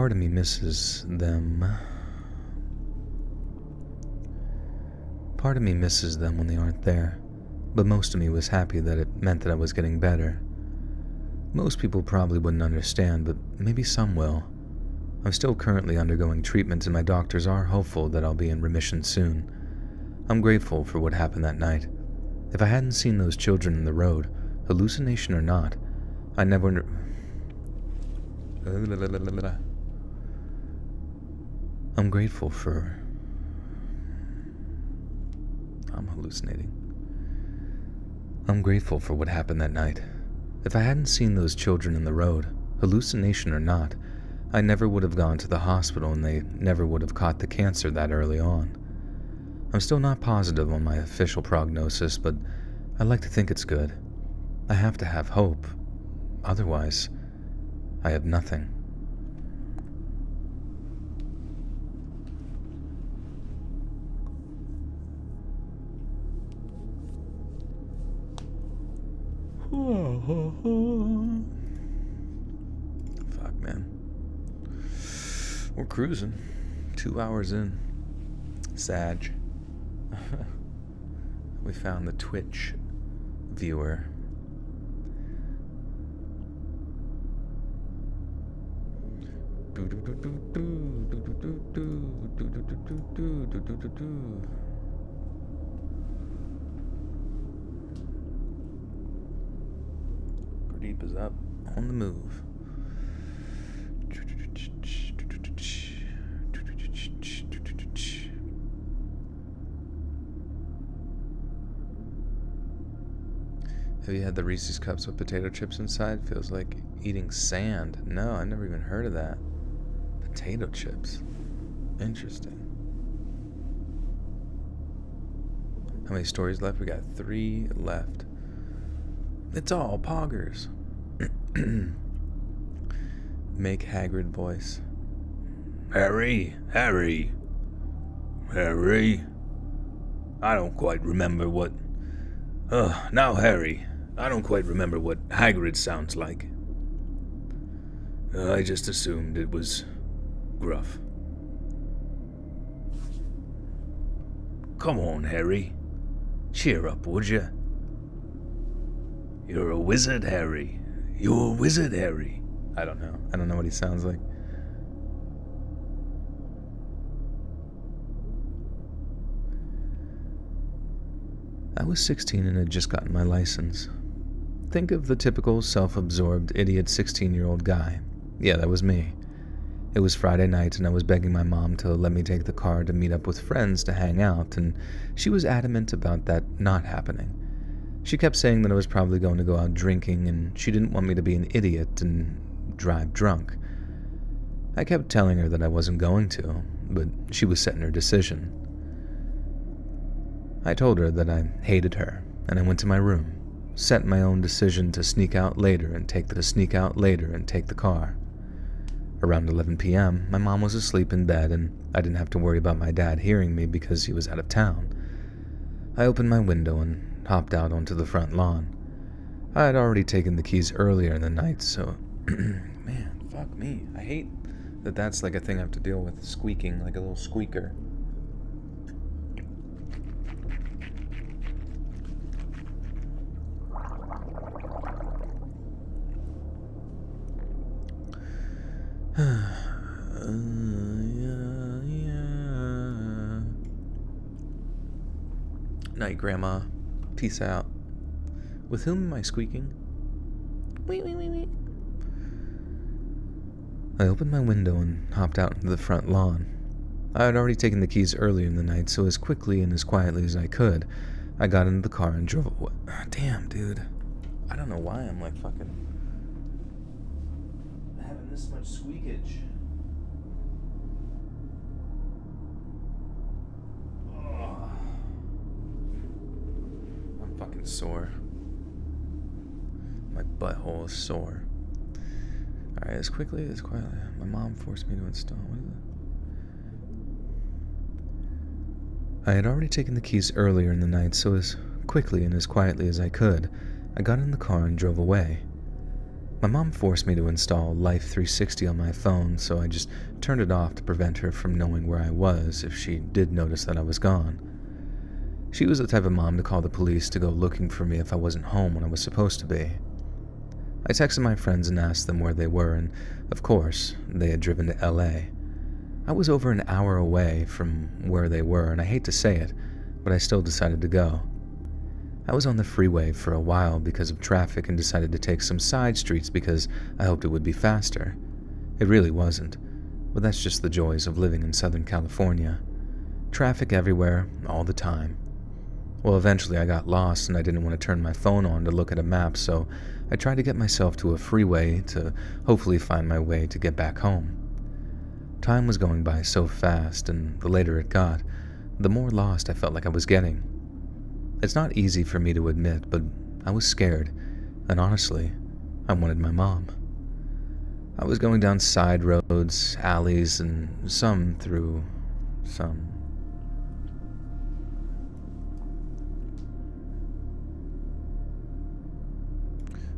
Part of me misses them. Part of me misses them when they aren't there, but most of me was happy that it meant that I was getting better. Most people probably wouldn't understand, but maybe some will. I'm still currently undergoing treatment, and my doctors are hopeful that I'll be in remission soon. I'm grateful for what happened that night. If I hadn't seen those children in the road, hallucination or not, I never... I'm grateful for... I'm hallucinating. I'm grateful for what happened that night. If I hadn't seen those children in the road, hallucination or not, I never would have gone to the hospital and they never would have caught the cancer that early on. I'm still not positive on my official prognosis, but I like to think it's good. I have to have hope. Otherwise, I have nothing. Fuck, man. We're cruising. 2 hours in. Sag. We found the Twitch viewer. Gurdeep is up on the move. Have you had the Reese's Cups with potato chips inside? Feels like eating sand. No, I never even heard of that. Potato chips. Interesting. How many stories left? We got 3 left. It's all poggers. Make Hagrid voice. Harry. I don't quite remember what... now Harry. I don't quite remember what Hagrid sounds like. I just assumed it was gruff. Come on, Harry. Cheer up, would you? You're a wizard, Harry. You're a wizard, Harry. I don't know. I don't know what he sounds like. I was 16 and had just gotten my license. Think of the typical self-absorbed idiot 16-year-old guy. Yeah, that was me. It was Friday night and I was begging my mom to let me take the car to meet up with friends to hang out, and she was adamant about that not happening. She kept saying that I was probably going to go out drinking and she didn't want me to be an idiot and drive drunk. I kept telling her that I wasn't going to, but she was set in her decision. I told her that I hated her, and I went to my room, set my own decision to sneak out later and take the car. Around 11 p.m., my mom was asleep in bed, and I didn't have to worry about my dad hearing me because he was out of town. I opened my window and hopped out onto the front lawn. I had already taken the keys earlier in the night, so... Man, fuck me. I hate that that's like a thing I have to deal with, squeaking like a little squeaker. Night, Grandma. Peace out. With whom am I squeaking? Wee. I opened my window and hopped out into the front lawn. I had already taken the keys earlier in the night, so as quickly and as quietly as I could, I got into the car and drove away. Damn, dude. I don't know why I'm like fucking having this much squeakage. I'm fucking sore. My butthole is sore. Alright, as quickly as quietly. My mom forced me to install. What is it? I had already taken the keys earlier in the night, so as quickly and as quietly as I could, I got in the car and drove away. My mom forced me to install Life 360 on my phone, so I just turned it off to prevent her from knowing where I was if she did notice that I was gone. She was the type of mom to call the police to go looking for me if I wasn't home when I was supposed to be. I texted my friends and asked them where they were, and of course, they had driven to LA. I was over an hour away from where they were, and I hate to say it, but I still decided to go. I was on the freeway for a while because of traffic and decided to take some side streets because I hoped it would be faster. It really wasn't, but that's just the joys of living in Southern California. Traffic everywhere, all the time. Well, eventually I got lost and I didn't want to turn my phone on to look at a map, so I tried to get myself to a freeway to hopefully find my way to get back home. Time was going by so fast, and the later it got, the more lost I felt like I was getting. It's not easy for me to admit, but I was scared, and honestly, I wanted my mom. I was going down side roads, alleys, and through some.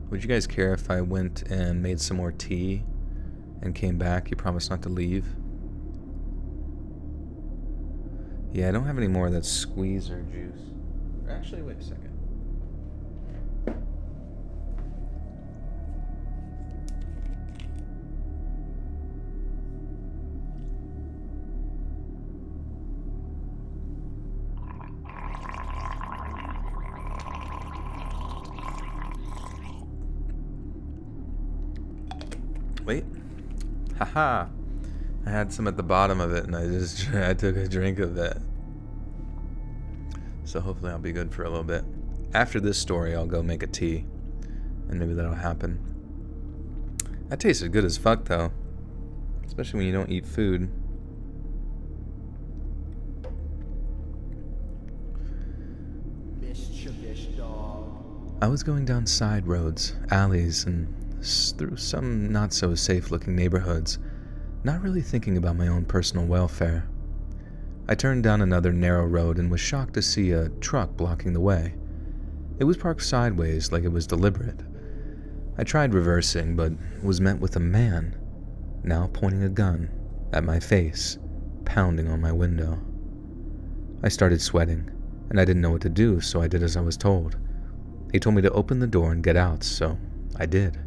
Would you guys care if I went and made some more tea and came back? You promised not to leave? Yeah, I don't have any more of that squeezer juice. Actually, wait a second. Wait. Haha. I had some at the bottom of it and I took a drink of that. So hopefully I'll be good for a little bit. After this story, I'll go make a tea. And maybe that'll happen. That tasted good as fuck though. Especially when you don't eat food. Mischievous dog. I was going down side roads, alleys, and through some not-so-safe looking neighborhoods, not really thinking about my own personal welfare. I turned down another narrow road and was shocked to see a truck blocking the way. It was parked sideways like it was deliberate. I tried reversing, but was met with a man, now pointing a gun at my face, pounding on my window. I started sweating, and I didn't know what to do, so I did as I was told. He told me to open the door and get out, so I did.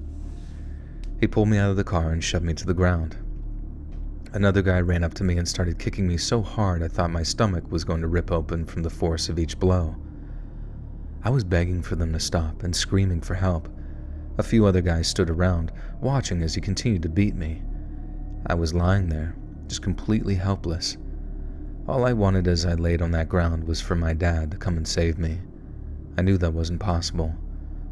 He pulled me out of the car and shoved me to the ground. Another guy ran up to me and started kicking me so hard I thought my stomach was going to rip open from the force of each blow. I was begging for them to stop and screaming for help. A few other guys stood around, watching as he continued to beat me. I was lying there, just completely helpless. All I wanted as I laid on that ground was for my dad to come and save me. I knew that wasn't possible,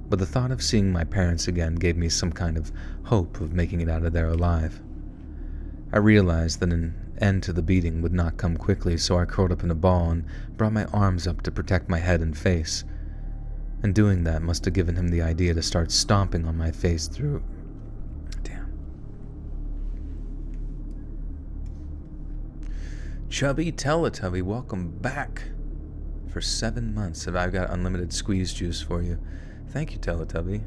but the thought of seeing my parents again gave me some kind of hope of making it out of there alive. I realized that an end to the beating would not come quickly, so I curled up in a ball and brought my arms up to protect my head and face. And doing that must have given him the idea to start stomping on my face through... Damn. Chubby Teletubby, welcome back. For 7 months have I got unlimited squeeze juice for you. Thank you, Teletubby.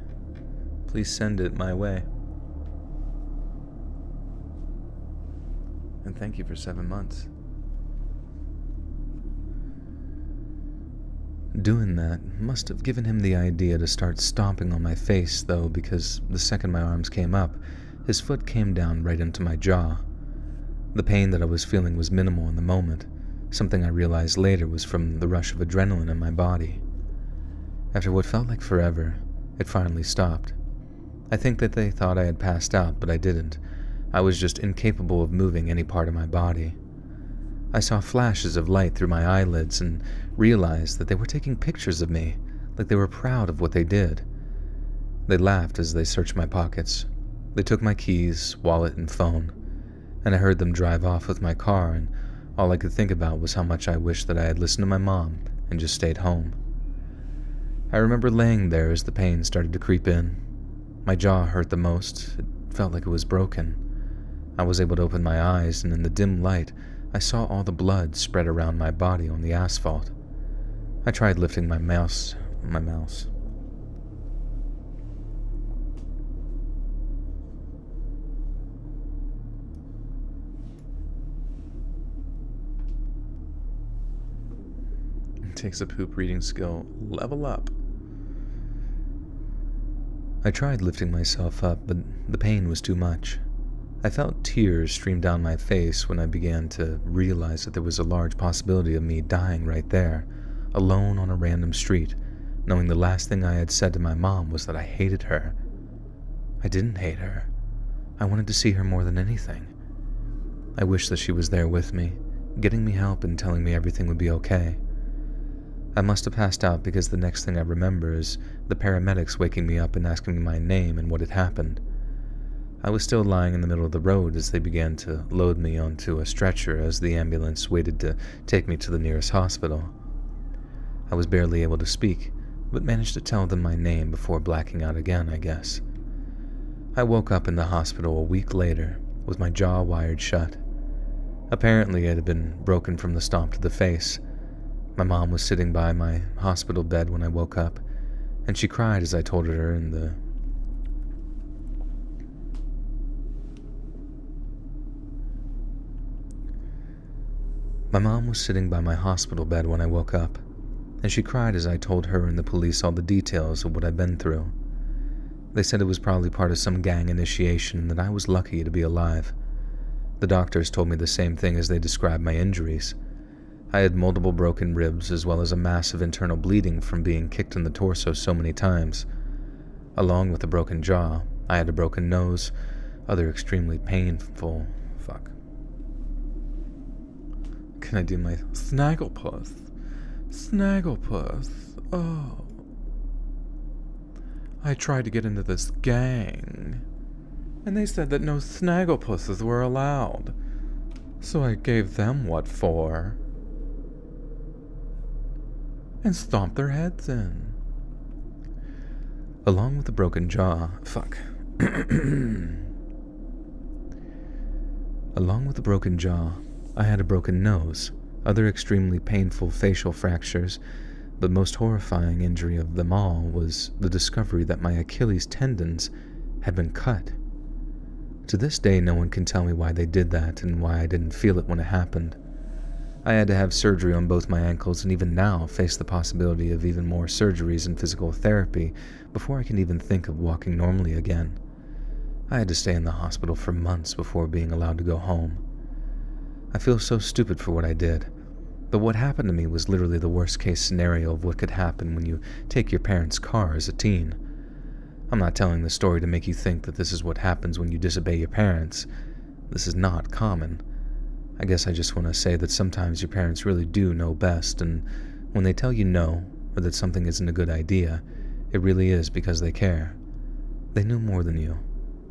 Please send it my way. And thank you for 7 months. Doing that must have given him the idea to start stomping on my face, though, because the second my arms came up, his foot came down right into my jaw. The pain that I was feeling was minimal in the moment, something I realized later was from the rush of adrenaline in my body. After what felt like forever, it finally stopped. I think that they thought I had passed out, but I didn't. I was just incapable of moving any part of my body. I saw flashes of light through my eyelids and realized that they were taking pictures of me, like they were proud of what they did. They laughed as they searched my pockets. They took my keys, wallet, and phone, and I heard them drive off with my car, and all I could think about was how much I wished that I had listened to my mom and just stayed home. I remember laying there as the pain started to creep in. My jaw hurt the most. It felt like it was broken. I was able to open my eyes, and in the dim light, I saw all the blood spread around my body on the asphalt. I tried lifting my mouse. takes a poop reading skill level up. I tried lifting myself up, but the pain was too much. I felt tears stream down my face when I began to realize that there was a large possibility of me dying right there, alone on a random street, knowing the last thing I had said to my mom was that I hated her. I didn't hate her. I wanted to see her more than anything. I wished that she was there with me, getting me help and telling me everything would be okay. I must have passed out because the next thing I remember is the paramedics waking me up and asking me my name and what had happened. I was still lying in the middle of the road as they began to load me onto a stretcher as the ambulance waited to take me to the nearest hospital. I was barely able to speak, but managed to tell them my name before blacking out again, I guess. I woke up in the hospital a week later, with my jaw wired shut. Apparently it had been broken from the stomp to the face. My mom was sitting by my hospital bed when I woke up, and she cried as I told her in the My mom was sitting by my hospital bed when I woke up, and she cried as I told her and the police all the details of what I'd been through. They said it was probably part of some gang initiation and that I was lucky to be alive. The doctors told me the same thing as they described my injuries. I had multiple broken ribs as well as a massive internal bleeding from being kicked in the torso so many times. Along with a broken jaw, I had a broken nose, other extremely painful... Can I do my snagglepuss? Snagglepuss. Oh. I tried to get into this gang, and they said that no snagglepusses were allowed. So I gave them what for? And stomped their heads in. Along with the broken jaw... Along with the broken jaw, I had a broken nose, other extremely painful facial fractures, but most horrifying injury of them all was the discovery that my Achilles tendons had been cut. To this day, no one can tell me why they did that and why I didn't feel it when it happened. I had to have surgery on both my ankles and even now face the possibility of even more surgeries and physical therapy before I can even think of walking normally again. I had to stay in the hospital for months before being allowed to go home. I feel so stupid for what I did, but what happened to me was literally the worst case scenario of what could happen when you take your parents' car as a teen. I'm not telling the story to make you think that this is what happens when you disobey your parents. This is not common. I guess I just want to say that sometimes your parents really do know best, and when they tell you no, or that something isn't a good idea, it really is because they care. They know more than you,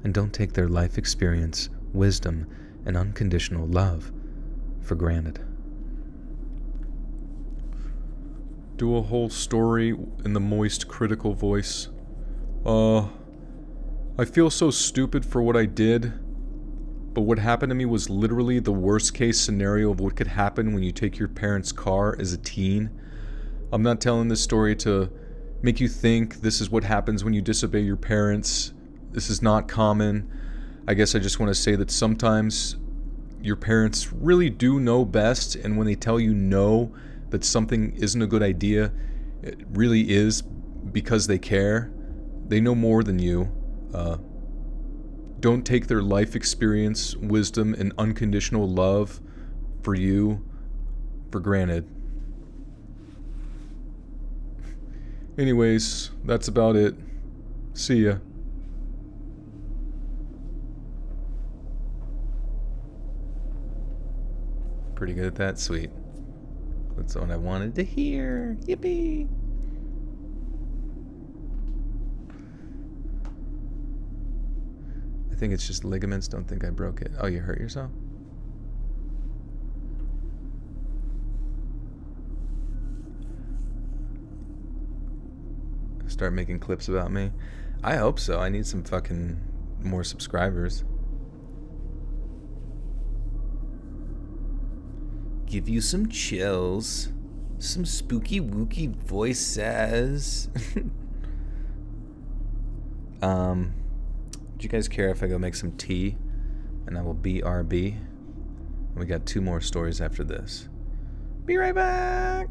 and don't take their life experience, wisdom, and unconditional love for granted. Do a whole story in the moist, critical voice. I feel so stupid for what I did, but what happened to me was literally the worst case scenario of what could happen when you take your parents' car as a teen. I'm not telling this story to make you think this is what happens when you disobey your parents. This is not common. I guess I just want to say that sometimes your parents really do know best, and when they tell you no, that something isn't a good idea, it really is because they care. They know more than you. Don't take their life experience, wisdom, and unconditional love for you for granted. Anyways, that's about it. See ya. Pretty good at that, sweet. That's what I wanted to hear. Yippee! I think it's just ligaments. Don't think I broke it. Oh, you hurt yourself? Start making clips about me? I hope so. I need some fucking more subscribers. Give you some chills. Some spooky wooky voices. Do you guys care if I go make some tea? And I will BRB. And we got 2 more stories after this. Be right back!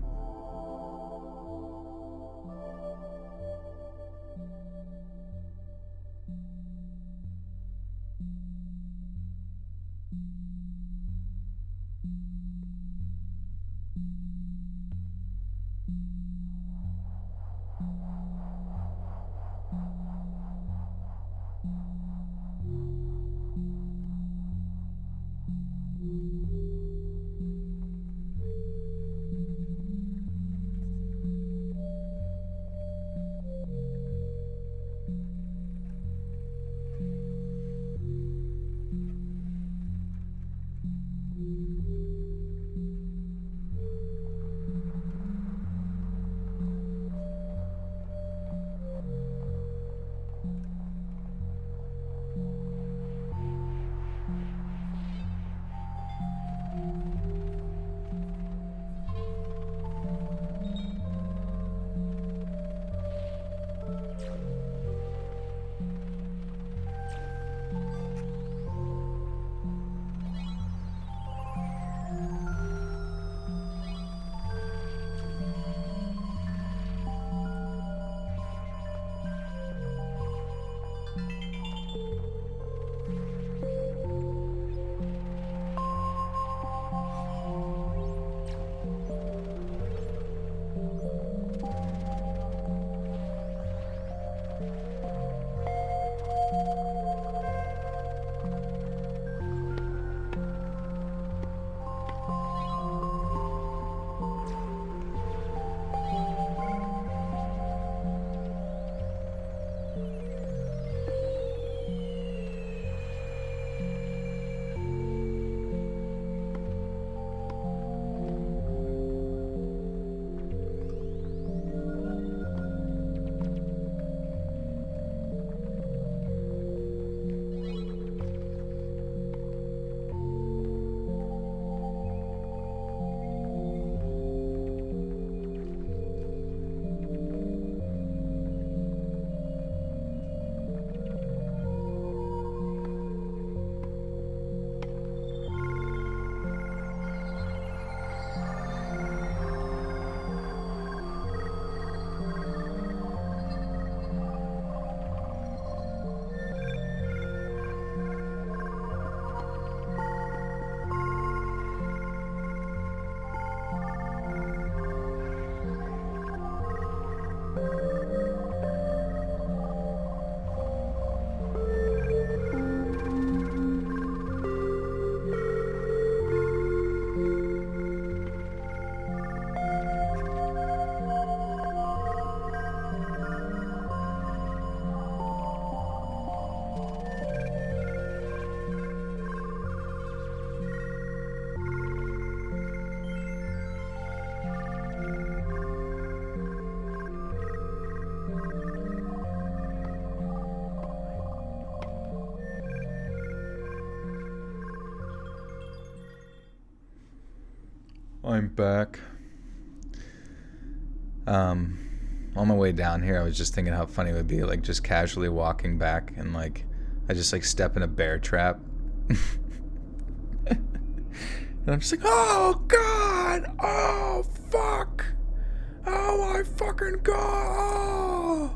I'm back. On my way down here, I was just thinking how funny it would be, like, just casually walking back and, like, I just, like, step in a bear trap. And I'm just like, oh, God! Oh, fuck! Oh, my fucking God!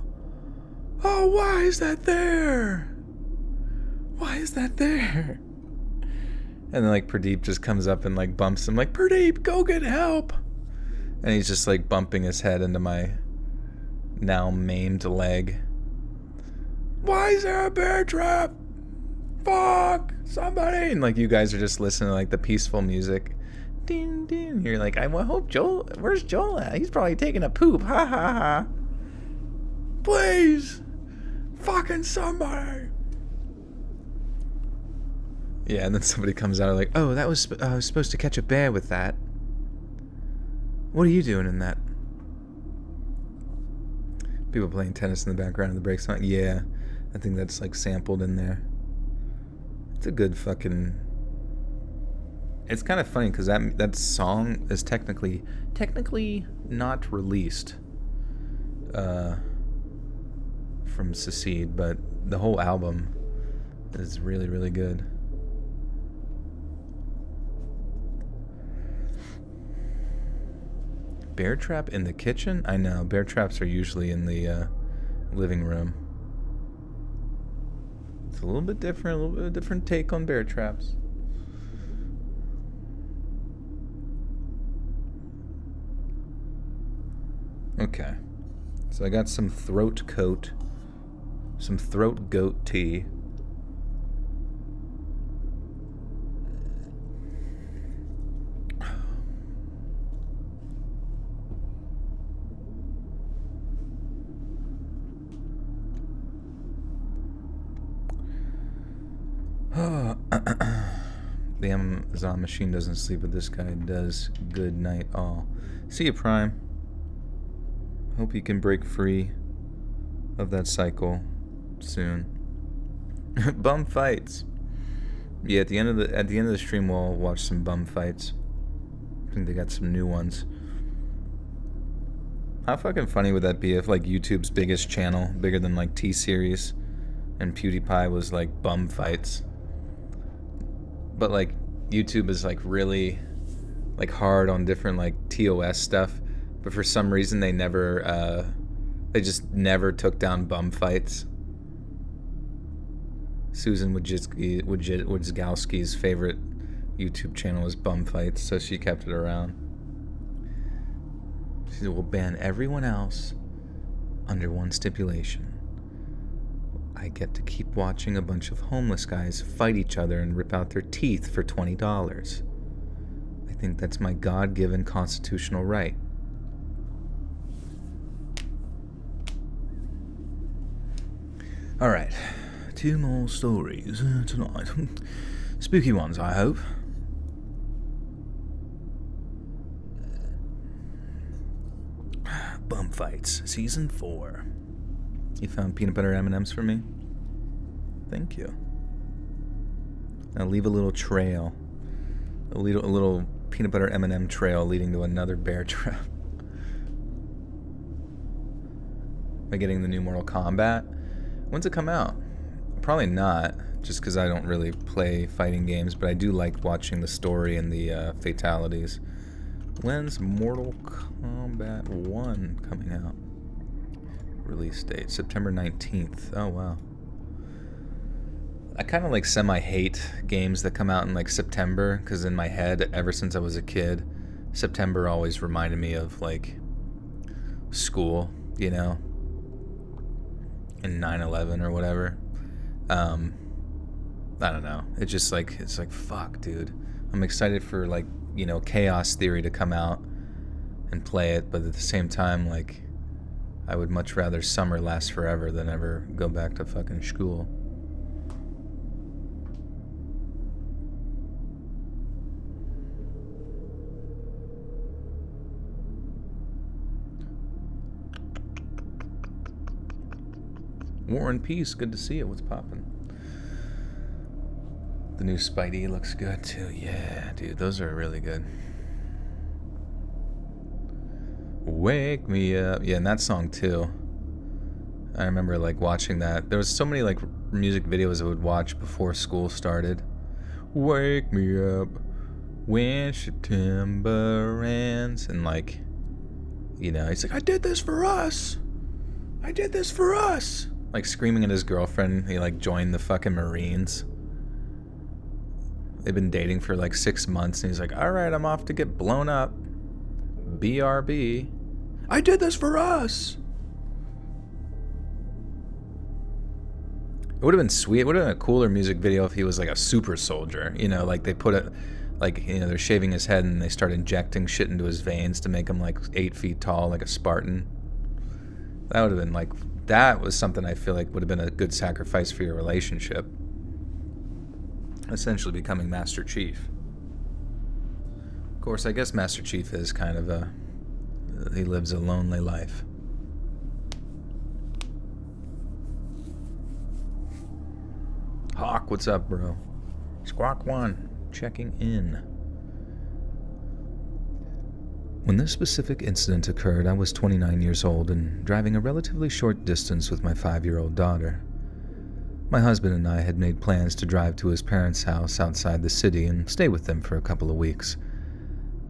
Oh, why is that there? Why is that there? And then, like, Pradeep just comes up and, like, bumps him, like, Pradeep, go get help! And he's just, like, bumping his head into my now maimed leg. Why is there a bear trap? Fuck! Somebody! And, like, you guys are just listening to, like, the peaceful music. Ding, ding. You're like, I hope Joel... Where's Joel at? He's probably taking a poop. Ha, ha, ha. Please! Fucking somebody! Yeah, and then somebody comes out like, oh, that was I was supposed to catch a bear with that. What are you doing in that? People playing tennis in the background of the break song. Yeah, I think that's like sampled in there. It's a good fucking... It's kind of funny because that song is technically not released from Secede, but the whole album is really, really good. Bear trap in the kitchen? I know, bear traps are usually in the living room. It's a little bit different, a little bit of a different take on bear traps. Okay. So I got some throat coat, some throat goat tea. The Amazon machine doesn't sleep, but this guy does. Good night, all. See you, Prime. Hope you can break free of that cycle soon. Bum fights. Yeah, at the end of the stream, we'll watch some bum fights. I think they got some new ones. How fucking funny would that be if like YouTube's biggest channel, bigger than like T-Series, and PewDiePie was like bum fights? But like YouTube is like really like hard on different like TOS stuff, but for some reason they just never took down bum fights. Susan Wojcicki's favorite YouTube channel is bum fights, so she kept it around. She said, we'll ban everyone else under one stipulation. I get to keep watching a bunch of homeless guys fight each other and rip out their teeth for $20. I think that's my God-given constitutional right. All right, 2 more stories tonight. Spooky ones, I hope. Bum Fights, Season 4. You found peanut butter M&Ms for me? Thank you. I'll leave a little trail. A little peanut butter M&M trail leading to another bear trap. Am I getting the new Mortal Kombat? When's it come out? Probably not, just because I don't really play fighting games, but I do like watching the story and the fatalities. When's Mortal Kombat 1 coming out? Release date, September 19th. Oh, wow. I kind of like semi-hate games that come out in like September, because in my head, ever since I was a kid, September always reminded me of like school, you know, and 9/11 or whatever. I don't know. It's just like, it's like, fuck, dude. I'm excited for like, you know, Chaos Theory to come out and play it, but at the same time, like, I would much rather summer last forever than ever go back to fucking school. War and Peace, good to see you. What's poppin'? The new Spidey looks good too. Yeah, dude, those are really good. Wake me up. Yeah, and that song too. I remember like watching that. There was so many like music videos I would watch before school started. Wake me up when September ends. And like, you know, he's like, I did this for us. I did this for us. Like screaming at his girlfriend. He like joined the fucking Marines. They've been dating for like 6 months, and he's like, all right, I'm off to get blown up. BRB. I did this for us. It would have been sweet. It would have been a cooler music video if he was like a super soldier. You know, like they put it, like, you know, they're shaving his head and they start injecting shit into his veins to make him like 8 feet tall, like a Spartan. That would have been like, that was something I feel like would have been a good sacrifice for your relationship. Essentially becoming Master Chief. Of course, I guess Master Chief is kind of he lives a lonely life. Hawk, what's up, bro? Squawk 1, checking in. When this specific incident occurred, I was 29 years old and driving a relatively short distance with my 5-year-old daughter. My husband and I had made plans to drive to his parents' house outside the city and stay with them for a couple of weeks.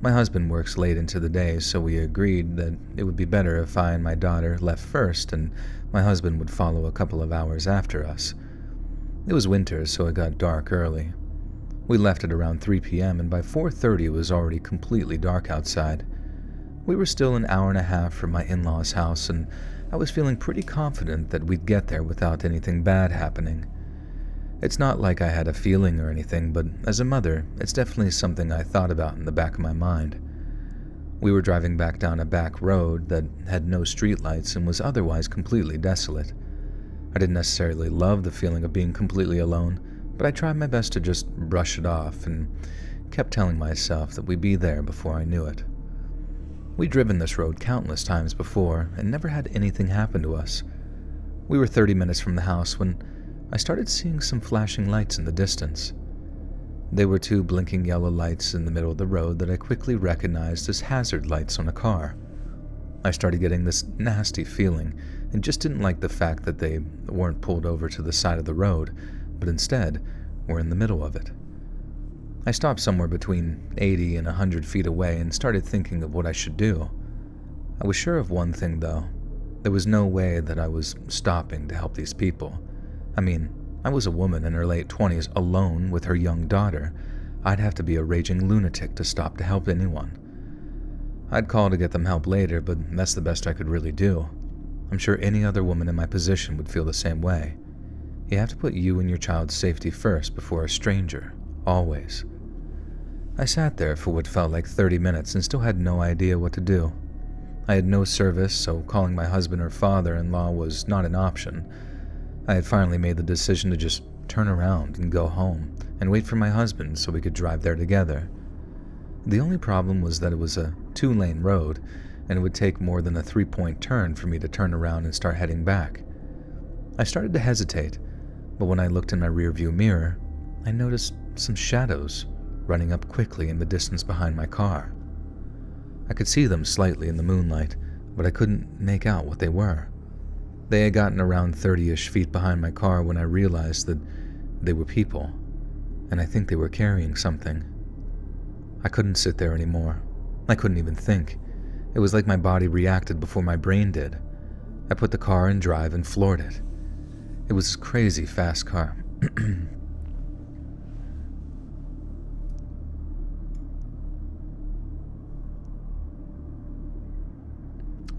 My husband works late into the day, so we agreed that it would be better if I and my daughter left first and my husband would follow a couple of hours after us. It was winter, so it got dark early. We left at around 3 p.m., and by 4:30 it was already completely dark outside. We were still an hour and a half from my in-laws' house, and I was feeling pretty confident that we'd get there without anything bad happening. It's not like I had a feeling or anything, but as a mother, it's definitely something I thought about in the back of my mind. We were driving back down a back road that had no streetlights and was otherwise completely desolate. I didn't necessarily love the feeling of being completely alone, but I tried my best to just brush it off and kept telling myself that we'd be there before I knew it. We'd driven this road countless times before and never had anything happen to us. We were 30 minutes from the house when I started seeing some flashing lights in the distance. They were two blinking yellow lights in the middle of the road that I quickly recognized as hazard lights on a car. I started getting this nasty feeling and just didn't like the fact that they weren't pulled over to the side of the road, but instead were in the middle of it. I stopped somewhere between 80 and 100 feet away and started thinking of what I should do. I was sure of one thing, though. There was no way that I was stopping to help these people. I mean, I was a woman in her late 20s alone with her young daughter. I'd have to be a raging lunatic to stop to help anyone. I'd call to get them help later, but that's the best I could really do. I'm sure any other woman in my position would feel the same way. You have to put you and your child's safety first before a stranger, always. I sat there for what felt like 30 minutes and still had no idea what to do. I had no service, so calling my husband or father-in-law was not an option. I had finally made the decision to just turn around and go home and wait for my husband so we could drive there together. The only problem was that it was a 2-lane road, and it would take more than a 3-point turn for me to turn around and start heading back. I started to hesitate, but when I looked in my rearview mirror, I noticed some shadows running up quickly in the distance behind my car. I could see them slightly in the moonlight, but I couldn't make out what they were. They had gotten around 30-ish feet behind my car when I realized that they were people, and I think they were carrying something. I couldn't sit there anymore. I couldn't even think. It was like my body reacted before my brain did. I put the car in drive and floored it. It was a crazy fast car.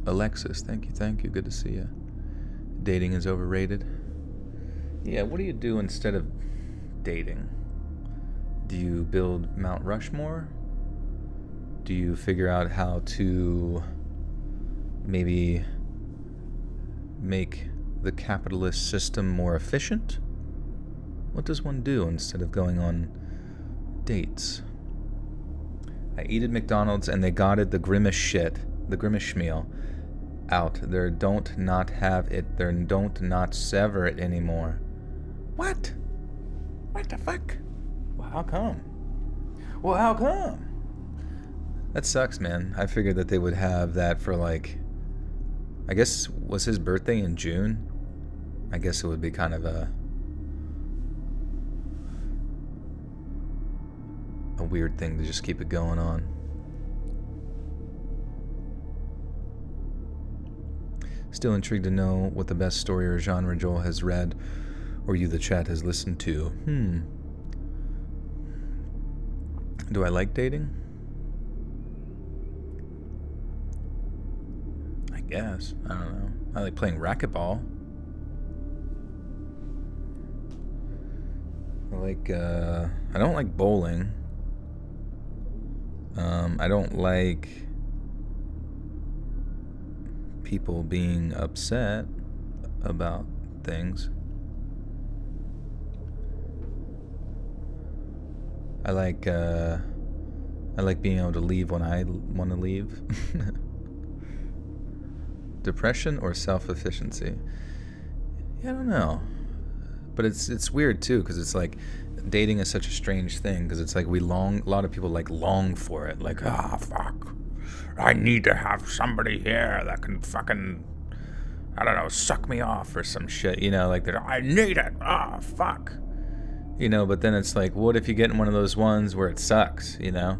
Alexis, thank you, good to see you. Dating is overrated. Yeah, what do you do instead of dating? Do you build Mount Rushmore? Do you figure out how to maybe make the capitalist system more efficient? What does one do instead of going on dates? I eat at McDonald's and they got it, the Grimace schmeal, out. There don't not have it, there don't not sever it anymore. What? What the fuck? Well, how come? That sucks, man. I figured that they would have that for like, I guess, was his birthday in June? I guess it would be kind of a weird thing to just keep it going on. Still intrigued to know what the best story or genre Joel has read or you, the chat, has listened to. Do I like dating? I guess. I don't know. I like playing racquetball. I don't like bowling. I don't like people being upset about things. I like being able to leave when I want to leave. Depression or self-efficiency? Yeah, I don't know. But it's weird too, because it's like dating is such a strange thing, because it's like a lot of people long for it. Like, fuck, I need to have somebody here that can fucking, I don't know, suck me off or some shit, you know, like I need it, fuck. You know, but then it's like, what if you get in one of those ones where it sucks, you know?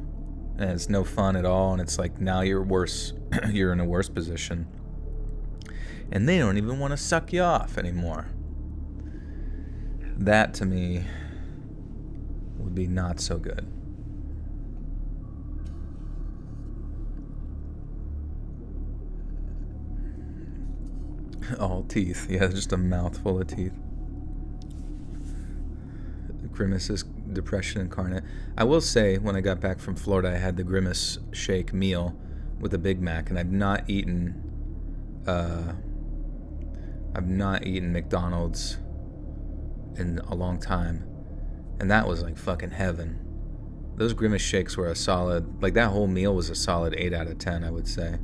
And it's no fun at all, and it's like now you're worse, you're in a worse position. And they don't even want to suck you off anymore. That, to me, would be not so good. All teeth. Yeah, just a mouthful of teeth. Grimace is depression incarnate. I will say, when I got back from Florida, I had the Grimace shake meal with a Big Mac, and I've not eaten McDonald's in a long time, and that was like fucking heaven. Those Grimace shakes were a solid, like that whole meal was a solid 8 out of 10, I would say.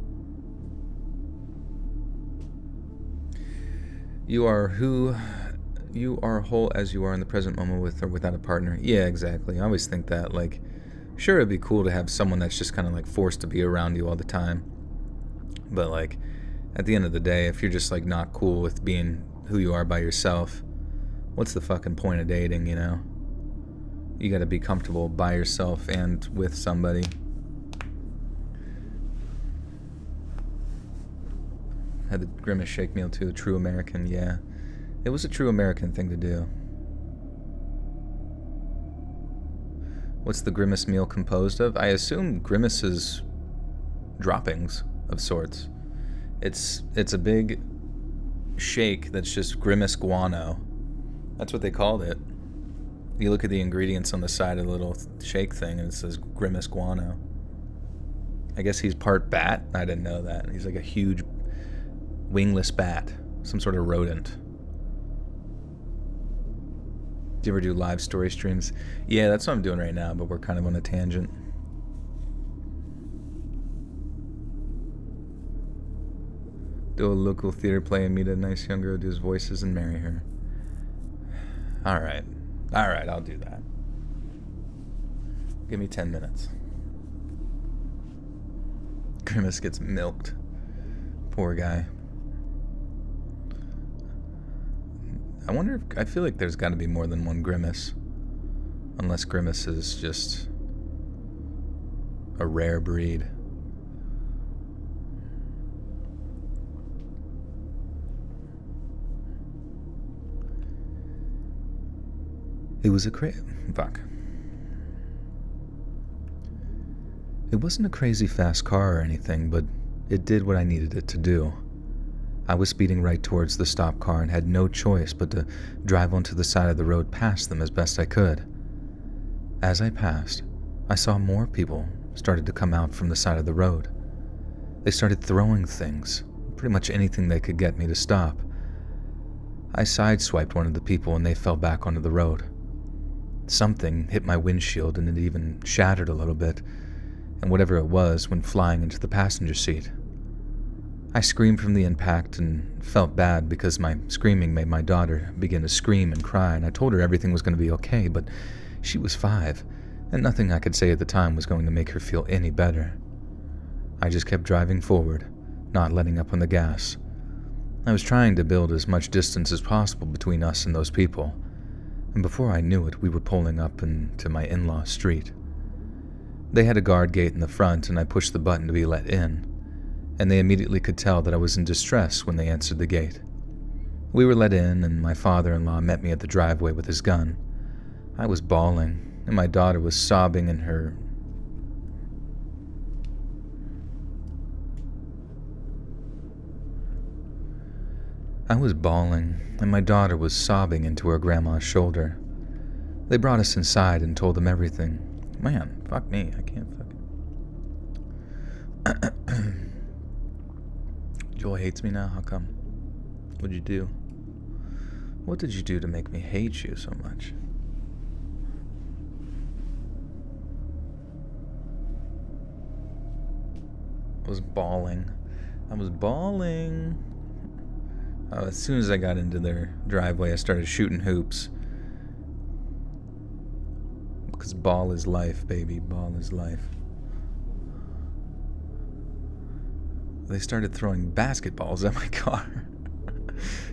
You are whole as you are in the present moment, with or without a partner. Yeah, exactly. I always think that, like, sure, it'd be cool to have someone that's just kind of like forced to be around you all the time. But like, at the end of the day, if you're just like not cool with being who you are by yourself, what's the fucking point of dating, you know? You gotta be comfortable by yourself and with somebody. Had the Grimace shake meal too, true American, yeah. It was a true American thing to do. What's the Grimace meal composed of? I assume Grimace's droppings of sorts. It's a big shake that's just Grimace guano. That's what they called it. You look at the ingredients on the side of the little shake thing and it says Grimace guano. I guess he's part bat. I didn't know that. He's like a huge wingless bat. Some sort of rodent. Do you ever do live story streams? Yeah, that's what I'm doing right now, but we're kind of on a tangent. Do a local theater play and meet a nice young girl, do his voices, and marry her. Alright, I'll do that. Give me 10 minutes. Grimace gets milked. Poor guy. I feel like there's got to be more than one Grimace. Unless Grimace is just a rare breed. It was fuck. It wasn't a crazy fast car or anything, but it did what I needed it to do. I was speeding right towards the stopped car and had no choice but to drive onto the side of the road past them as best I could. As I passed, I saw more people started to come out from the side of the road. They started throwing things, pretty much anything they could get me to stop. I sideswiped one of the people and they fell back onto the road. Something hit my windshield and it even shattered a little bit, and whatever it was went flying into the passenger seat. I screamed from the impact and felt bad because my screaming made my daughter begin to scream and cry, and I told her everything was going to be okay, but she was 5, and nothing I could say at the time was going to make her feel any better. I just kept driving forward, not letting up on the gas. I was trying to build as much distance as possible between us and those people, and before I knew it, we were pulling up into my in-laws' street. They had a guard gate in the front, and I pushed the button to be let in, and they immediately could tell that I was in distress when they answered the gate. We were let in, and my father-in-law met me at the driveway with his gun. I was bawling, and my daughter was sobbing in her... into her grandma's shoulder. They brought us inside and told them everything. Man, fuck me, I can't fucking... Joel hates me now? How come? What'd you do? What did you do to make me hate you so much? I was bawling. As soon as I got into their driveway, I started shooting hoops. Because ball is life, baby. Ball is life. They started throwing basketballs at my car.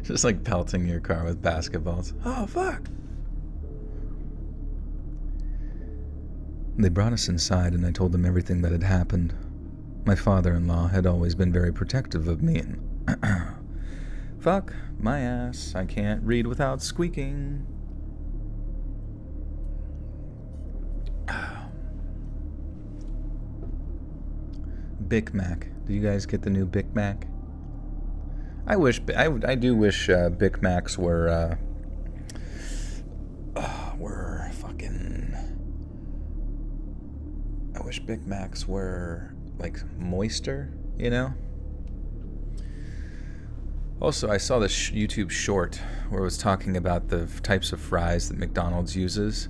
Just like pelting your car with basketballs. Oh, fuck. They brought us inside and I told them everything that had happened. My father-in-law had always been very protective of me and... Fuck my ass. I can't read without squeaking. Big Mac. Do you guys get the new Big Mac? I do wish Big Macs were fucking. I wish Big Macs were like moister, you know. Also, I saw this YouTube short where it was talking about the types of fries that McDonald's uses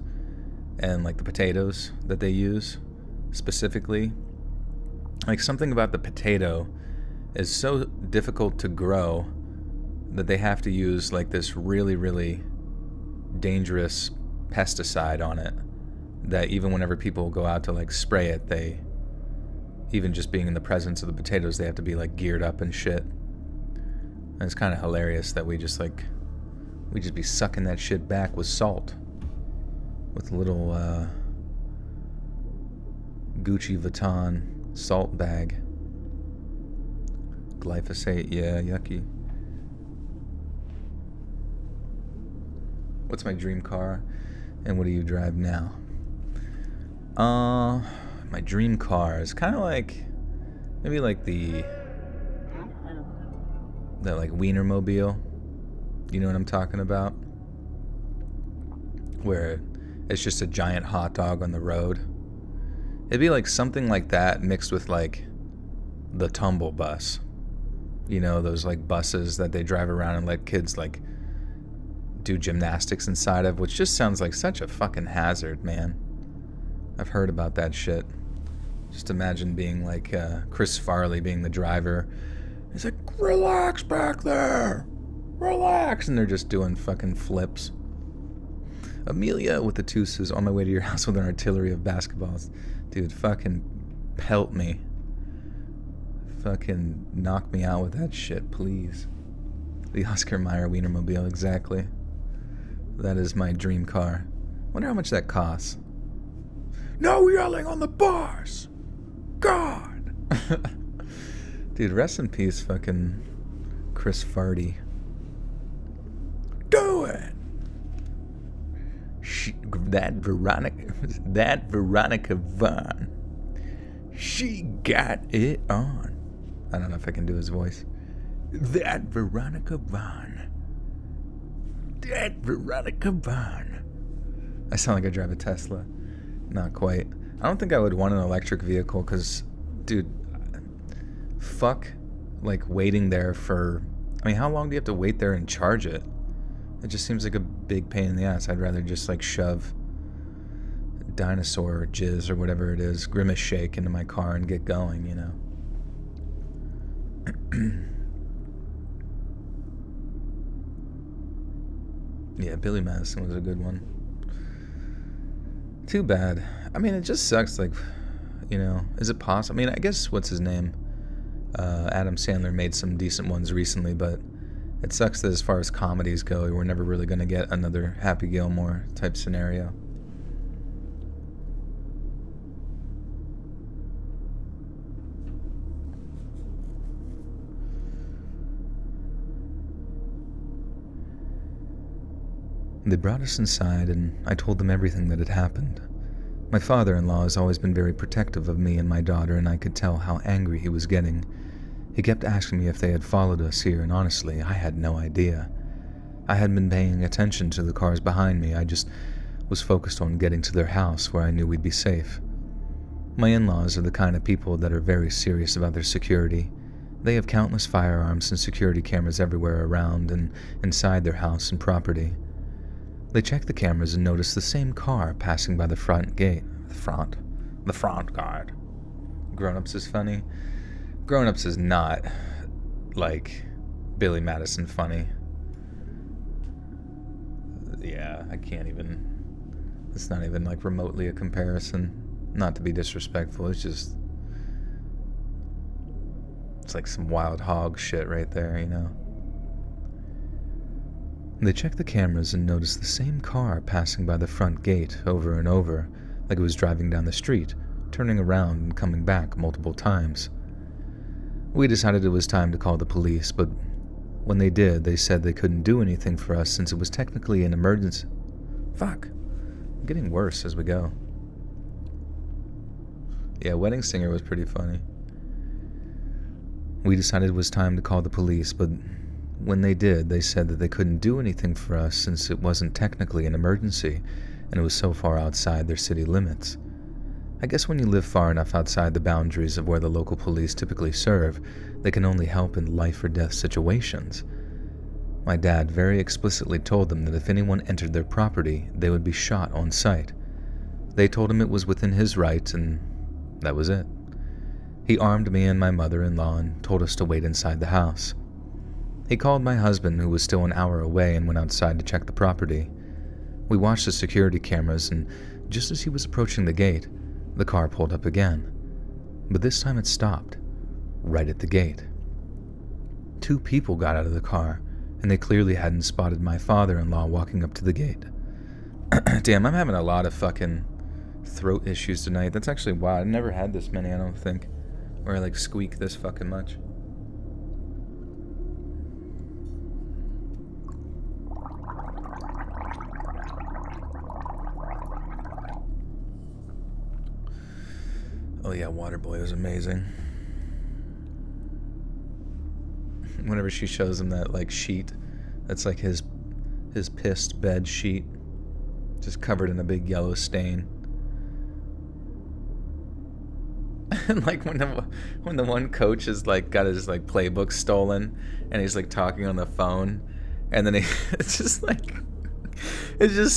and like the potatoes that they use specifically. Like something about the potato is so difficult to grow that they have to use like this really, really dangerous pesticide on it that even whenever people go out to like spray it, they, even just being in the presence of the potatoes, they have to be like geared up and shit. And it's kind of hilarious that we just be sucking that shit back with salt. With a little Gucci Vuitton salt bag. Glyphosate, yeah, yucky. What's my dream car? And what do you drive now? My dream car is kind of like, maybe like that like Wienermobile. You know what I'm talking about? Where it's just a giant hot dog on the road. It'd be like something like that mixed with like the Tumble Bus. You know, those like buses that they drive around and let kids like do gymnastics inside of, which just sounds like such a fucking hazard, man. I've heard about that shit. Just imagine being like Chris Farley being the driver. He's like, relax back there. Relax. And they're just doing fucking flips. Amelia with the two says, on my way to your house with an artillery of basketballs. Dude, fucking pelt me. Fucking knock me out with that shit, please. The Oscar Mayer Wienermobile, exactly. That is my dream car. Wonder how much that costs. No yelling on the bars! God! Dude, rest in peace, fucking Chris Farty. Do it! That Veronica Vaughn. She got it on. I don't know if I can do his voice. That Veronica Vaughn. That Veronica Vaughn. I sound like I drive a Tesla. Not quite. I don't think I would want an electric vehicle because, dude, fuck, like waiting there for, I mean, how long do you have to wait there and charge it? It just seems like a big pain in the ass. I'd rather just like shove dinosaur jizz or whatever it is, Grimace Shake into my car and get going, you know? Yeah, Billy Madison was a good one. Too bad. I mean, it just sucks, like, you know, is it possible? I mean, I guess, what's his name? Adam Sandler made some decent ones recently, but it sucks that as far as comedies go, we're never really going to get another Happy Gilmore type scenario. They brought us inside, and I told them everything that had happened. My father-in-law has always been very protective of me and my daughter, and I could tell how angry he was getting. He kept asking me if they had followed us here, and honestly, I had no idea. I hadn't been paying attention to the cars behind me. I just was focused on getting to their house where I knew we'd be safe. My in-laws are the kind of people that are very serious about their security. They have countless firearms and security cameras everywhere around and inside their house and property. They checked the cameras and noticed the same car passing by the front gate. The front guard. Grown-ups is funny. Grown-ups is not, like, Billy Madison funny. Yeah, I can't even... It's not even, like, remotely a comparison. Not to be disrespectful, it's just... It's like some wild hog shit right there, you know? They checked the cameras and noticed the same car passing by the front gate over and over, like it was driving down the street, turning around and coming back multiple times. We decided it was time to call the police, but when they did, they said they couldn't do anything for us since it was technically an emergency. Fuck. I'm getting worse as we go. Yeah, Wedding Singer was pretty funny. We decided it was time to call the police, but When they did, they said that they couldn't do anything for us since it wasn't technically an emergency and it was so far outside their city limits. I guess when you live far enough outside the boundaries of where the local police typically serve, they can only help in life or death situations. My dad very explicitly told them that if anyone entered their property, they would be shot on sight. They told him it was within his rights, and that was it. He armed me and my mother-in-law and told us to wait inside the house. He called my husband, who was still an hour away, and went outside to check the property. We watched the security cameras, and just as he was approaching the gate, the car pulled up again. But this time it stopped, right at the gate. 2 people got out of the car, and they clearly hadn't spotted my father-in-law walking up to the gate. Damn, I'm having a lot of fucking throat issues tonight. That's actually wild. I've never had this many, I don't think, where I squeak this fucking much. Oh yeah, Waterboy was amazing. Whenever she shows him that sheet, that's his pissed bed sheet, just covered in a big yellow stain. And when the one coach is got his playbook stolen, and he's talking on the phone, and then it's just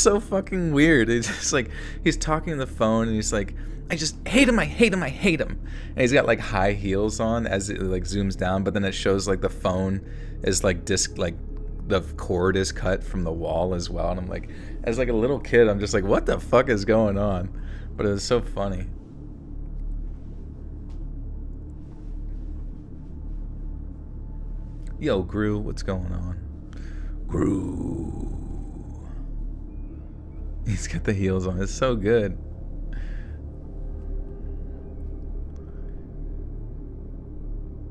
so fucking weird. It's just he's talking on the phone, and he's I just hate him, I hate him, I hate him. And he's got high heels on as it zooms down, but then it shows the phone is the cord is cut from the wall as well. And I'm as a little kid, I'm just what the fuck is going on? But it was so funny. Yo, Gru, what's going on? Gru. He's got the heels on. It's so good.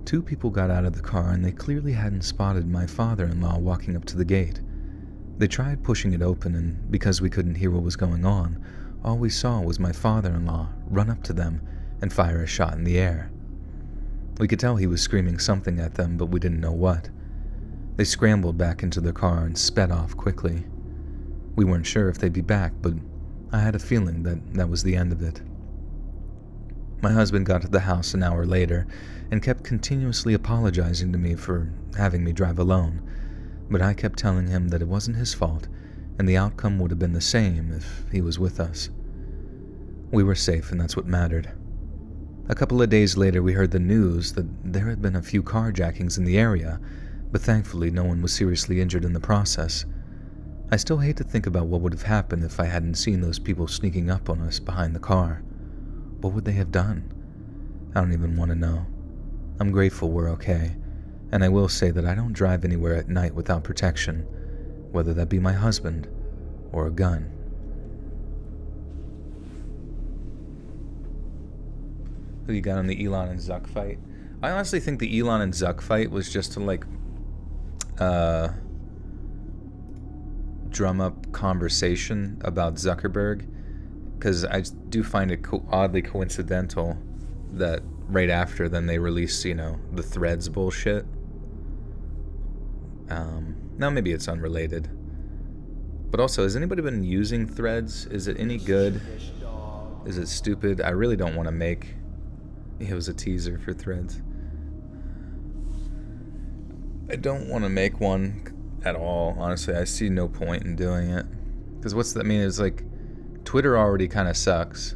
Two people got out of the car and they clearly hadn't spotted my father-in-law walking up to the gate. They tried pushing it open, and because we couldn't hear what was going on, all we saw was my father-in-law run up to them and fire a shot in the air. We could tell he was screaming something at them, but we didn't know what. They scrambled back into their car and sped off quickly. We weren't sure if they'd be back, but I had a feeling that was the end of it. My husband got to the house an hour later and kept continuously apologizing to me for having me drive alone, but I kept telling him that it wasn't his fault and the outcome would have been the same if he was with us. We were safe, and that's what mattered. A couple of days later, we heard the news that there had been a few carjackings in the area, but thankfully no one was seriously injured in the process. I still hate to think about what would have happened if I hadn't seen those people sneaking up on us behind the car. What would they have done? I don't even want to know. I'm grateful we're okay, and I will say that I don't drive anywhere at night without protection, whether that be my husband or a gun. Who you got on the Elon and Zuck fight? I honestly think the Elon and Zuck fight was just to drum up conversation about Zuckerberg, because I do find it oddly coincidental that right after then they released, the Threads bullshit. Now maybe it's unrelated, but also, has anybody been using Threads? Is it any good? Is it stupid? I really don't want to make. It was a teaser for Threads. I don't want to make one at all, honestly. I see no point in doing it. Because what's that mean? It's Twitter already kind of sucks.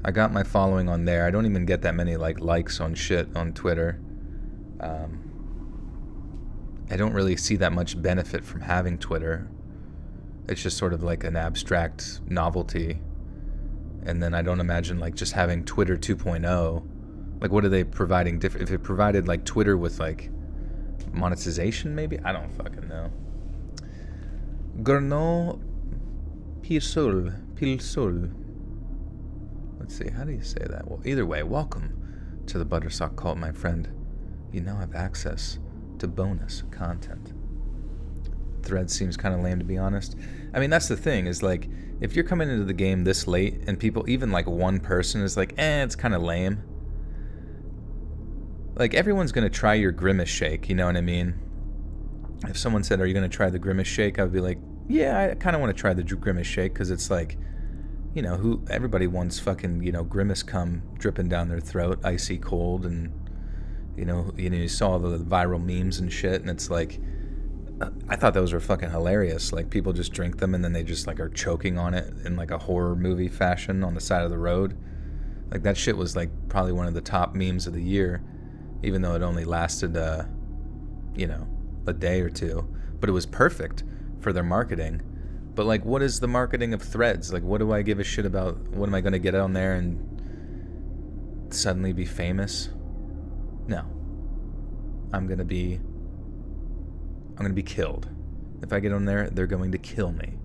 I got my following on there. I don't even get that many likes on shit on Twitter. I don't really see that much benefit from having Twitter. It's just sort of an abstract novelty. And then I don't imagine just having Twitter 2.0. What are they providing different? If it provided Twitter with monetization, maybe? I don't fucking know. Gorno Pilsul. Let's see, how do you say that? Well, either way, welcome to the Buttersock Cult, my friend. You now have access to bonus content. Threads seems kind of lame, to be honest. I mean, that's the thing, is if you're coming into the game this late and people, even one person is it's kind of lame. Everyone's gonna try your grimace shake, you know what I mean? if someone said, "Are you going to try the Grimace shake?" I would be like, "Yeah, I kind of want to try the Grimace shake because it's like, you know, who everybody wants fucking, you know, Grimace cum dripping down their throat, icy cold, and you saw the viral memes and shit, and it's like, I thought those were fucking hilarious. Like people just drink them and then they just like are choking on it in like a horror movie fashion on the side of the road. Like that shit was like probably one of the top memes of the year, even though it only lasted, you know, a day or two. But it was perfect for their marketing. But like, what is the marketing of Threads? Like, what do I give a shit about? What am I going to get on there and suddenly be famous? No. I'm going to be killed. If I get on there, they're going to kill me.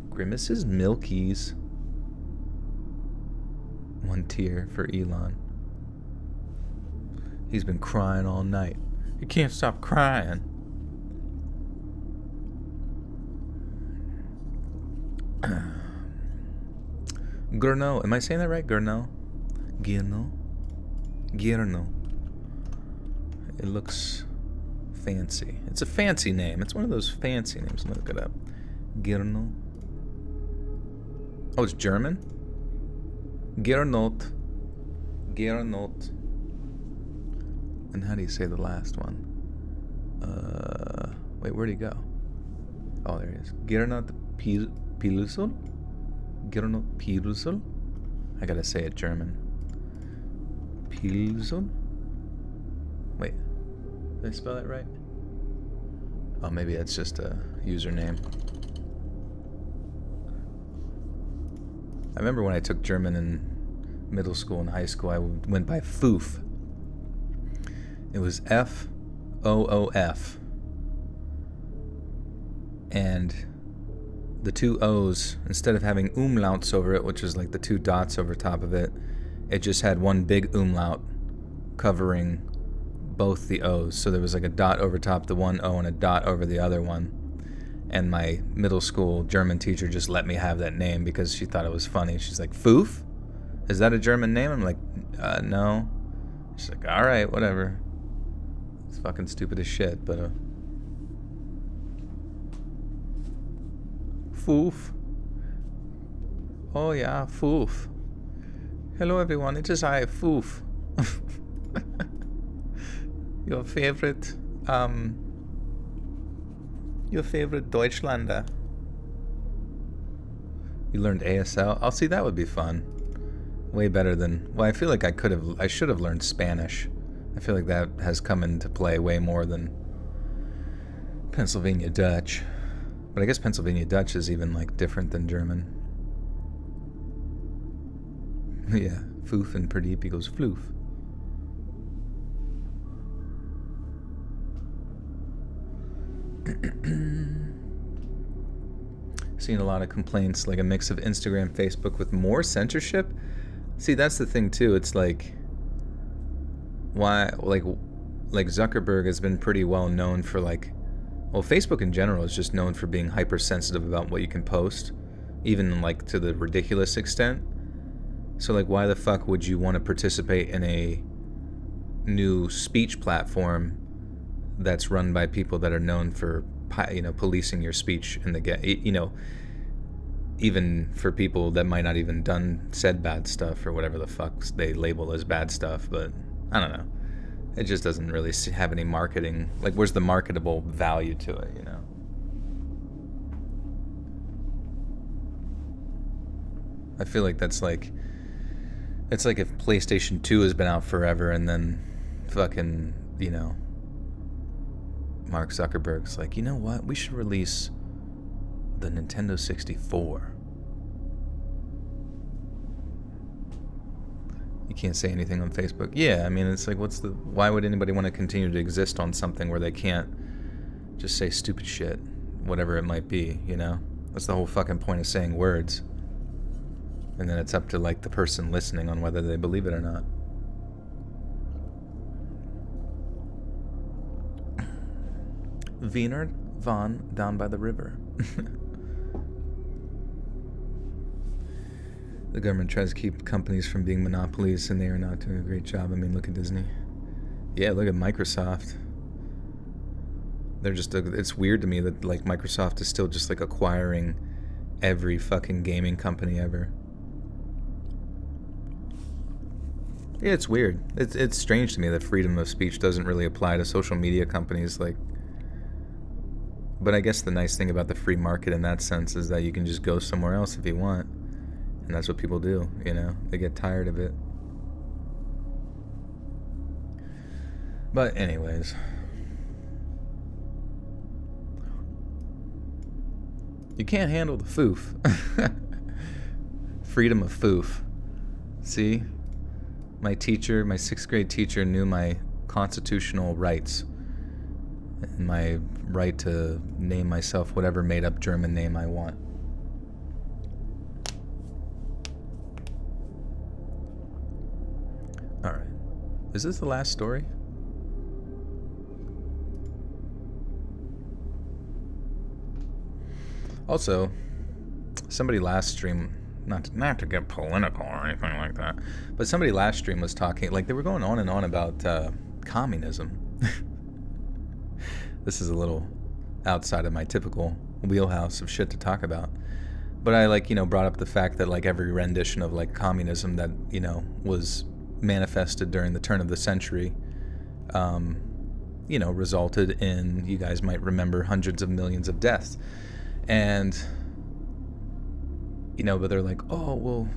Grimace's Milkies. 1 tier for Elon. He's been crying all night. He can't stop crying. Gurno. Am I saying that right? Gurno? Gierno? Gierno. It looks fancy. It's a fancy name. It's one of those fancy names. Look it up. Gierno. Oh, it's German? Gernot. Gernot. And how do you say the last one? Wait, where'd he go? Oh, there he is. Gernot Pilusol? Gernot Pilusol? I gotta say it German. Pilusol? Wait. Did I spell that right? Oh, maybe that's just a username. I remember when I took German in middle school and high school, I went by Foof. It was F-O-O-F. And the 2 O's, instead of having umlauts over it, which is like the 2 dots over top of it, it just had one big umlaut covering both the O's. So there was like a dot over top the one O and a dot over the other one. And my middle school German teacher just let me have that name because she thought it was funny. She's like, Foof? Is that a German name? I'm like, no. She's like, all right, whatever. It's fucking stupid as shit, but Foof. Oh yeah, Foof. Hello everyone, it is I, Foof. Your favorite Deutschlander. You learned ASL? I'll see, that would be fun. Way better than, well, I feel like I should have learned Spanish. I feel like that has come into play way more than Pennsylvania Dutch. But I guess Pennsylvania Dutch is even like different than German. Yeah, Foof and Pradeep equals floof. Seeing a lot of complaints, like a mix of Instagram, Facebook with more censorship. See, that's the thing too. It's like, why, like Zuckerberg has been pretty well known for like, well, Facebook in general is just known for being hypersensitive about what you can post, even like to the ridiculous extent. So like, why the fuck would you want to participate in a new speech platform that's run by people that are known for, you know, policing your speech in the you know, even for people that might not even said bad stuff or whatever the fuck they label as bad stuff. But I don't know, it just doesn't really have any marketing. Like, where's the marketable value to it, you know? I feel like that's like, it's like if PlayStation 2 has been out forever and then fucking, you know, Mark Zuckerberg's like, you know what? We should release the Nintendo 64. You can't say anything on Facebook. Yeah, I mean, it's like, why would anybody want to continue to exist on something where they can't just say stupid shit, whatever it might be, you know? That's the whole fucking point of saying words. And then it's up to like the person listening on whether they believe it or not. Wiener von down by the river. The government tries to keep companies from being monopolies, and they are not doing a great job. I mean, look at Disney. Yeah, look at Microsoft. They're just, it's weird to me that like Microsoft is still just like acquiring every fucking gaming company ever. Yeah, it's weird. It's strange to me that freedom of speech doesn't really apply to social media companies like. But I guess the nice thing about the free market in that sense is that you can just go somewhere else if you want. And that's what people do, you know? They get tired of it. But anyways. You can't handle the foof. Freedom of foof. See? My teacher, my 6th grade teacher, knew my constitutional rights. And my right to name myself whatever made-up German name I want. Alright. Is this the last story? Also, somebody last stream, not to get political or anything like that, but somebody last stream was talking, like they were going on and on about communism. This is a little outside of my typical wheelhouse of shit to talk about. But I brought up the fact that like every rendition of like communism that, was manifested during the turn of the century, resulted in, you guys might remember, hundreds of millions of deaths. And, but they're like, oh, well,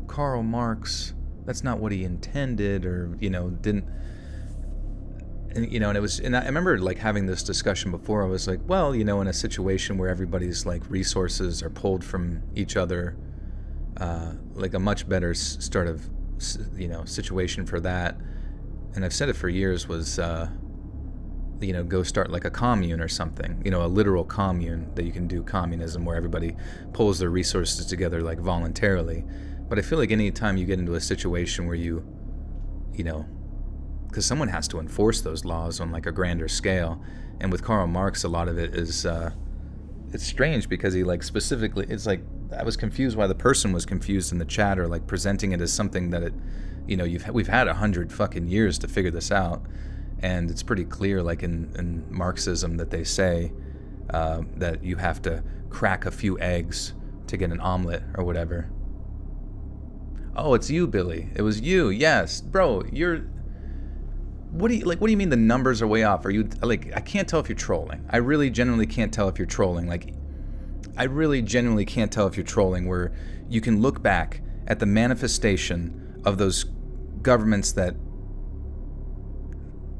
Karl Marx, that's not what he intended or, didn't. And I remember like having this discussion before. I was like, well, in a situation where everybody's like resources are pulled from each other, like a much better sort of, situation for that. And I've said it for years was, go start like a commune or something, a literal commune that you can do communism where everybody pulls their resources together like voluntarily. But I feel like any time you get into a situation where you because someone has to enforce those laws on like a grander scale. And with Karl Marx, a lot of it is, it's strange because he like specifically, it's like, I was confused why the person was confused in the chat or like presenting it as something that we've had 100 fucking years to figure this out. And it's pretty clear like in Marxism that they say that you have to crack a few eggs to get an omelet or whatever. Oh, it's you, Billy. It was you. Yes. Bro, what do you mean the numbers are way off? Are you like, I can't tell if you're trolling. I really genuinely can't tell if you're trolling. Like, I really genuinely can't tell if you're trolling, where you can look back at the manifestation of those governments that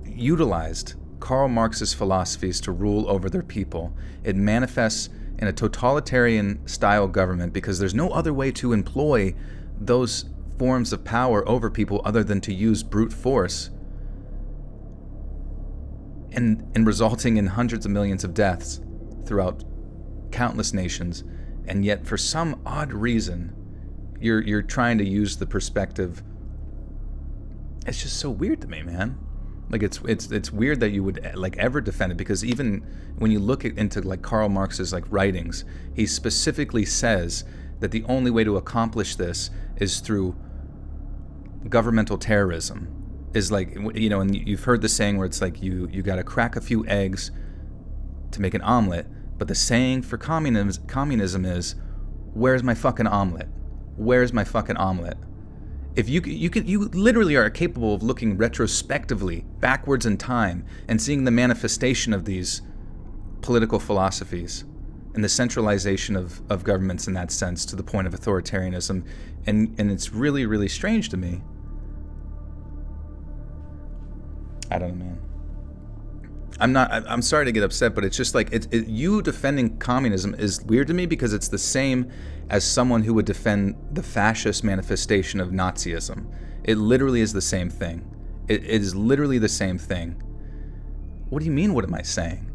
utilized Karl Marx's philosophies to rule over their people. It manifests in a totalitarian style government because there's no other way to employ those forms of power over people other than to use brute force. And resulting in hundreds of millions of deaths throughout countless nations, and yet for some odd reason, you're trying to use the perspective. It's just so weird to me, man. Like it's weird that you would like ever defend it, because even when you look into like Karl Marx's like writings, he specifically says that the only way to accomplish this is through governmental terrorism. Is like, and you've heard the saying where it's like you got to crack a few eggs to make an omelet, but the saying for communism is, where's my fucking omelet? Where's my fucking omelet? If you literally are capable of looking retrospectively backwards in time and seeing the manifestation of these political philosophies and the centralization of governments in that sense to the point of authoritarianism, and it's really, really strange to me. I don't know, man. I'm sorry to get upset, but it's just like you defending communism is weird to me, because it's the same as someone who would defend the fascist manifestation of Nazism. It literally is the same thing. It is literally the same thing. What do you mean? What am I saying?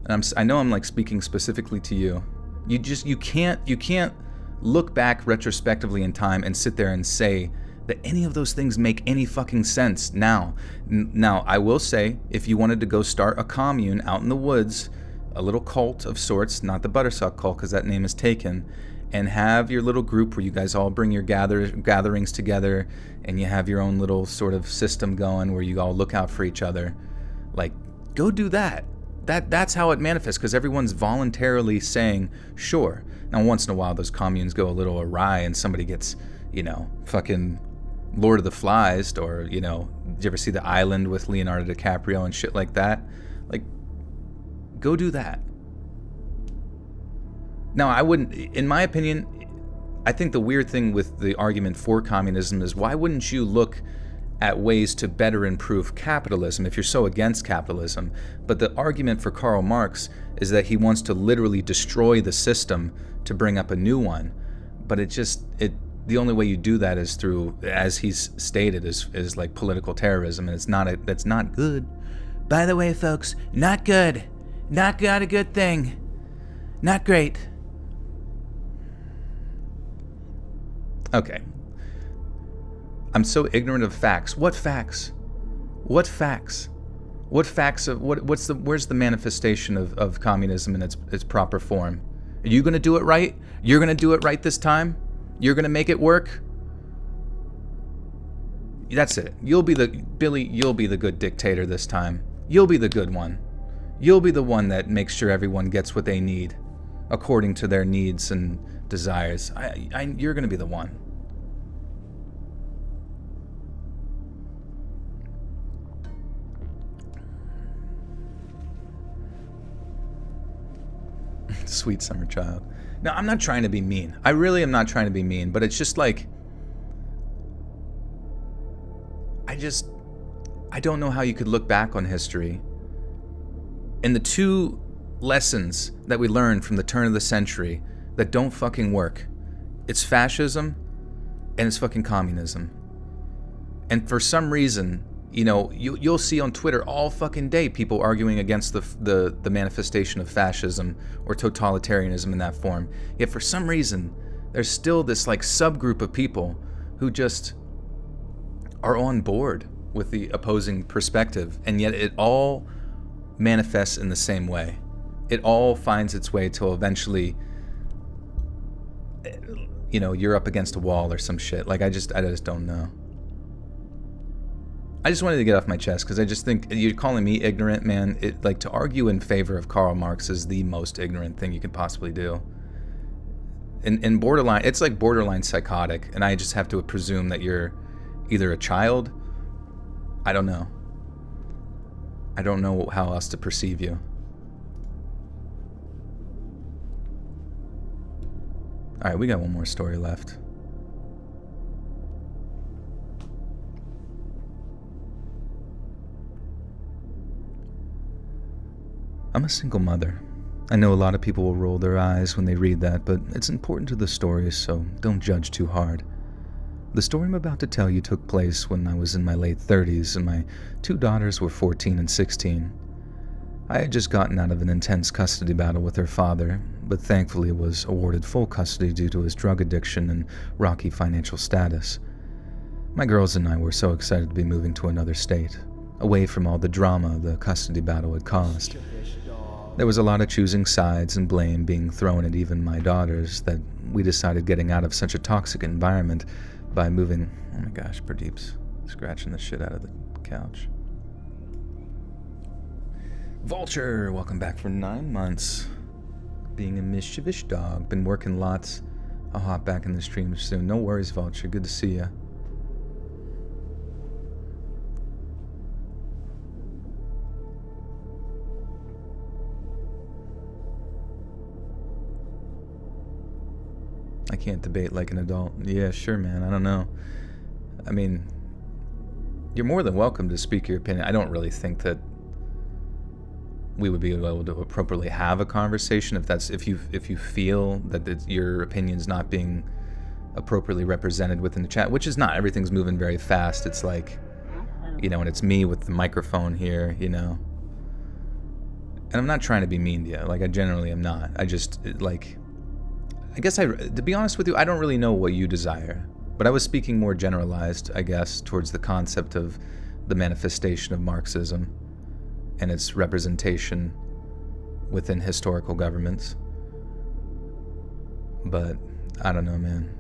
And I know I'm like speaking specifically to you. You can't look back retrospectively in time and sit there and say that any of those things make any fucking sense now. Now, I will say, if you wanted to go start a commune out in the woods, a little cult of sorts, not the Buttersuck cult because that name is taken, and have your little group where you guys all bring your gatherings together, and you have your own little sort of system going where you all look out for each other. Like, go do that. That's how it manifests, because everyone's voluntarily saying, sure. Now, once in a while, those communes go a little awry and somebody gets, fucking Lord of the Flies, or, did you ever see The Island with Leonardo DiCaprio and shit like that? Like, go do that. Now, I wouldn't, in my opinion, I think the weird thing with the argument for communism is, why wouldn't you look at ways to better improve capitalism if you're so against capitalism? But the argument for Karl Marx is that he wants to literally destroy the system to bring up a new one. But the only way you do that is through, as he's stated, is like political terrorism, and that's not good. By the way, folks, not good. Not a good thing. Not great. Okay. I'm so ignorant of facts. What facts? What facts? What facts of where's the manifestation of communism in its proper form? Are you gonna do it right? You're gonna do it right this time? You're gonna make it work? That's it. You'll be the good dictator this time. You'll be the good one. You'll be the one that makes sure everyone gets what they need, according to their needs and desires. You're gonna be the one. Sweet summer child. Now, I'm not trying to be mean. I really am not trying to be mean, but it's just like, I don't know how you could look back on history and the two lessons that we learned from the turn of the century that don't fucking work. It's fascism and it's fucking communism. And for some reason, you'll see on Twitter all fucking day people arguing against the manifestation of fascism or totalitarianism in that form. Yet for some reason, there's still this like subgroup of people who just are on board with the opposing perspective, and yet it all manifests in the same way. It all finds its way till eventually, you're up against a wall or some shit. Like, I just don't know. I just wanted to get off my chest, because I just think you're calling me ignorant, man. To argue in favor of Karl Marx is the most ignorant thing you could possibly do. And borderline, it's like borderline psychotic, and I just have to presume that you're either a child. I don't know. I don't know how else to perceive you. All right, we got one more story left. I'm a single mother. I know a lot of people will roll their eyes when they read that, but it's important to the story, so don't judge too hard. The story I'm about to tell you took place when I was in my late 30s and my two daughters were 14 and 16. I had just gotten out of an intense custody battle with her father, but thankfully was awarded full custody due to his drug addiction and rocky financial status. My girls and I were so excited to be moving to another state, away from all the drama the custody battle had caused. There was a lot of choosing sides and blame being thrown at even my daughters that we decided getting out of such a toxic environment by moving. Oh my gosh, Pradeep's scratching the shit out of the couch. Vulture, welcome back for 9 months. Being a mischievous dog, been working lots. I'll hop back in the stream soon. No worries, Vulture, good to see ya. I can't debate like an adult. Yeah, sure, man. I don't know. I mean, you're more than welcome to speak your opinion. I don't really think that we would be able to appropriately have a conversation if you feel that your opinion's not being appropriately represented within the chat, which is not. Everything's moving very fast. It's like, and it's me with the microphone here, And I'm not trying to be mean to you. Like, I generally am not. I just, I guess to be honest with you, I don't really know what you desire, but I was speaking more generalized, I guess, towards the concept of the manifestation of Marxism and its representation within historical governments. But I don't know, man.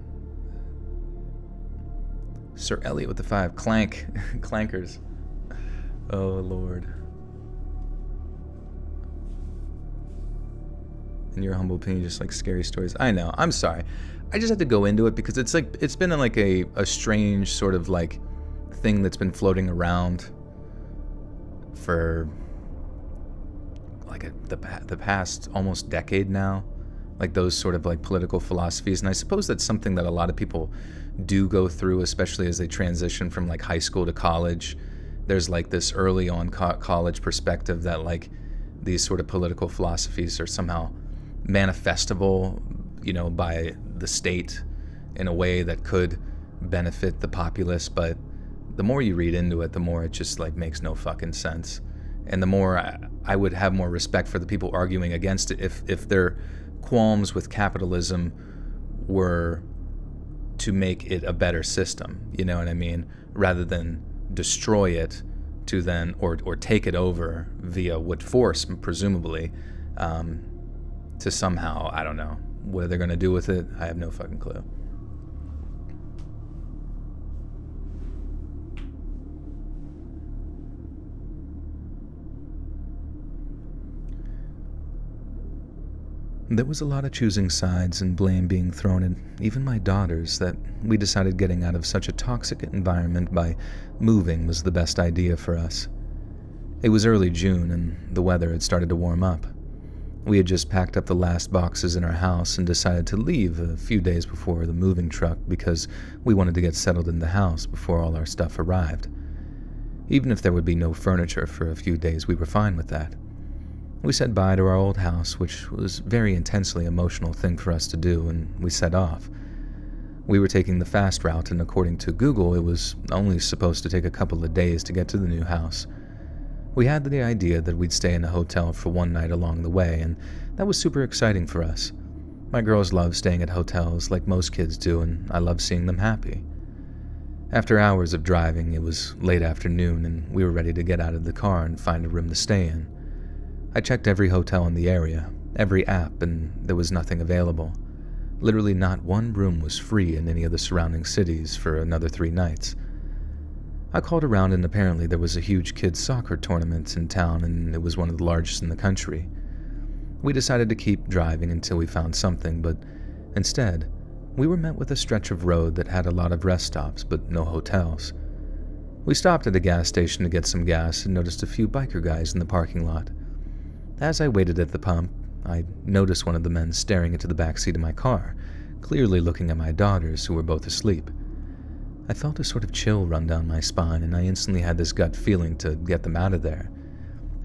Sir Elliot with the 5. Clank. Clankers. Oh, Lord. In your humble opinion, just like scary stories. I know. I'm sorry. I just have to go into it because it's like it's been like a strange sort of like thing that's been floating around for like the past almost decade now. Like those sort of like political philosophies. And I suppose that's something that a lot of people do go through, especially as they transition from like high school to college. There's like this early on college perspective that like these sort of political philosophies are somehow manifestable, by the state in a way that could benefit the populace. But the more you read into it, the more it just like makes no fucking sense. And the more I would have more respect for the people arguing against it if their qualms with capitalism were to make it a better system, you know what I mean? Rather than destroy it to then, or take it over via what force, presumably, to somehow, I don't know, what they're going to do with it, I have no fucking clue. There was a lot of choosing sides and blame being thrown at even my daughters that we decided getting out of such a toxic environment by moving was the best idea for us. It was early June and the weather had started to warm up. We had just packed up the last boxes in our house and decided to leave a few days before the moving truck because we wanted to get settled in the house before all our stuff arrived. Even if there would be no furniture for a few days, we were fine with that. We said bye to our old house, which was a very intensely emotional thing for us to do, and we set off. We were taking the fast route, and according to Google, it was only supposed to take a couple of days to get to the new house. We had the idea that we'd stay in a hotel for one night along the way, and that was super exciting for us. My girls love staying at hotels like most kids do, and I love seeing them happy. After hours of driving, it was late afternoon, and we were ready to get out of the car and find a room to stay in. I checked every hotel in the area, every app, and there was nothing available. Literally not one room was free in any of the surrounding cities for another 3 nights. I called around and apparently there was a huge kids' soccer tournament in town and it was one of the largest in the country. We decided to keep driving until we found something, but instead, we were met with a stretch of road that had a lot of rest stops but no hotels. We stopped at a gas station to get some gas and noticed a few biker guys in the parking lot. As I waited at the pump, I noticed one of the men staring into the backseat of my car, clearly looking at my daughters who were both asleep. I felt a sort of chill run down my spine, and I instantly had this gut feeling to get them out of there.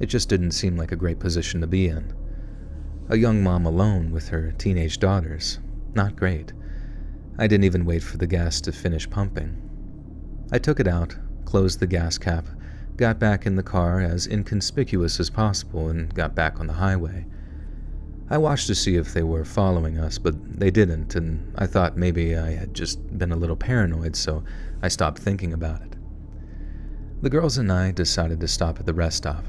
It just didn't seem like a great position to be in. A young mom alone with her teenage daughters. Not great. I didn't even wait for the gas to finish pumping. I took it out, closed the gas cap, got back in the car as inconspicuous as possible, and got back on the highway. I watched to see if they were following us, but they didn't, and I thought maybe I had just been a little paranoid, so I stopped thinking about it. The girls and I decided to stop at the rest stop.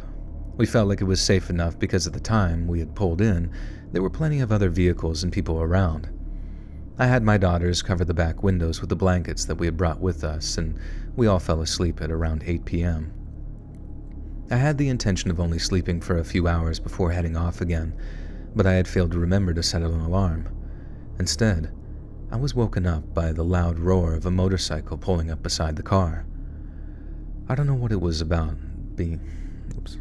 We felt like it was safe enough because at the time we had pulled in, there were plenty of other vehicles and people around. I had my daughters cover the back windows with the blankets that we had brought with us, and we all fell asleep at around 8 p.m. I had the intention of only sleeping for a few hours before heading off again, but I had failed to remember to set an alarm. Instead, I was woken up by the loud roar of a motorcycle pulling up beside the car. I don't know what it was about being... Oops.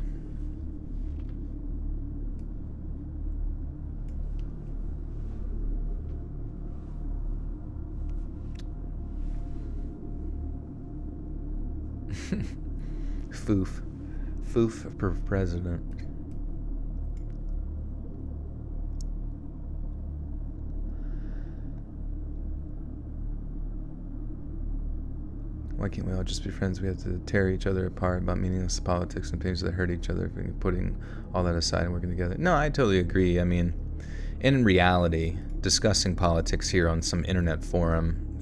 Foof. Foof for president. Why can't we all just be friends? We have to tear each other apart about meaningless politics and things that hurt each other, putting all that aside and working together. No, I totally agree. I mean, in reality, discussing politics here on some internet forum,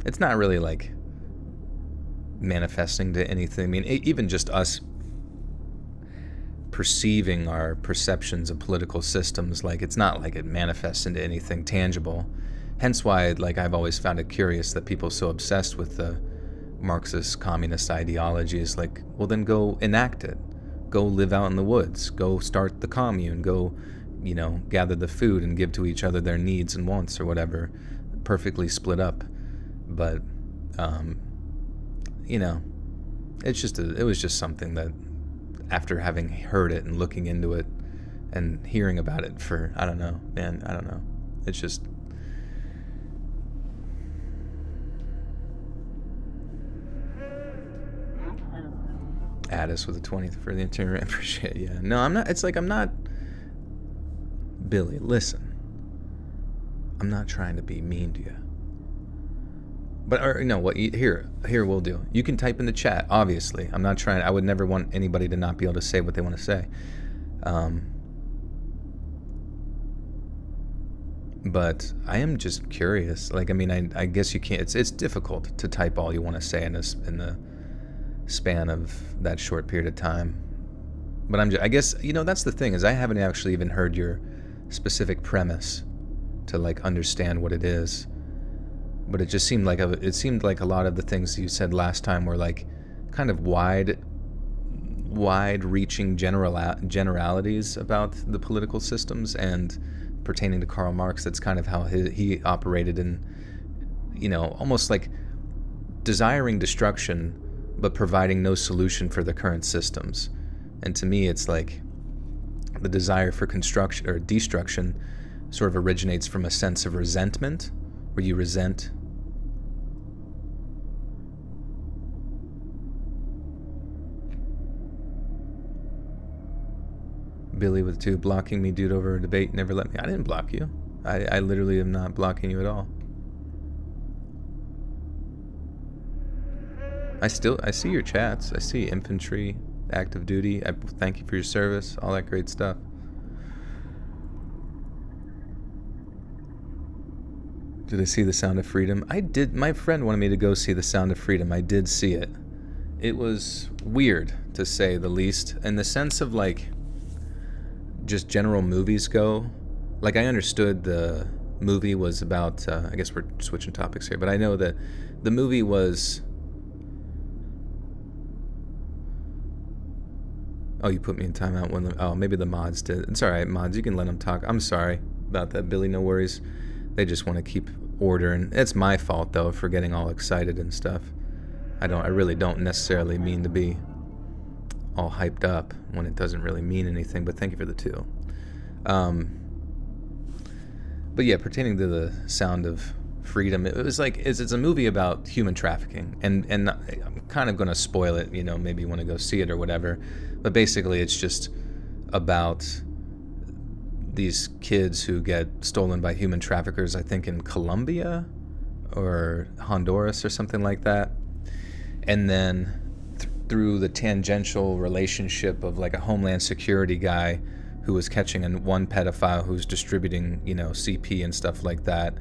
it's not really like manifesting to anything. I mean, even just us perceiving our perceptions of political systems, like it's not like it manifests into anything tangible. Hence why, like, I've always found it curious that people so obsessed with the Marxist communist ideology is like, well, then go enact it. Go live out in the woods. Go start the commune. Go, gather the food and give to each other their needs and wants or whatever. Perfectly split up. But, it was just something that, after having heard it and looking into it and hearing about it for, I don't know. It's just... Addis with a 20th for the interior. Appreciate it. Yeah. No, I'm not. It's like I'm not. Billy, listen. I'm not trying to be mean to you. But what? Here we'll do. You can type in the chat. Obviously, I'm not trying. I would never want anybody to not be able to say what they want to say. But I am just curious. Like, I mean, I guess you can't. It's difficult to type all you want to say in the span of that short period of time. But I guess, that's the thing, is I haven't actually even heard your specific premise to, like, understand what it is. But it just seemed like a lot of the things you said last time were, like, kind of wide-reaching generalities about the political systems, and pertaining to Karl Marx, that's kind of how he operated, in, almost like desiring destruction but providing no solution for the current systems. And to me, it's like the desire for construction or destruction sort of originates from a sense of resentment, where you resent Billy with 2 blocking me, dude, over a debate, never let me. I didn't block you. I literally am not blocking you at all. I see your chats. I see infantry, active duty. I thank you for your service, all that great stuff. Did I see The Sound of Freedom? I did. My friend wanted me to go see The Sound of Freedom. I did see it. It was weird, to say the least, in the sense of, like, just general movies go. Like, I understood the movie was about, I guess we're switching topics here, but I know that the movie was... Oh, you put me in timeout when maybe the mods did. It's all right, mods. You can let them talk. I'm sorry about that, Billy. No worries. They just want to keep order, and it's my fault though for getting all excited and stuff. I really don't necessarily mean to be all hyped up when it doesn't really mean anything. But thank you for the 2. But yeah, pertaining to The Sound of Freedom, it was like it's a movie about human trafficking, and I'm kind of going to spoil it. Maybe you want to go see it or whatever. But basically, it's just about these kids who get stolen by human traffickers, I think in Colombia or Honduras or something like that. And then through the tangential relationship of, like, a Homeland Security guy who was catching one pedophile who's distributing, CP and stuff like that,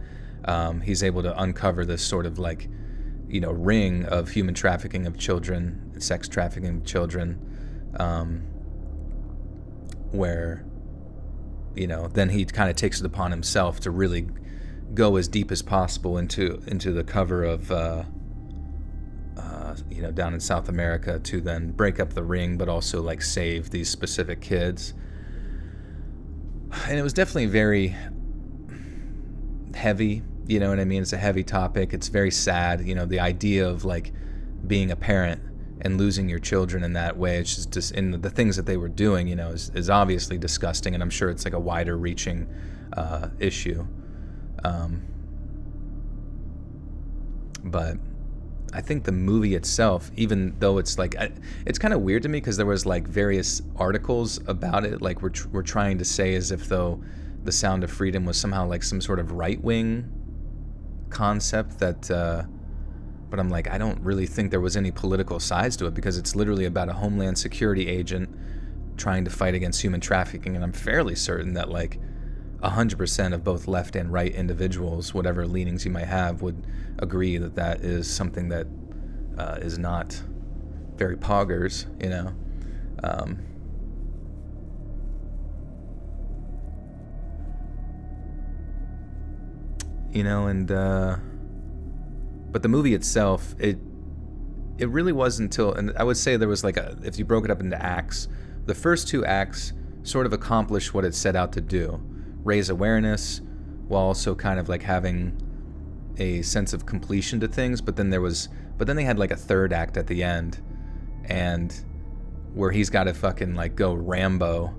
he's able to uncover this sort of, like, ring of human trafficking of children, sex trafficking of children, where, then he kind of takes it upon himself to really go as deep as possible into the cover of, down in South America, to then break up the ring, but also, like, save these specific kids. And it was definitely very heavy, you know what I mean? It's a heavy topic. It's very sad, the idea of, like, being a parent and losing your children in that way. It's just in the things that they were doing, is obviously disgusting, and I'm sure it's like a wider reaching issue. But I think the movie itself, even though it's like, it's kind of weird to me because there was, like, various articles about it, like we're trying to say as if though The Sound of Freedom was somehow like some sort of right-wing concept that, but I'm like, I don't really think there was any political sides to it, because it's literally about a Homeland Security agent trying to fight against human trafficking, and I'm fairly certain that, like, 100% of both left and right individuals, whatever leanings you might have, would agree that that is something that is not very poggers, you know, and but the movie itself, it really wasn't until, and I would say there was like if you broke it up into acts, the first 2 acts sort of accomplished what it set out to do, raise awareness while also kind of like having a sense of completion to things. But then they had like a 3rd act at the end, and where he's got to fucking like go Rambo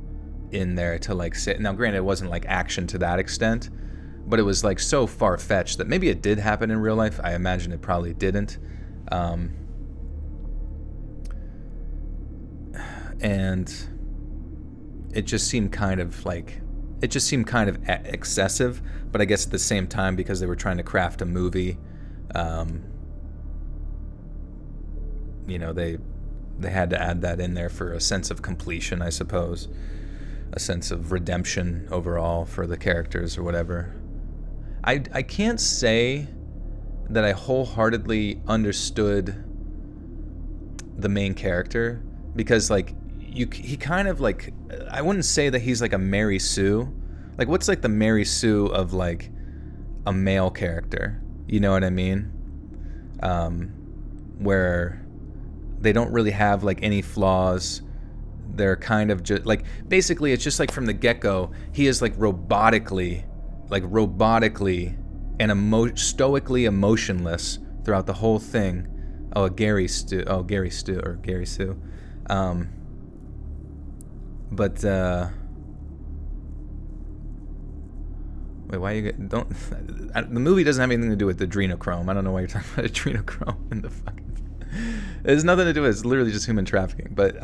in there to like sit. Now granted, it wasn't like action to that extent, but it was like so far-fetched that maybe it did happen in real life. I imagine it probably didn't. And it just seemed kind of excessive, but I guess at the same time, because they were trying to craft a movie, you know, they had to add that in there for a sense of completion, I suppose, a sense of redemption overall for the characters or whatever. I can't say that I wholeheartedly understood the main character, because like he kind of like, I wouldn't say that he's like a Mary Sue. Like, what's like the Mary Sue of like a male character? You know what I mean? Where they don't really have like any flaws. They're kind of just like, basically it's just like from the get-go, he is like robotically and stoically emotionless throughout the whole thing. Gary Sue. But wait, why you don't? The movie doesn't have anything to do with adrenochrome. I don't know why you're talking about adrenochrome in the fucking. It has nothing to do with it. It's literally just human trafficking. But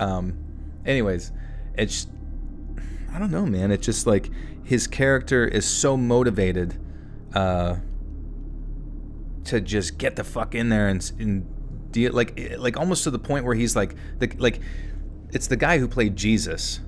anyways, it's, I don't know, man. It's just like his character is so motivated to just get the fuck in there and deal, like almost to the point where he's like it's the guy who played Jesus.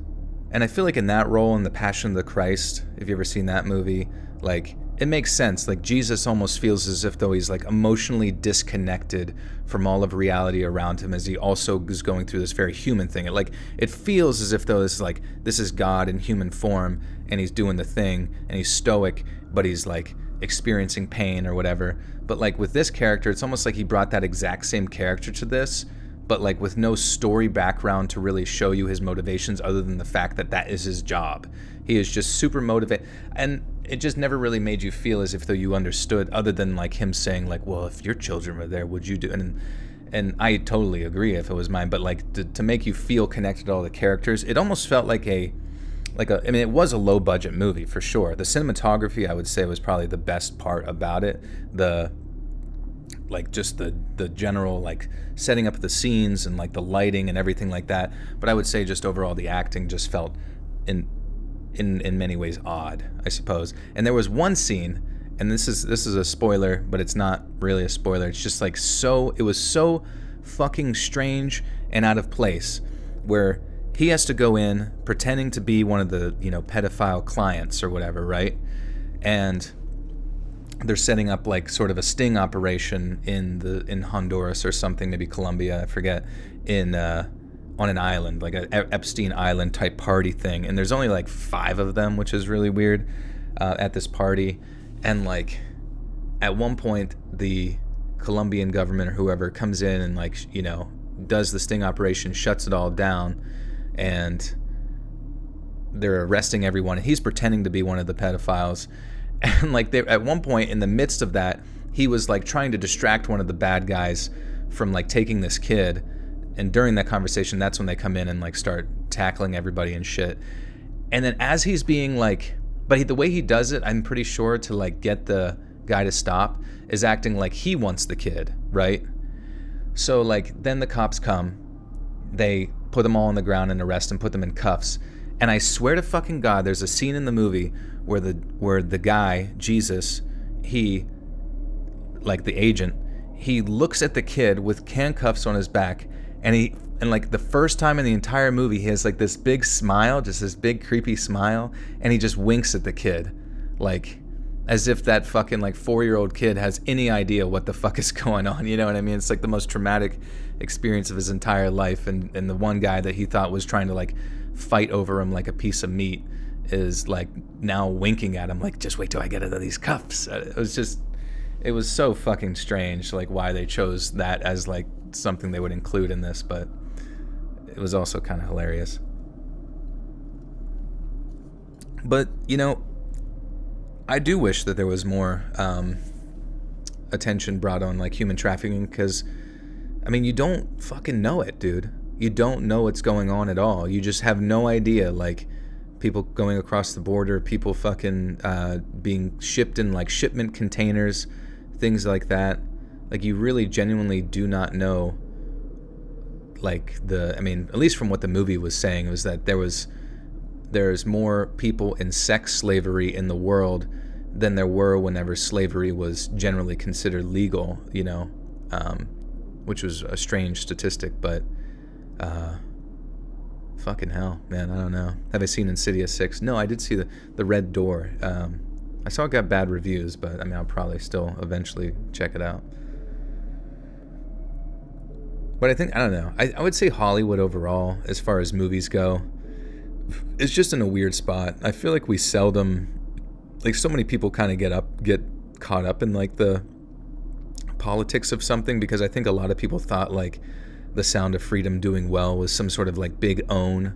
And I feel like in that role in The Passion of the Christ, if you've ever seen that movie, like, it makes sense. Like, Jesus almost feels as if though he's like emotionally disconnected from all of reality around him, as he also is going through this very human thing. It feels as if though this is God in human form, and he's doing the thing, and he's stoic, but he's like experiencing pain or whatever. But like with this character, it's almost like he brought that exact same character to this, but like with no story background to really show you his motivations, other than the fact that that is his job. He is just super motivated, and it just never really made you feel as if though you understood, other than like him saying like, well, if your children were there, would you do? And I totally agree if it was mine, but like to make you feel connected to all the characters, it almost felt like I mean, it was a low budget movie for sure. The cinematography, I would say, was probably the best part about it. Just the general like setting up the scenes and like the lighting and everything like that. But I would say just overall the acting just felt in many ways odd, I suppose. And there was one scene, and this is a spoiler, but it's not really a spoiler. It's just like it was so fucking strange and out of place, where he has to go in pretending to be one of the, pedophile clients or whatever, right? And they're setting up like sort of a sting operation in Honduras or something, maybe Colombia, I forget, on an island, like an Epstein Island type party thing. And there's only like 5 of them, which is really weird, at this party. And like at one point, the Colombian government or whoever comes in and like, does the sting operation, shuts it all down, and they're arresting everyone. And he's pretending to be one of the pedophiles. And like at one point in the midst of that, he was like trying to distract one of the bad guys from like taking this kid. And during that conversation, that's when they come in and like start tackling everybody and shit. And then as he's being like, but the way he does it, I'm pretty sure, to like get the guy to stop, is acting like he wants the kid, right? So like then the cops come, they put them all on the ground and arrest them, put them in cuffs. And I swear to fucking God, there's a scene in the movie where the guy, Jesus, he, like the agent, he looks at the kid with handcuffs on his back, and like the first time in the entire movie, he has like this big smile, just this big creepy smile, and he just winks at the kid, like as if that fucking like 4-year-old kid has any idea what the fuck is going on, you know what I mean? It's like the most traumatic experience of his entire life, and the one guy that he thought was trying to like fight over him like a piece of meat is like now winking at him like, just wait till I get out of these cuffs. It was so fucking strange, like why they chose that as like something they would include in this, but it was also kind of hilarious. But, you know, I do wish that there was more attention brought on like human trafficking, because, I mean, you don't fucking know it, dude. You don't know what's going on at all. You just have no idea, like, people going across the border, people fucking being shipped in like shipment containers, things like that. Like, you really genuinely do not know, like, I mean, at least from what the movie was saying, was that there's more people in sex slavery in the world than there were whenever slavery was generally considered legal, you know, which was a strange statistic, but fucking hell, man, I don't know. Have I seen Insidious 6? No, I did see the Red Door. I saw it got bad reviews, but I mean, I'll probably still eventually check it out. But I don't know. I would say Hollywood overall, as far as movies go, is just in a weird spot. I feel like we seldom, like, so many people kind of get caught up in like the politics of something, because I think a lot of people thought like The Sound of Freedom doing well was some sort of like big own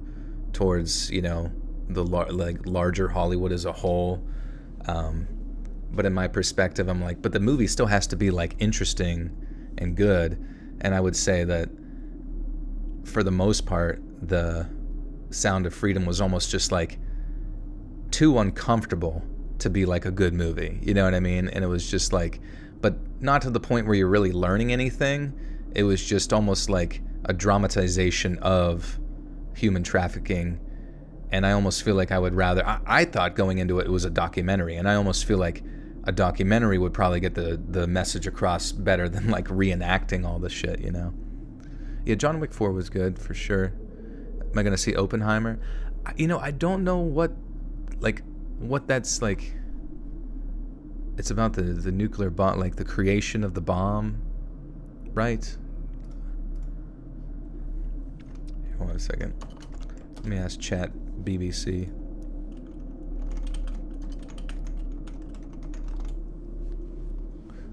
towards, you know, the larger Hollywood as a whole. But in my perspective, I'm like, but the movie still has to be like interesting and good. And I would say that for the most part, The Sound of Freedom was almost just like too uncomfortable to be like a good movie. You know what I mean? And it was just like, but not to the point where you're really learning anything. It was just almost like a dramatization of human trafficking. And I almost feel like I would rather, I thought going into it was a documentary, and I almost feel like a documentary would probably get the message across better than like reenacting all the shit, you know? Yeah, John Wick 4 was good for sure. Am I going to see Oppenheimer? You know, I don't know what that's like. It's about the nuclear bomb, like the creation of the bomb, right? Here, hold on a second. Let me ask chat BBC.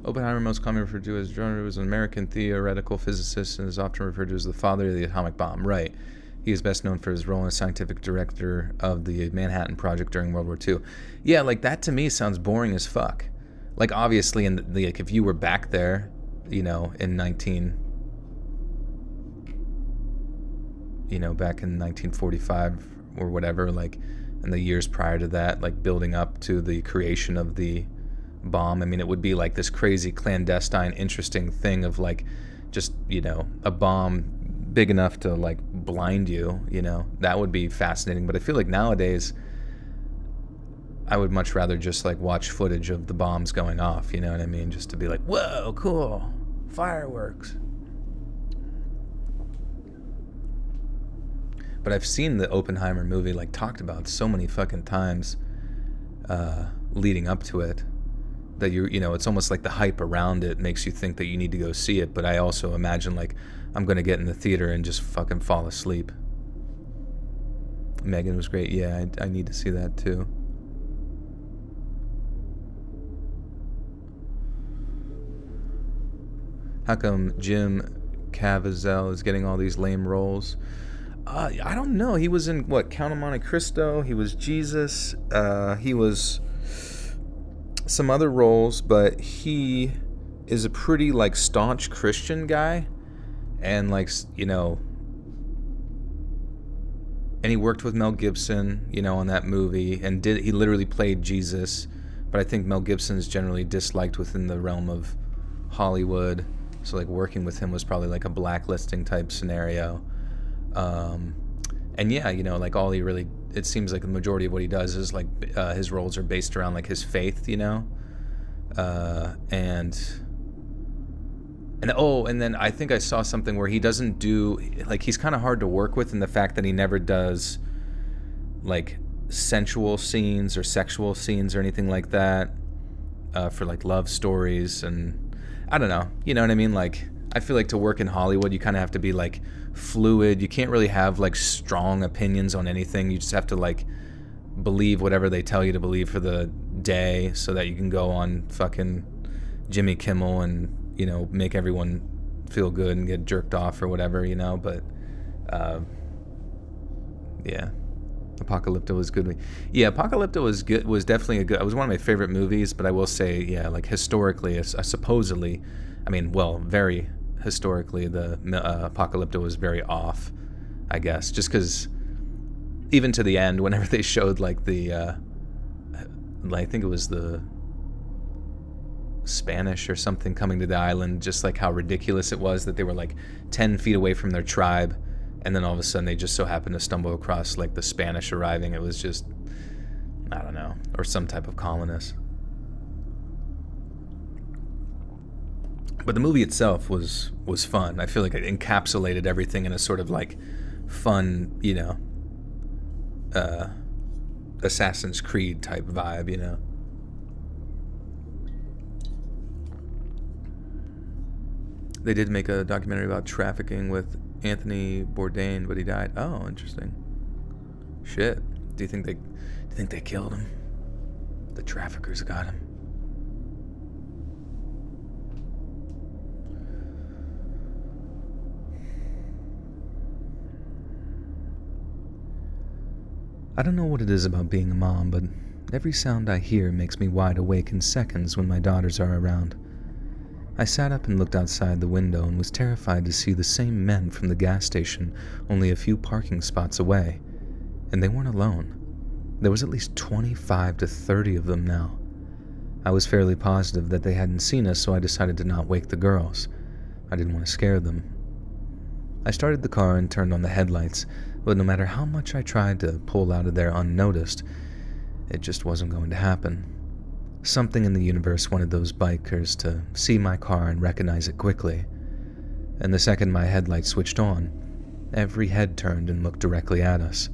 Oppenheimer, most commonly referred to as Jordan, was an American theoretical physicist and is often referred to as the father of the atomic bomb. Right. He is best known for his role as scientific director of the Manhattan Project during World War II. Yeah, like that to me sounds boring as fuck. Like obviously, like if you were back there, you know, back in 1945 or whatever, like in the years prior to that, like building up to the creation of the bomb. I mean, it would be like this crazy clandestine interesting thing of like just, you know, a bomb big enough to like blind you, you know. That would be fascinating. But I feel like nowadays I would much rather just like watch footage of the bombs going off, you know what I mean, just to be like, whoa, cool, fireworks. But I've seen the Oppenheimer movie like talked about so many fucking times leading up to it, that you know, it's almost like the hype around it makes you think that you need to go see it. But I also imagine like I'm gonna get in the theater and just fucking fall asleep. Megan was great. Yeah, I need to see that too. How come Jim Caviezel is getting all these lame roles? I don't know. He was in what, Count of Monte Cristo. He was Jesus. He was some other roles, but he is a pretty like staunch Christian guy, and like, you know, and he worked with Mel Gibson, you know, on that movie, and he literally played Jesus. But I think Mel Gibson is generally disliked within the realm of Hollywood, so like working with him was probably like a blacklisting type scenario. And yeah, you know, like all he really, it seems like the majority of what he does is like his roles are based around like his faith, you know. And then I think I saw something where he doesn't do, like, he's kind of hard to work with in the fact that he never does like sensual scenes or sexual scenes or anything like that for like love stories. And I don't know, you know what I mean? Like, I feel like to work in Hollywood, you kind of have to be like fluid. You can't really have like strong opinions on anything. You just have to like believe whatever they tell you to believe for the day so that you can go on fucking Jimmy Kimmel and, make everyone feel good and get jerked off or whatever, but yeah. Apocalypto was good. Yeah, Apocalypto was good. Was definitely it was one of my favorite movies, but I will say, yeah, like historically, supposedly, very historically, the Apocalypto was very off, I guess, just because even to the end, whenever they showed like the, I think it was the Spanish or something coming to the island, just like how ridiculous it was that they were like 10 feet away from their tribe, and then all of a sudden they just so happened to stumble across like the Spanish arriving. It was just, I don't know, or some type of colonist. But the movie itself was fun. I feel like it encapsulated everything in a sort of like fun, Assassin's Creed type vibe, They did make a documentary about trafficking with Anthony Bourdain, but he died. Oh, interesting. Shit. Do you think they killed him? The traffickers got him. I don't know what it is about being a mom, but every sound I hear makes me wide awake in seconds when my daughters are around. I sat up and looked outside the window and was terrified to see the same men from the gas station only a few parking spots away. And they weren't alone. There was at least 25 to 30 of them now. I was fairly positive that they hadn't seen us, so I decided to not wake the girls. I didn't want to scare them. I started the car and turned on the headlights, but no matter how much I tried to pull out of there unnoticed, it just wasn't going to happen. Something in the universe wanted those bikers to see my car and recognize it quickly. And the second my headlights switched on, every head turned and looked directly at us.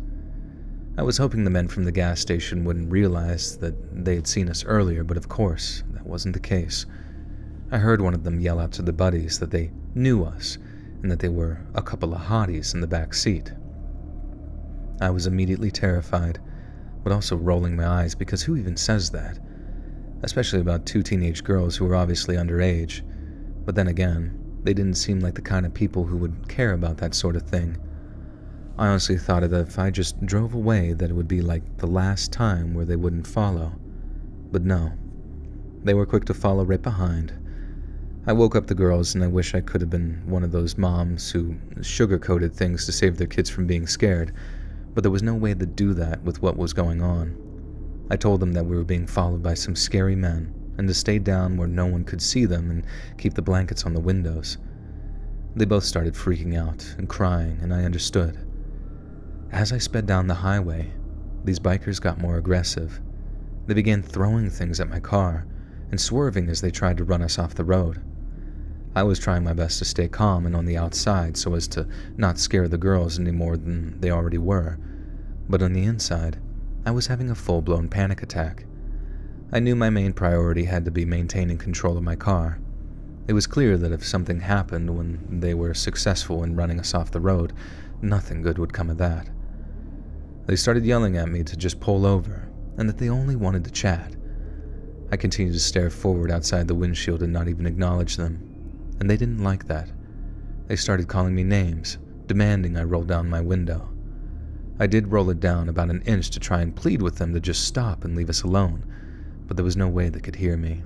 I was hoping the men from the gas station wouldn't realize that they had seen us earlier, but of course, that wasn't the case. I heard one of them yell out to the buddies that they knew us and that they were a couple of hotties in the back seat. I was immediately terrified, but also rolling my eyes because who even says that? Especially about two teenage girls who were obviously underage. But then again, they didn't seem like the kind of people who would care about that sort of thing. I honestly thought that if I just drove away that it would be like the last time where they wouldn't follow. But no. They were quick to follow right behind. I woke up the girls and I wish I could have been one of those moms who sugar-coated things to save their kids from being scared, but there was no way to do that with what was going on. I told them that we were being followed by some scary men and to stay down where no one could see them and keep the blankets on the windows. They both started freaking out and crying, and I understood. As I sped down the highway, these bikers got more aggressive. They began throwing things at my car and swerving as they tried to run us off the road. I was trying my best to stay calm and on the outside so as to not scare the girls any more than they already were, but on the inside, I was having a full-blown panic attack. I knew my main priority had to be maintaining control of my car. It was clear that if something happened when they were successful in running us off the road, nothing good would come of that. They started yelling at me to just pull over, and that they only wanted to chat. I continued to stare forward outside the windshield and not even acknowledge them, and they didn't like that. They started calling me names, demanding I roll down my window. I did roll it down about an inch to try and plead with them to just stop and leave us alone, but there was no way they could hear me.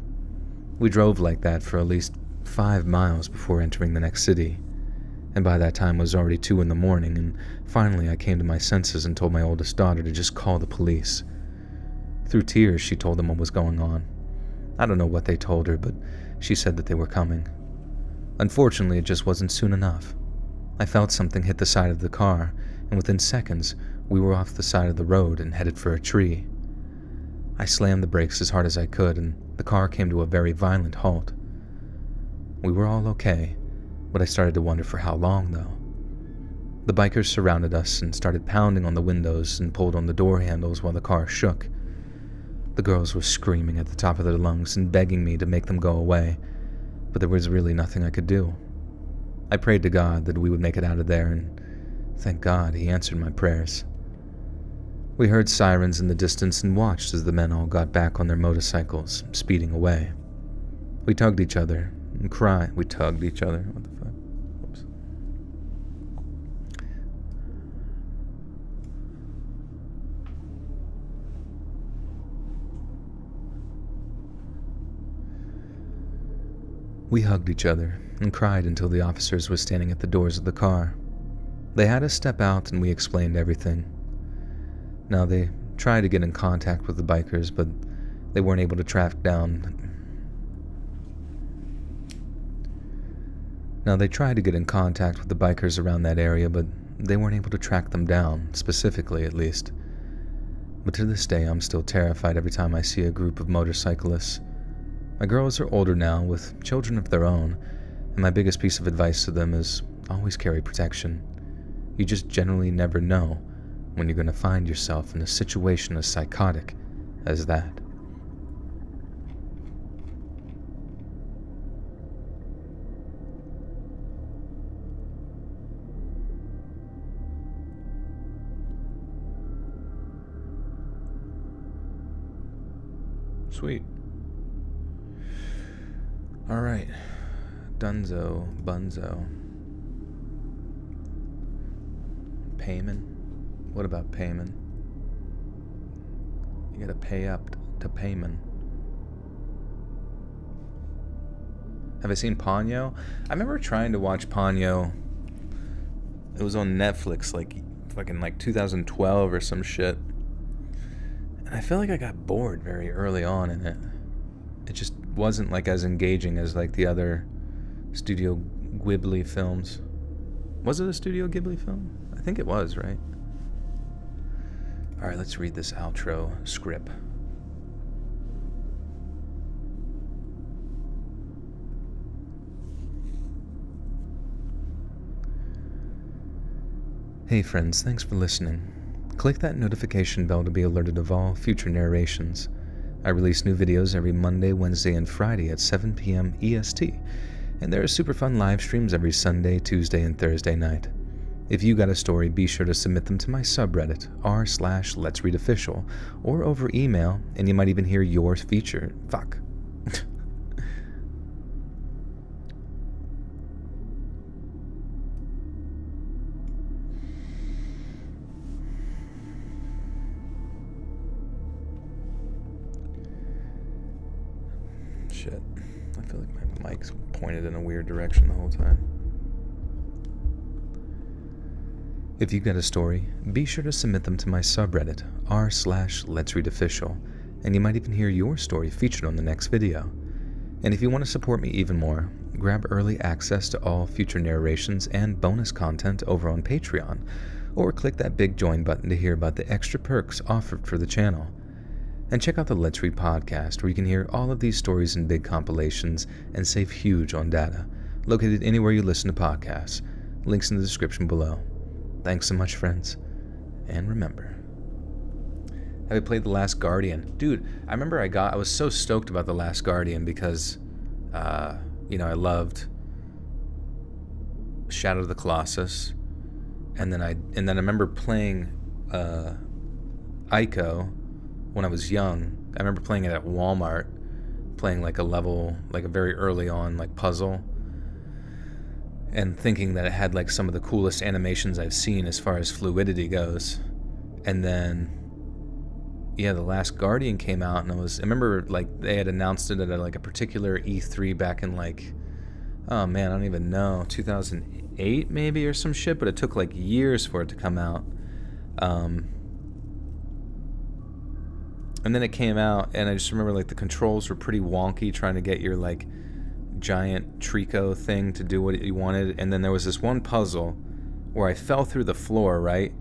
We drove like that for at least 5 miles before entering the next city, and by that time it was already 2 a.m, and finally I came to my senses and told my oldest daughter to just call the police. Through tears, she told them what was going on. I don't know what they told her, but she said that they were coming. Unfortunately, it just wasn't soon enough. I felt something hit the side of the car, and within seconds, we were off the side of the road and headed for a tree. I slammed the brakes as hard as I could, and the car came to a very violent halt. We were all okay, but I started to wonder for how long, though. The bikers surrounded us and started pounding on the windows and pulled on the door handles while the car shook. The girls were screaming at the top of their lungs and begging me to make them go away, but there was really nothing I could do. I prayed to God that we would make it out of there, and thank God he answered my prayers. We heard sirens in the distance and watched as the men all got back on their motorcycles, speeding away. We tugged each other and cried. We tugged each other. What the fuck? Whoops. We hugged each other and cried until the officers were standing at the doors of the car. They had us step out and we explained everything. Now, they tried to get in contact with the bikers, but they weren't able to track down. They tried to get in contact with the bikers around that area, but they weren't able to track them down, specifically at least. But to this day, I'm still terrified every time I see a group of motorcyclists. My girls are older now, with children of their own, and my biggest piece of advice to them is always carry protection. You just generally never know when you're going to find yourself in a situation as psychotic as that. Sweet. All right. Dunzo, Bunzo. Payment? What about payment? You gotta pay up to payment. Have I seen Ponyo? I remember trying to watch Ponyo. It was on Netflix, like 2012 or some shit. And I feel like I got bored very early on in it. It just wasn't like as engaging as like the other Studio Ghibli films. Was it a Studio Ghibli film? I think it was, right? Alright, let's read this outro script. Hey friends, thanks for listening. Click that notification bell to be alerted of all future narrations. I release new videos every Monday, Wednesday, and Friday at 7 p.m. EST, and there are super fun live streams every Sunday, Tuesday, and Thursday night. If you got a story, be sure to submit them to my subreddit, r/Let'sReadOfficial, or over email, and you might even hear yours featured. Fuck. Shit. I feel like my mic's pointed in a weird direction the whole time. If you've got a story, be sure to submit them to my subreddit, r/Let'sReadOfficial, and you might even hear your story featured on the next video. And if you want to support me even more, grab early access to all future narrations and bonus content over on Patreon, or click that big join button to hear about the extra perks offered for the channel. And check out the Let's Read podcast, where you can hear all of these stories in big compilations and save huge on data, located anywhere you listen to podcasts. Links in the description below. Thanks so much, friends, and remember. Have you played The Last Guardian? Dude, I remember I was so stoked about The Last Guardian because, I loved Shadow of the Colossus, and then I remember playing Ico when I was young. I remember playing it at Walmart, playing like a level, like a very early on like puzzle, and thinking that it had like some of the coolest animations I've seen as far as fluidity goes. And then The Last Guardian came out, and I remember like they had announced it at like a particular E3 back in like, oh man, I don't even know, 2008 maybe or some shit, but it took like years for it to come out. And then it came out, and I just remember like the controls were pretty wonky, trying to get your like giant Trico thing to do what you wanted. And then there was this one puzzle where I fell through the floor, right?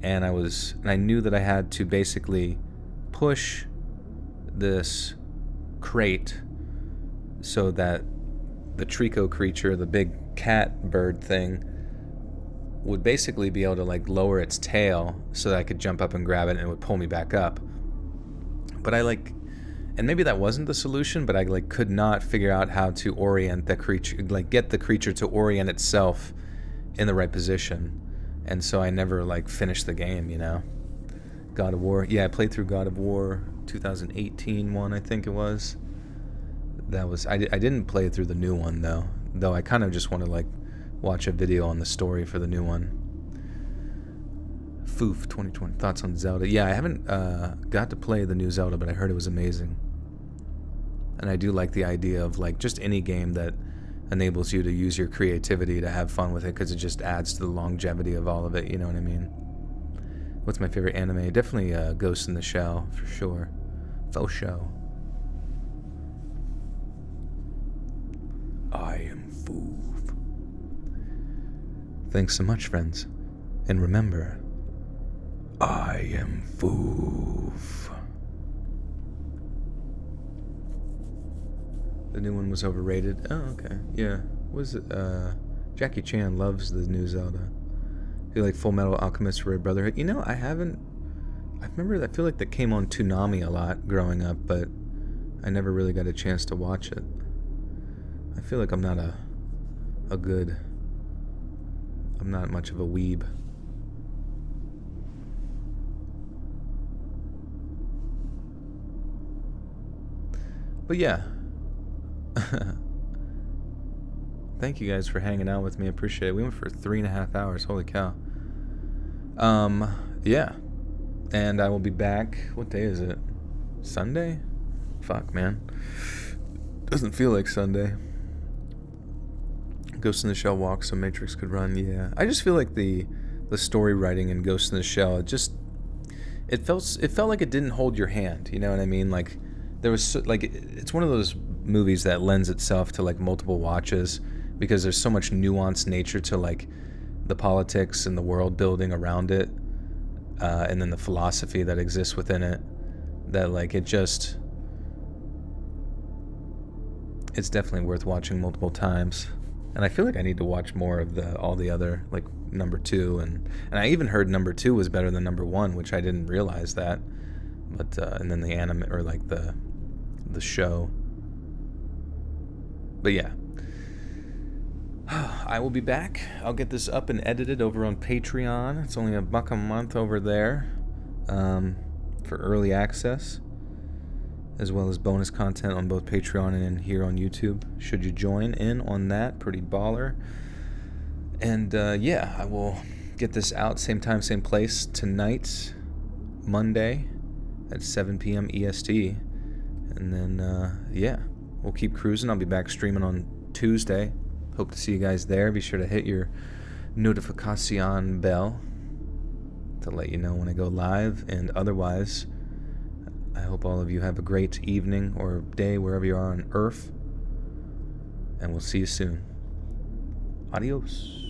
And I knew that I had to basically push this crate so that the Trico creature, the big cat bird thing, would basically be able to like lower its tail so that I could jump up and grab it and it would pull me back up. But and maybe that wasn't the solution, but I like could not figure out how to orient the creature, like get the creature to orient itself in the right position. And so I never like finished the game, God of War. Yeah, I played through God of War 2018 one, I think it was. That was I didn't play through the new one though I kind of just want to like watch a video on the story for the new one. Foof 2020 thoughts on Zelda. Yeah, I haven't got to play the new Zelda, but I heard it was amazing. And I do like the idea of like just any game that enables you to use your creativity to have fun with it, because it just adds to the longevity of all of it, you know what I mean? What's my favorite anime? Definitely Ghost in the Shell, for sure. Faux show. I am Foof. Thanks so much, friends. And remember, I am Foof. The new one was overrated. Oh, okay. Yeah. Was it, Jackie Chan loves the new Zelda. You like Full Metal Alchemist Red Brotherhood? You know, I feel like that came on Toonami a lot growing up, but I never really got a chance to watch it. I feel like I'm not much of a weeb. But yeah. Thank you guys for hanging out with me. I appreciate it. We went for 3.5 hours. Holy cow. Yeah. And I will be back. What day is it? Sunday? Fuck, man. Doesn't feel like Sunday. Ghost in the Shell walk so Matrix could run. Yeah. I just feel like the story writing in Ghost in the Shell, it felt like it didn't hold your hand. You know what I mean? Like there was it's one of those movies that lends itself to like multiple watches, because there's so much nuanced nature to like the politics and the world building around it, and then the philosophy that exists within it, that like it's definitely worth watching multiple times. And I feel like I need to watch more of all the other, like number 2, and I even heard number 2 was better than number 1, which I didn't realize that. But and then the anime, or like the show. But yeah, I will be back. I'll get this up and edited over on Patreon. It's only $1 a month over there, for early access, as well as bonus content on both Patreon and here on YouTube. Should you join in on that, pretty baller. And yeah, I will get this out same time, same place tonight, Monday at 7 p.m. EST. And then yeah, we'll keep cruising. I'll be back streaming on Tuesday. Hope to see you guys there. Be sure to hit your notification bell to let you know when I go live. And otherwise, I hope all of you have a great evening or day wherever you are on Earth. And we'll see you soon. Adios.